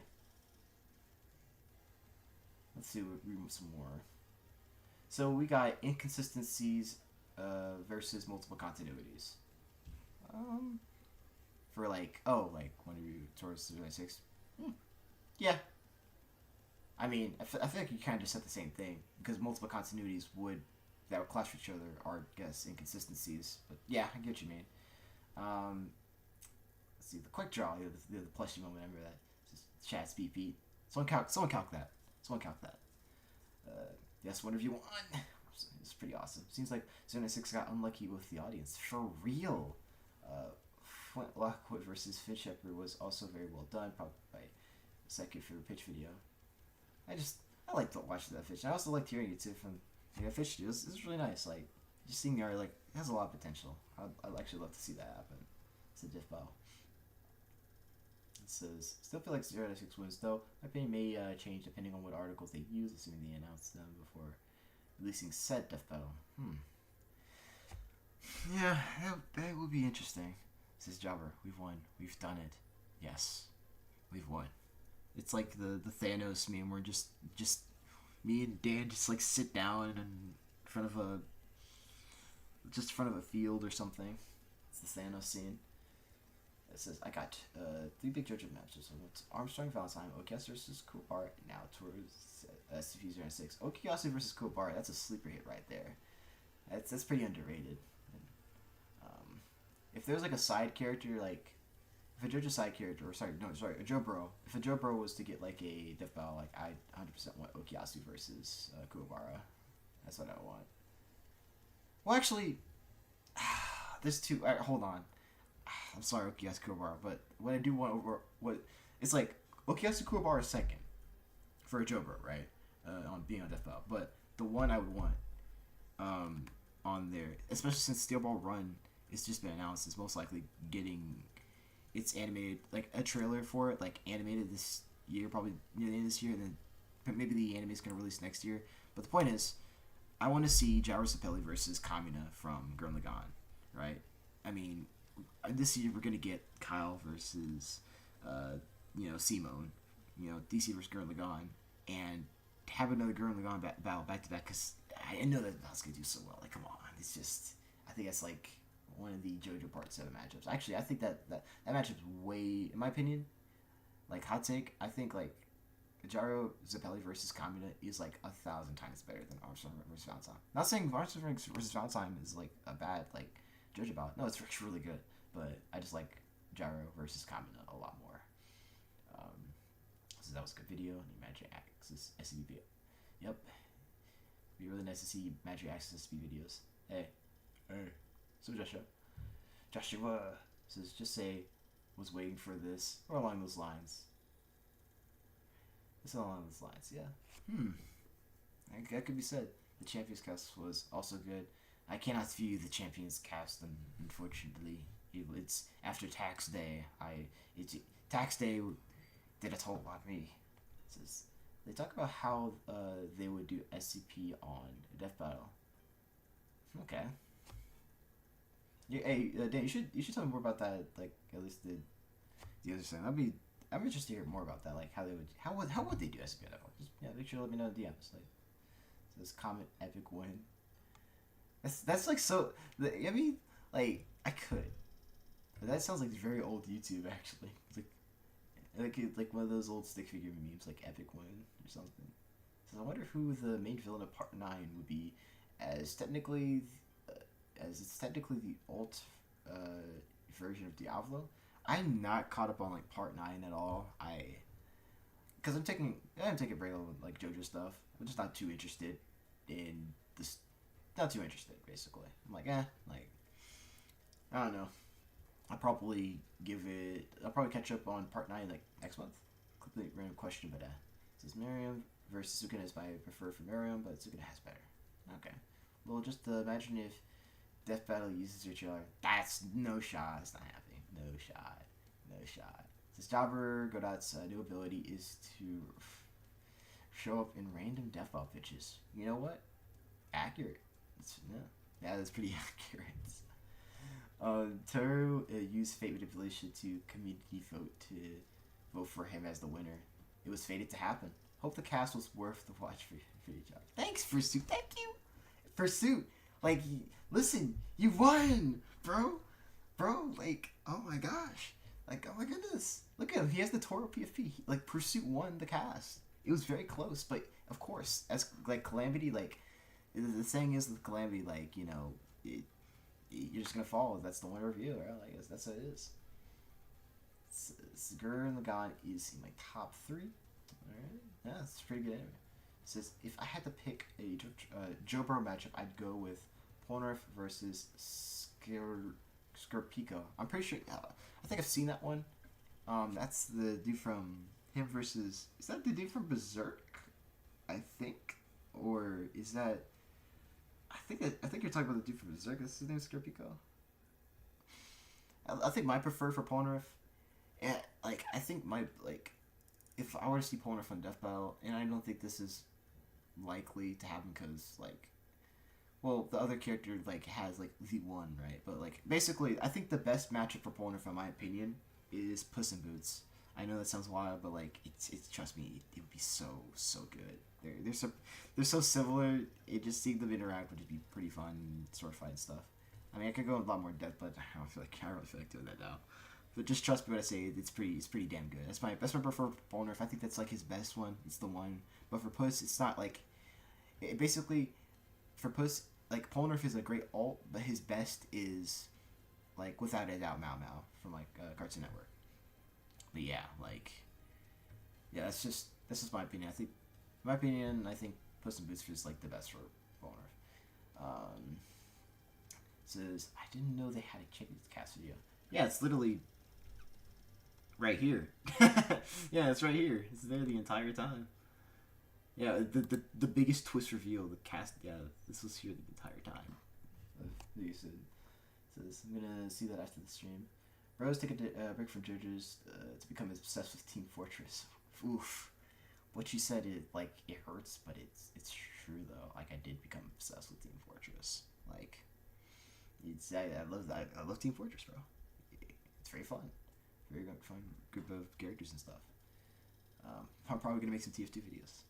Read some more. So we got inconsistencies versus multiple continuities. For like when you towards 096. Yeah. I mean, I feel like you kind of just said the same thing, because multiple continuities that would clash with each other are, I guess, inconsistencies. But yeah, I get what you mean. Let's see, the quick draw, the plushie moment, remember that? Just chat speed beat. Someone calc that. Yes, whatever you want. It's pretty awesome. Seems like 096 got unlucky with the audience. For real. Flint Lockwood versus Fitch Shepherd was also very well done, probably my second favorite pitch video. I like to watch that Fitch. I also liked hearing it too from Fitch. It was really nice. Like, just seeing the art, like, it has a lot of potential. I'd actually love to see that happen. It's a diff bow. It says, still feel like 096 wins, though. My opinion may change depending on what articles they use, assuming they announce them before releasing said diff bow. Yeah, that would be interesting. Says Jobber, we've won. We've done it. Yes, we've won. It's like the Thanos meme where just me and Dan just like sit down in front of a field or something. It's the Thanos scene. It says, I got 3 big JoJo matches. So it's Armstrong Valentine, Okiyasu versus Kuwabara, and now towards SCP-096. Okiyasu versus Kuwabara, that's a sleeper hit right there. That's pretty underrated. If there's like a side character, like if a JoJo side character, a Jobro, if a Jobro was to get like a Death Battle, like I 100% want Okiyasu versus Kuwabara. That's what I want. Well, actually, there's 2. Hold on. I'm sorry, Okiyasu Kuwabara, but what I do want it's like Okiyasu Kuwabara is second for a Jobro, right? On being on Death Battle, but the one I would want on there, especially since Steel Ball Run, it's just been announced, is most likely getting its animated, like a trailer for it, like animated this year, probably near the end of this year, and then maybe the anime is going to release next year. But the point is, I want to see Gyro Sapelli versus Kamina from Gurren Lagann, right? I mean, this year we're going to get Kyle versus, Simone, DC versus Gurren Lagann, and have another Gurren Lagann battle back to back, because I know that that's going to do so well. Like, come on. It's just, I think that's like one of the JoJo Part 7 matchups. Actually, I think that matchup's way, in my opinion, like, hot take, I think, like, Gyro Zappelli versus Kamina is, like, 1,000 times better than Armstrong versus Valentine. Not saying Armstrong versus Valentine is, like, a bad, like, JoJo bout. No, it's actually really good. But I just like Gyro versus Kamina a lot more. So that was a good video. New Magic Access SCP. Yep. It'd be really nice to see Magic Access SCP videos. Hey. So Joshua says, just say, was waiting for this, or along those lines. It's along those lines, yeah. That could be said. The Champions cast was also good. I cannot view the Champions cast, unfortunately. It's after Tax Day. Tax Day did a toll on me. It says, they talk about how they would do SCP on Death Battle. Okay. Yeah, hey, Dan, you should tell me more about that. Like, at least the other side. I'm interested to hear more about that. Like, how would they do SCP? Just make sure to let me know in the DMs. Like, this Comet Epic win. That's like so. I mean, like, I could. But that sounds like very old YouTube, actually. It's like one of those old stick figure memes, like Epic win or something. So I wonder who the main villain of Part 9 would be, as it's technically the alt version of Diablo. I'm not caught up on like Part 9 at all. Because I'm taking a break on like JoJo stuff. I'm just not too interested in this not too interested. Basically, I'm like, like I don't know. I'll probably catch up on part 9 like next month. Complete random question, but it says Miriam versus Sukuna is my preferred for Miriam, but Sukuna has better. Okay. Well, just imagine if Death Battle uses your chiller. That's no shot. It's not happening. No shot. No shot. This Jobber Godot's new ability is to show up in random Death Battle pitches. You know what? Accurate. Yeah, that's pretty accurate. Tooru used fate manipulation to community vote for him as the winner. It was fated to happen. Hope the cast was worth the watch for each other. Thanks, Fursuit. Thank you, Fursuit. Like, listen, you won, bro. Like, oh my gosh. Like, oh my goodness. Look at him. He has the Tooru PFP. Like, Pursuit won the cast. It was very close, but of course, as like Calamity, like the saying is with Calamity, like, you know, you're just gonna follow. That's the winner review, right? Like, that's what it is. Gurren Lagann is in my top 3. Alright, yeah, it's pretty good anime. It says if I had to pick a Jobro matchup, I'd go with Polnareff versus Scorpico. I'm pretty sure. I think I've seen that one. That's the dude from him versus. Is that the dude from Berserk? I think, or is that? I think you're talking about the dude from Berserk. That's his name, Scorpico. I think my preferred for Polnareff. And like I think my like, if I were to see Polnareff on Death Battle, and I don't think this is likely to happen because like, well, the other character like has like the one, right? But like basically, I think the best matchup for Polnareff, in my opinion, is Puss in Boots. I know that sounds wild, but like it's trust me, it would be so good. They're so similar. It just seeing them interact would just be pretty fun, sword fight and stuff. I mean, I could go in a lot more depth, but I don't really feel like doing that now. But just trust me when I say it's pretty damn good. That's my preferred Polnareff. I think that's like his best one. It's the one. But for Puss, it's not like basically for Puss, like Polnareff is a great alt, but his best is like without a doubt Mao Mao from like Cartoon Network. But yeah, like that's just my opinion. I think Puss in Boots is like the best for Polnareff. Says I didn't know they had a chicken cast video. Yeah, it's literally right here. Yeah, it's right here. It's there the entire time. Yeah, the biggest twist reveal, the cast. Yeah, this was here the entire time. Says I'm gonna see that after the stream. Rose took a break from JoJo's to become obsessed with Team Fortress. Oof. What you said, it hurts, but it's true though. Like I did become obsessed with Team Fortress. Like I love Team Fortress, bro. It's very fun. Very fun group of characters and stuff. I'm probably gonna make some TF2 videos.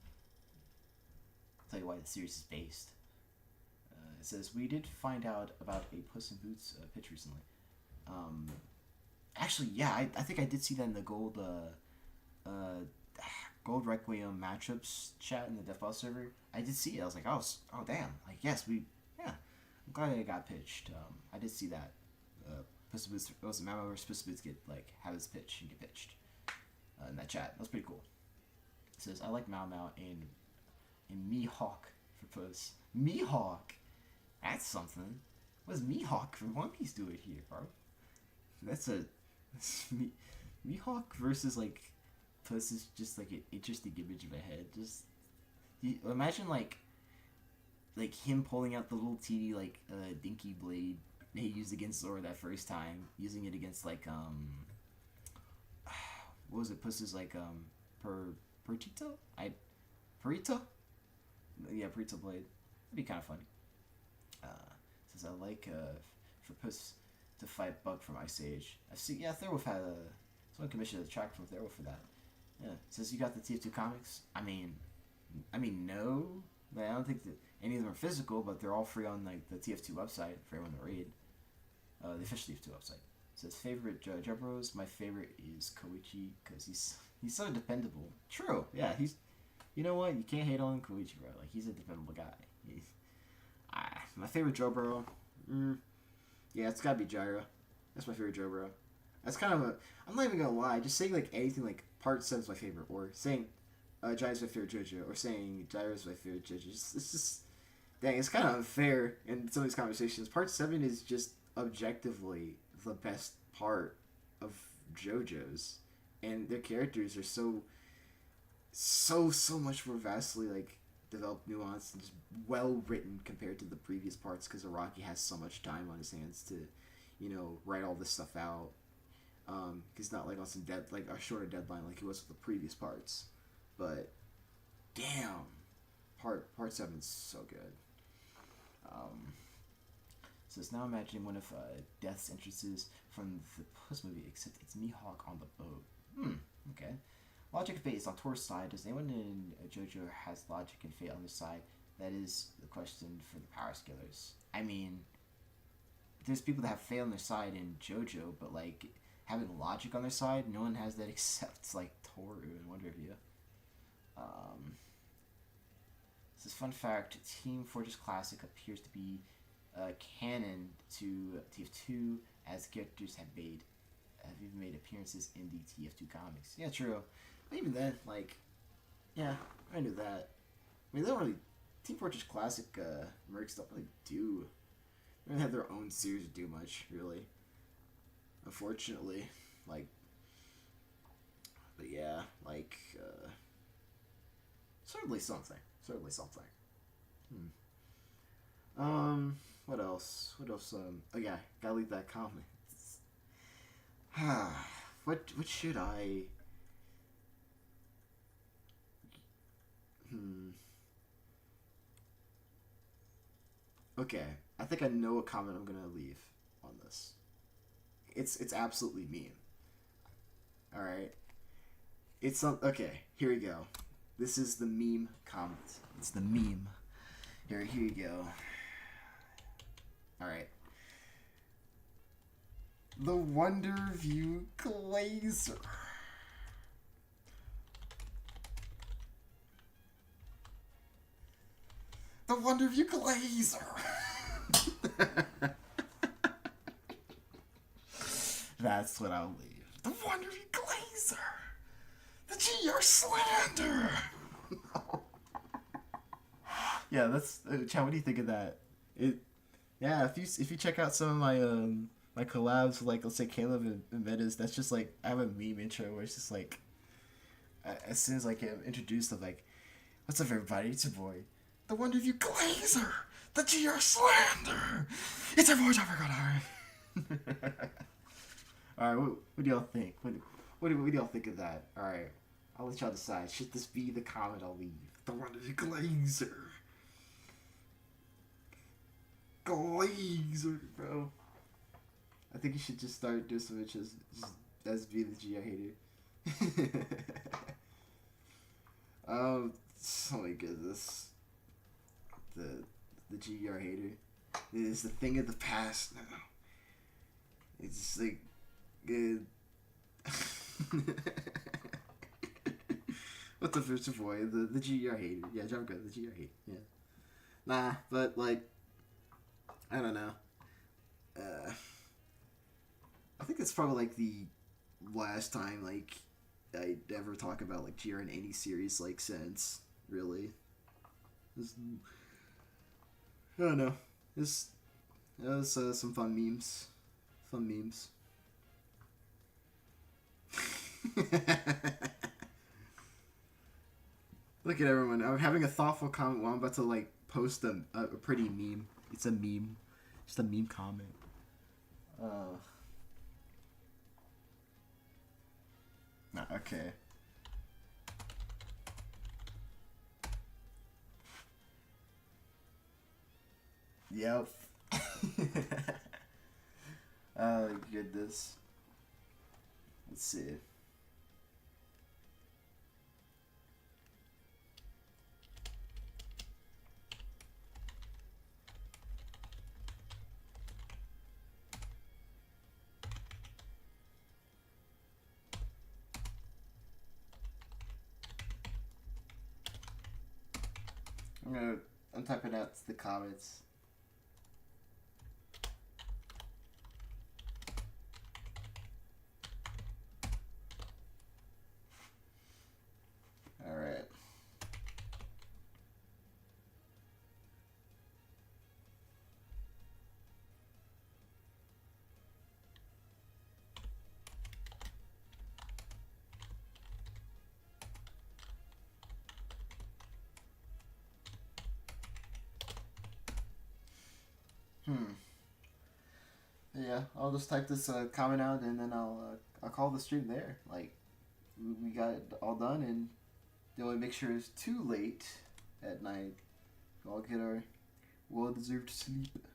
I'll tell you why the series is based. It says we did find out about a Puss in Boots pitch recently. Actually, yeah, I think I did see that in the Gold Requiem matchups chat in the Death Ball server. I did see it. I was like, oh damn, like yes, I'm glad it got pitched. I did see that. Puss in Boots, it was Mama versus Puss in Boots have his pitch and get pitched in that chat. That was pretty cool. It says I like Mao Mao and Mihawk for Puss. Mihawk, that's something. What does Mihawk from One Piece do it here, bro? That's Mihawk versus like Puss is just like an interesting image in my head. Just imagine like him pulling out the little teeny like dinky blade he used against Zora that first time, using it against like what was it? Puss's like Perito? Perito? Yeah, Perito blade. That'd be kind of funny. Says I like for Puss to fight Bug from Ice Age. I see. Yeah, Thorwolf had someone commissioned a track from Thorwolf for that. Yeah, says you got the TF2 comics. I mean no. I don't think that any of them are physical, but they're all free on like the TF2 website for everyone to read. The official TF2 website. It says favorite Jebros. My favorite is Koichi because he's so dependable. True. Yeah, he's. You know what? You can't hate on Koichi, bro. Like he's a dependable guy. My favorite Jobro. Yeah, it's gotta be Gyra. That's my favorite Jobro. That's kind of a. I'm not even gonna lie. Just saying like anything like Part 7 is my favorite, or saying Gyra's my favorite JoJo, or saying Gyra's my favorite JoJo. It's just dang, it's kind of unfair in some of these conversations. Part 7 is just objectively the best part of JoJo's, and their characters are so much more vastly like developed, nuanced, and just well written compared to the previous parts, because Araki has so much time on his hands to, you know, write all this stuff out. He's not like on some like a shorter deadline like he was with the previous parts, but damn, part 7 is so good. So it's now imagining one of Death's entrances from the post movie, except it's Mihawk on the boat. Okay. Logic and fate is on Tooru's side. Does anyone in JoJo has logic and fate on their side? That is the question for the power scalers. I mean, there's people that have fate on their side in JoJo, but like having logic on their side, no one has that except like Tooru and Wonder Review. This is fun fact: Team Fortress Classic appears to be canon to TF2, as characters have even made appearances in the TF2 comics. Yeah, true. But even then, like, yeah, I knew that. I mean, they don't really. Team Fortress Classic mercs don't really do. They don't have their own series to do much, really. Unfortunately, like. But yeah, like. Certainly something. Certainly something. What else? Oh yeah, gotta leave that comment. What should I? Okay, I think I know what comment I'm gonna leave on this. It's absolutely mean. All right. Okay. Here we go. This is the meme comment. It's the meme. Here you go. All right. The Wonder View Glazer. The Wonder View Glazer. That's what I'll leave. The Wonder View Glazer. The GR Slander. Yeah, that's Chad. What do you think of that? Yeah, if you check out some of my my collabs, like let's say Caleb and Metas, that's just like I have a meme intro where it's just like as soon as I get introduced, I'm like, "What's up, everybody? It's your boy, the Wonder View Glazer, the GR Slander. It's our boy, All right, what do y'all think? What do y'all think of that? All right, I'll let y'all decide. Should this be the comment I'll leave? The Wonder View Glazer. Glazer, bro. I think you should just start doing some bitches as be the GR hater. Oh my goodness. The GR hater is the thing of the past now. It's like good. What's the first boy? The GR hater. Yeah, John good. The GR hater. Yeah. Nah, but like I don't know. I think it's probably like the last time like I ever talk about like GR in any series like since really. I don't know. It was some fun memes. Look at everyone. I'm having a thoughtful comment while I'm about to like post a pretty meme. It's a meme. Just a meme comment. Okay. Yep. Oh goodness. Let's see. I'm typing out the comments. Alright. Yeah, I'll just type this comment out and then I'll call the stream there. Like, we got it all done, and then we make sure it's too late at night. We'll all get our well-deserved sleep.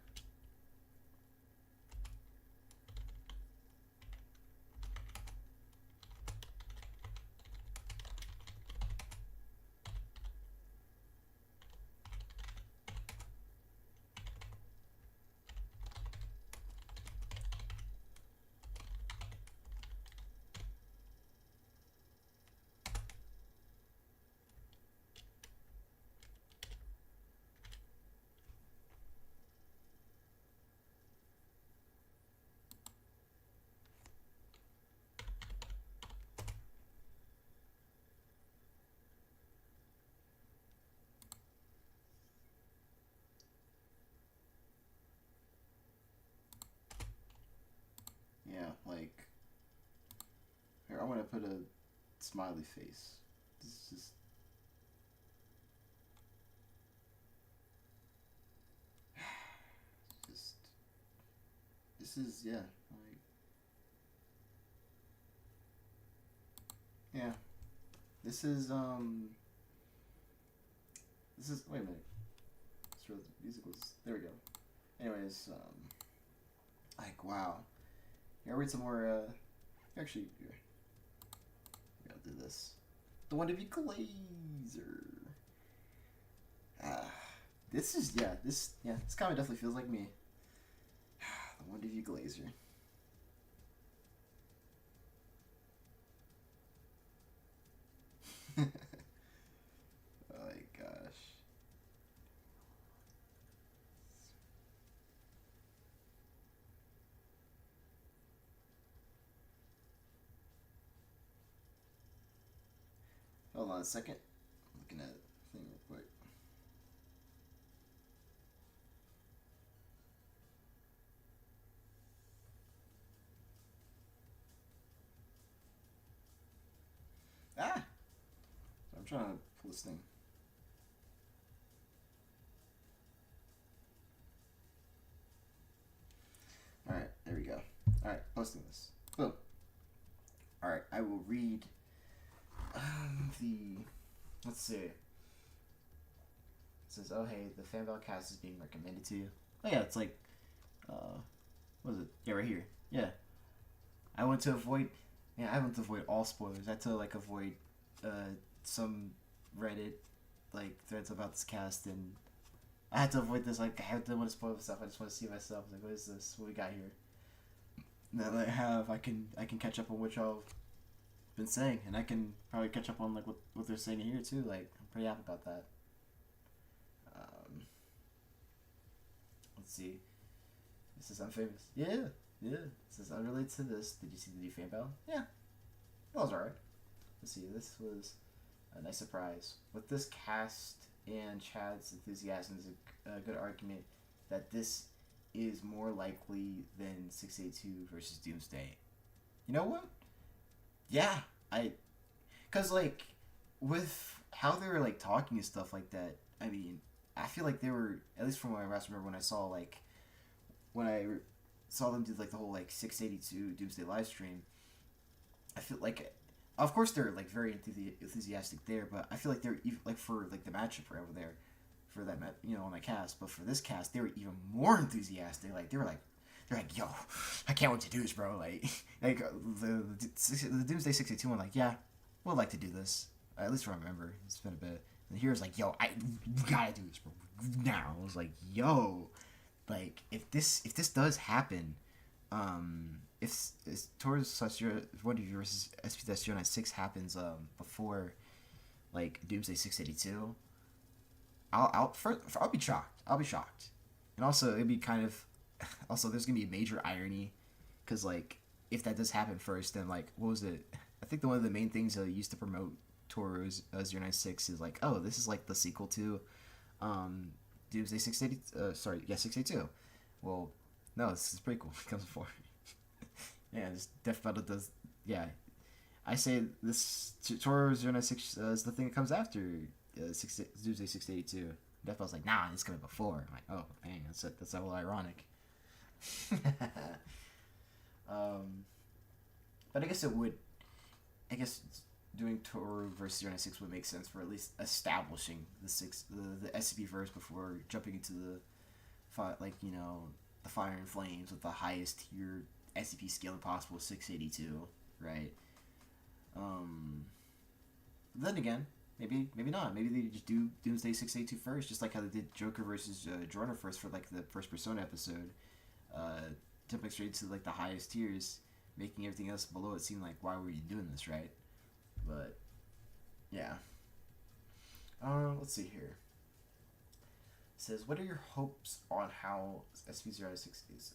Yeah, like, here, I want to put a smiley face. This is just, this is, yeah, like, yeah, this is, wait a minute, sure the music was, there we go. Anyways, like, wow. Here, I'll read some more, actually, here. I'll do this. The one to be Glazer. This is, this comment definitely feels like me. The one to be Glazer. Oh my gosh. Hold on a second. I'm looking at the thing real quick. Ah! I'm trying to pull this thing. Alright, there we go. Alright, posting this. Boom. Alright, I will read let's see. It says, oh hey, the Fanval cast is being recommended to you. Oh yeah, it's like, what is it? Yeah, right here. Yeah. I want to avoid all spoilers. I had to like avoid some Reddit like threads about this cast, and I had to avoid this. Like, I don't want to spoil stuff. I just want to see myself. Like, what is this? What we got here? Now that I can catch up on what y'all been saying, and I can probably catch up on like what they're saying here too. Like, I'm pretty happy about that. Let's see. This is unfamous. Yeah. It says unrelated to this. Did you see the new fan battle? Yeah, that was alright. Let's see. This was a nice surprise. With this cast and Chad's enthusiasm, is a good argument that this is more likely than 682 versus Doomsday. You know what? Yeah, cause like with how they were like talking and stuff like that. I mean, I feel like they were, at least from what I remember when I saw them do like the whole like 682 Doomsday live stream. I feel like, of course they're like very enthusiastic there, but I feel like they're even like for like the matchup over there, for that on that cast. But for this cast, they were even more enthusiastic. Like they're like, yo, I can't wait to do this, bro. Like the Doomsday 682 one, like, yeah, we'd like to do this. At least I remember. It's been a bit. And here's like, yo, we gotta do this, bro. Now. I was like, yo, like if this does happen, if Tooru one of your SCP-096 happens before like Doomsday 682, I'll be shocked. I'll be shocked. And also it'd be kind of there's gonna be a major irony, because like if that does happen first, then like what was it? I think one of the main things they used to promote Tooru's 096 is like, oh, this is like the sequel to Doomsday 682. Well, no, this is pretty cool. It comes before. Yeah, this Death Battle does. Yeah, I say this Tooru 096 is the thing that comes after Doomsday 682. Deathbell's like, nah, it's coming before. I'm like, oh, dang, that's a little ironic. But I guess doing Tooru versus 096 would make sense for at least establishing the SCP verse before jumping into the the Fire and Flames with the highest tier SCP scaling possible, 682, right? Then again, maybe not. Maybe they just do Doomsday 682 first, just like how they did Joker versus Jordan first for like the first Persona episode, jumping straight to like the highest tiers, making everything else below it seem like, why were you doing this, right? But yeah. Let's see here. It says, what are your hopes on how SCP-096 is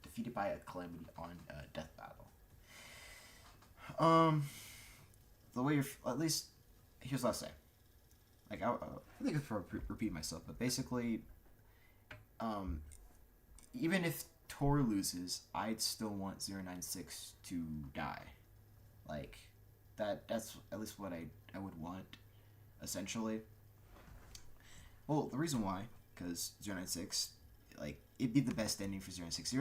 defeated by a Calamity on Death Battle? The way at least, here's what I'll say. Like, I think I'm repeat myself, but basically, even if Tooru loses, I'd still want 096 to die. Like, that's at least what I would want, essentially. Well, the reason why, because 096, like, it'd be the best ending for 096.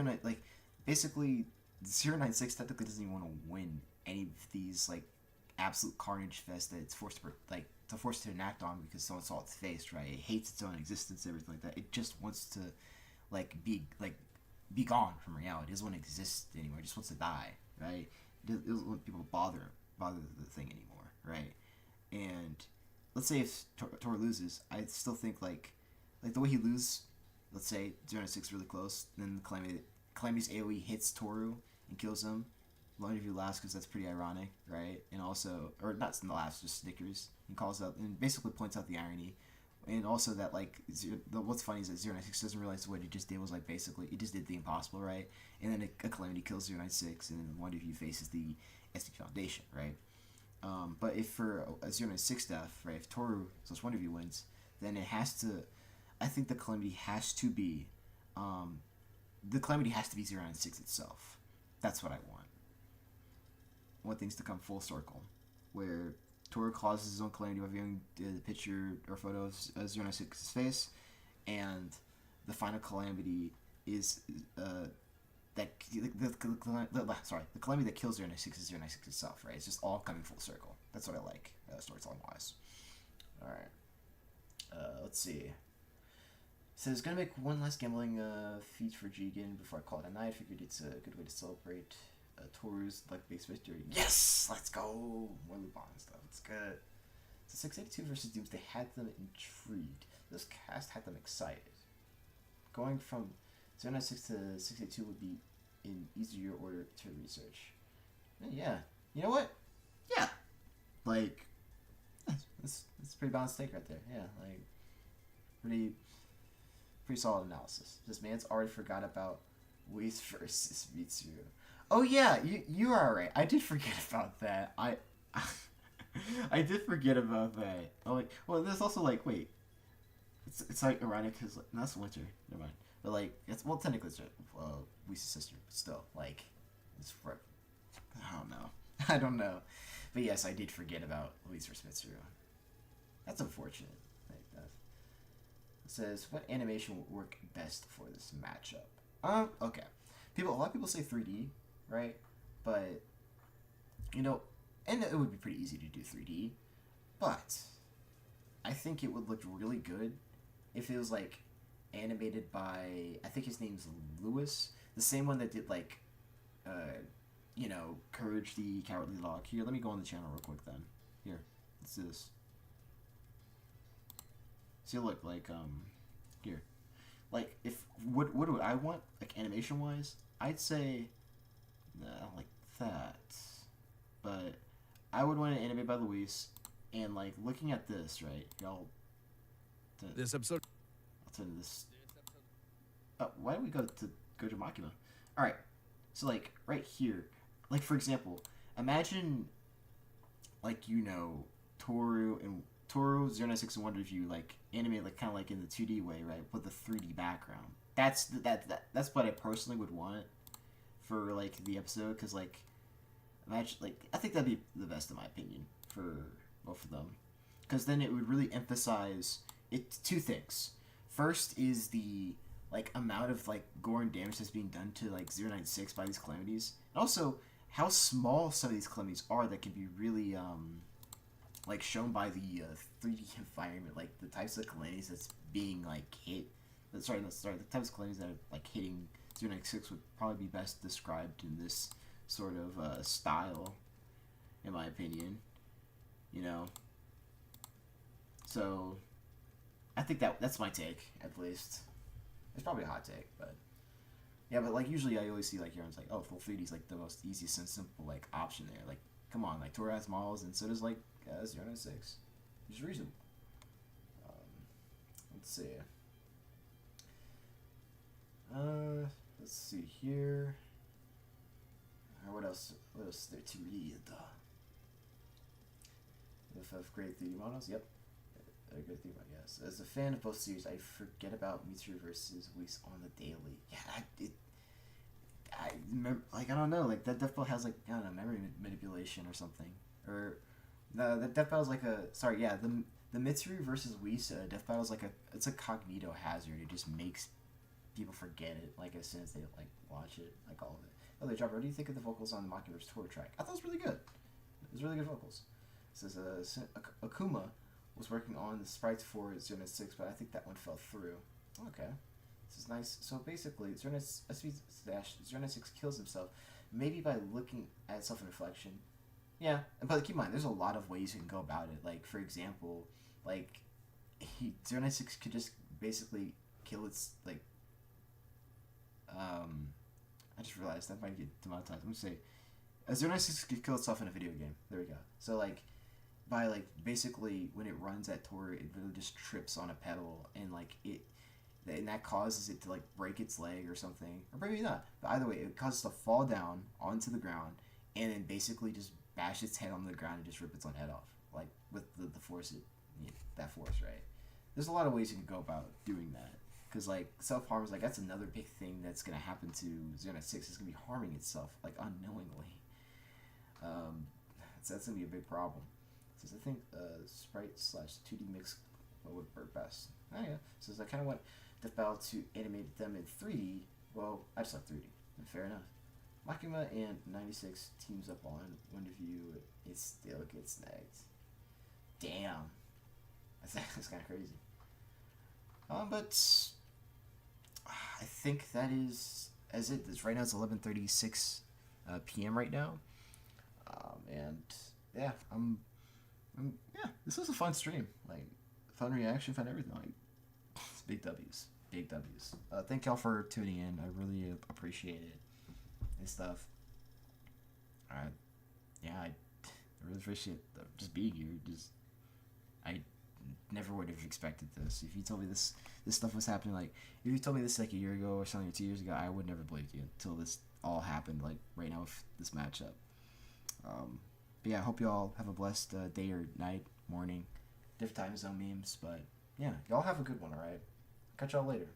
Basically, 096 technically doesn't even want to win any of these, like, absolute carnage fest that it's forced to enact on because someone saw its face, right? It hates its own existence, everything like that. It just wants to, be gone from reality. It doesn't want to exist anymore. It just wants to die, right? It doesn't want people to bother the thing anymore, right? And let's say if Tooru loses, I still think like the way he loses, let's say 096 really close, then Calamity's AoE hits Tooru and kills him. One of you laughs because that's pretty ironic, right? And also, or not laughs, just snickers and calls out and basically points out the irony. And also that what's funny is that 096 doesn't realize what he just did was basically he just did the impossible, right? And then a Calamity kills 096, and then one of you faces the SCP Foundation, right? But if for a 096 death, right, if Tooru / one of you wins, then it has to, I think the Calamity has to be 096 itself. That's what I want. I want things to come full circle, where Tooru causes his own Calamity by viewing the picture or photo of 096's face, and the final Calamity is the Calamity that kills 096 is 096 itself, right? It's just all coming full circle. That's what I like, storytelling wise. Alright. Let's see. It says, gonna make one last gambling feat for Jigen before I call it a night. Figured it's a good way to celebrate Tooru's base victory. Yes! Let's go! More loot and stuff. It's good. So 682 versus Doomsday had them intrigued. This cast had them excited. Going from 096 to 682 would be in easier order to research. Yeah. You know what? Yeah. It's a pretty balanced take right there. Yeah, pretty solid analysis. This man's already forgot about Whis versus Mitsuru. Oh yeah, you are right. I did forget about that. I did forget about that. Oh, well, there's also wait. It's ironic because that's winter. Never mind. But technically it's Whis' sister, but still it's for. I don't know. But yes, I did forget about Whis versus Mitsuru. That's unfortunate. It says, what animation would work best for this matchup? Okay. A lot of people say 3D, right? But, and it would be pretty easy to do 3D, but I think it would look really good if it was, animated by, I think his name's Lewis, the same one that did, Courage the Cowardly Dog. Here, let me go on the channel real quick then. Here, let's do this. See, look, here. If, what do I want, animation-wise? I'd say, like that. But, I would want it animated by Luis, and, looking at this, right, y'all... This episode... I'll tell you this... Oh, why did we go to Makima? Alright, so, right here, for example, imagine, Tooru, 096, and Wonder View, animate, kind of in the 2D way, right, with the 3D background. That's what I personally would want for, the episode, because, imagine, I think that'd be the best, in my opinion, for both of them. Because then it would really emphasize it's two things. First is the like amount of like gore and damage that's being done to like 096 by these calamities, and also how small some of these calamities are that can be really like shown by the 3D environment, like the types of calamities that's being like hit. The types of calamities that are like hitting 096 would probably be best described in this sort of style, in my opinion. You know. So, I think that's my take, at least. It's probably a hot take, but yeah. But like usually, I always see like everyone's like, oh, full 3D is like the most easiest and simple like option there. Like, come on, like Tooru has models, and so does like 096, which is reasonable. Let's see. Let's see here. What else? What else is there to read? If grade 3D models, yep. A good thing about yes. As a fan of both series, I forget about Mitsuru versus Whis on the daily. Yeah, I remember, like I don't know, like that death battle has like I don't know memory manipulation or something, or no, that death battle is like a the Mitsuru versus Whis death battle is like it's a cognito hazard. It just makes people forget it like as soon as they like watch it, like all of it. Oh, they dropped. What do you think of the vocals on the Maki vs. Tooru track? I thought it was really good. It was really good vocals. It says Akuma was working on the sprites for 096, but I think that one fell through. Okay. This is nice. So basically, 096 kills himself, maybe by looking at self-reflection. Yeah, but keep in mind, there's a lot of ways you can go about it. Like, for example, like, 096 could just basically kill its, like, I just realized that might get demonetized. I'm gonna say, 096 could kill itself in a video game. There we go. So, like, by like basically when it runs at Tooru, it really just trips on a pedal and like and that causes it to like break its leg or something, or maybe not. But either way, it causes it to fall down onto the ground and then basically just bash its head on the ground and just rip its own head off, like with the force that force, right? There's a lot of ways you can go about doing that, because like self harm is like that's another big thing that's gonna happen to 096. It's gonna be harming itself like unknowingly. So that's gonna be a big problem. Says I think sprite / 2D mix would work best. Oh yeah. Says I kind of want Death Battle to animate them in 3D. Well, I just like 3D. Fair enough. Makima and 96 teams up on one view. It still gets snagged. Damn. That's kind of crazy. But I think that is as it is. Right now it's 11:36 p.m. right now. And yeah, yeah, this was a fun stream. Like, fun reaction, fun everything. Like, it's big W's. Big W's. Thank y'all for tuning in. I really appreciate it and stuff. Yeah, I really appreciate just being here. I never would have expected this. If you told me this stuff was happening, like, if you told me this like a year ago or something, or 2 years ago, I would never believed you until this all happened, like, right now with this matchup. But yeah, I hope y'all have a blessed day or night, morning, different time zone memes. But yeah, y'all have a good one, alright? Catch y'all later.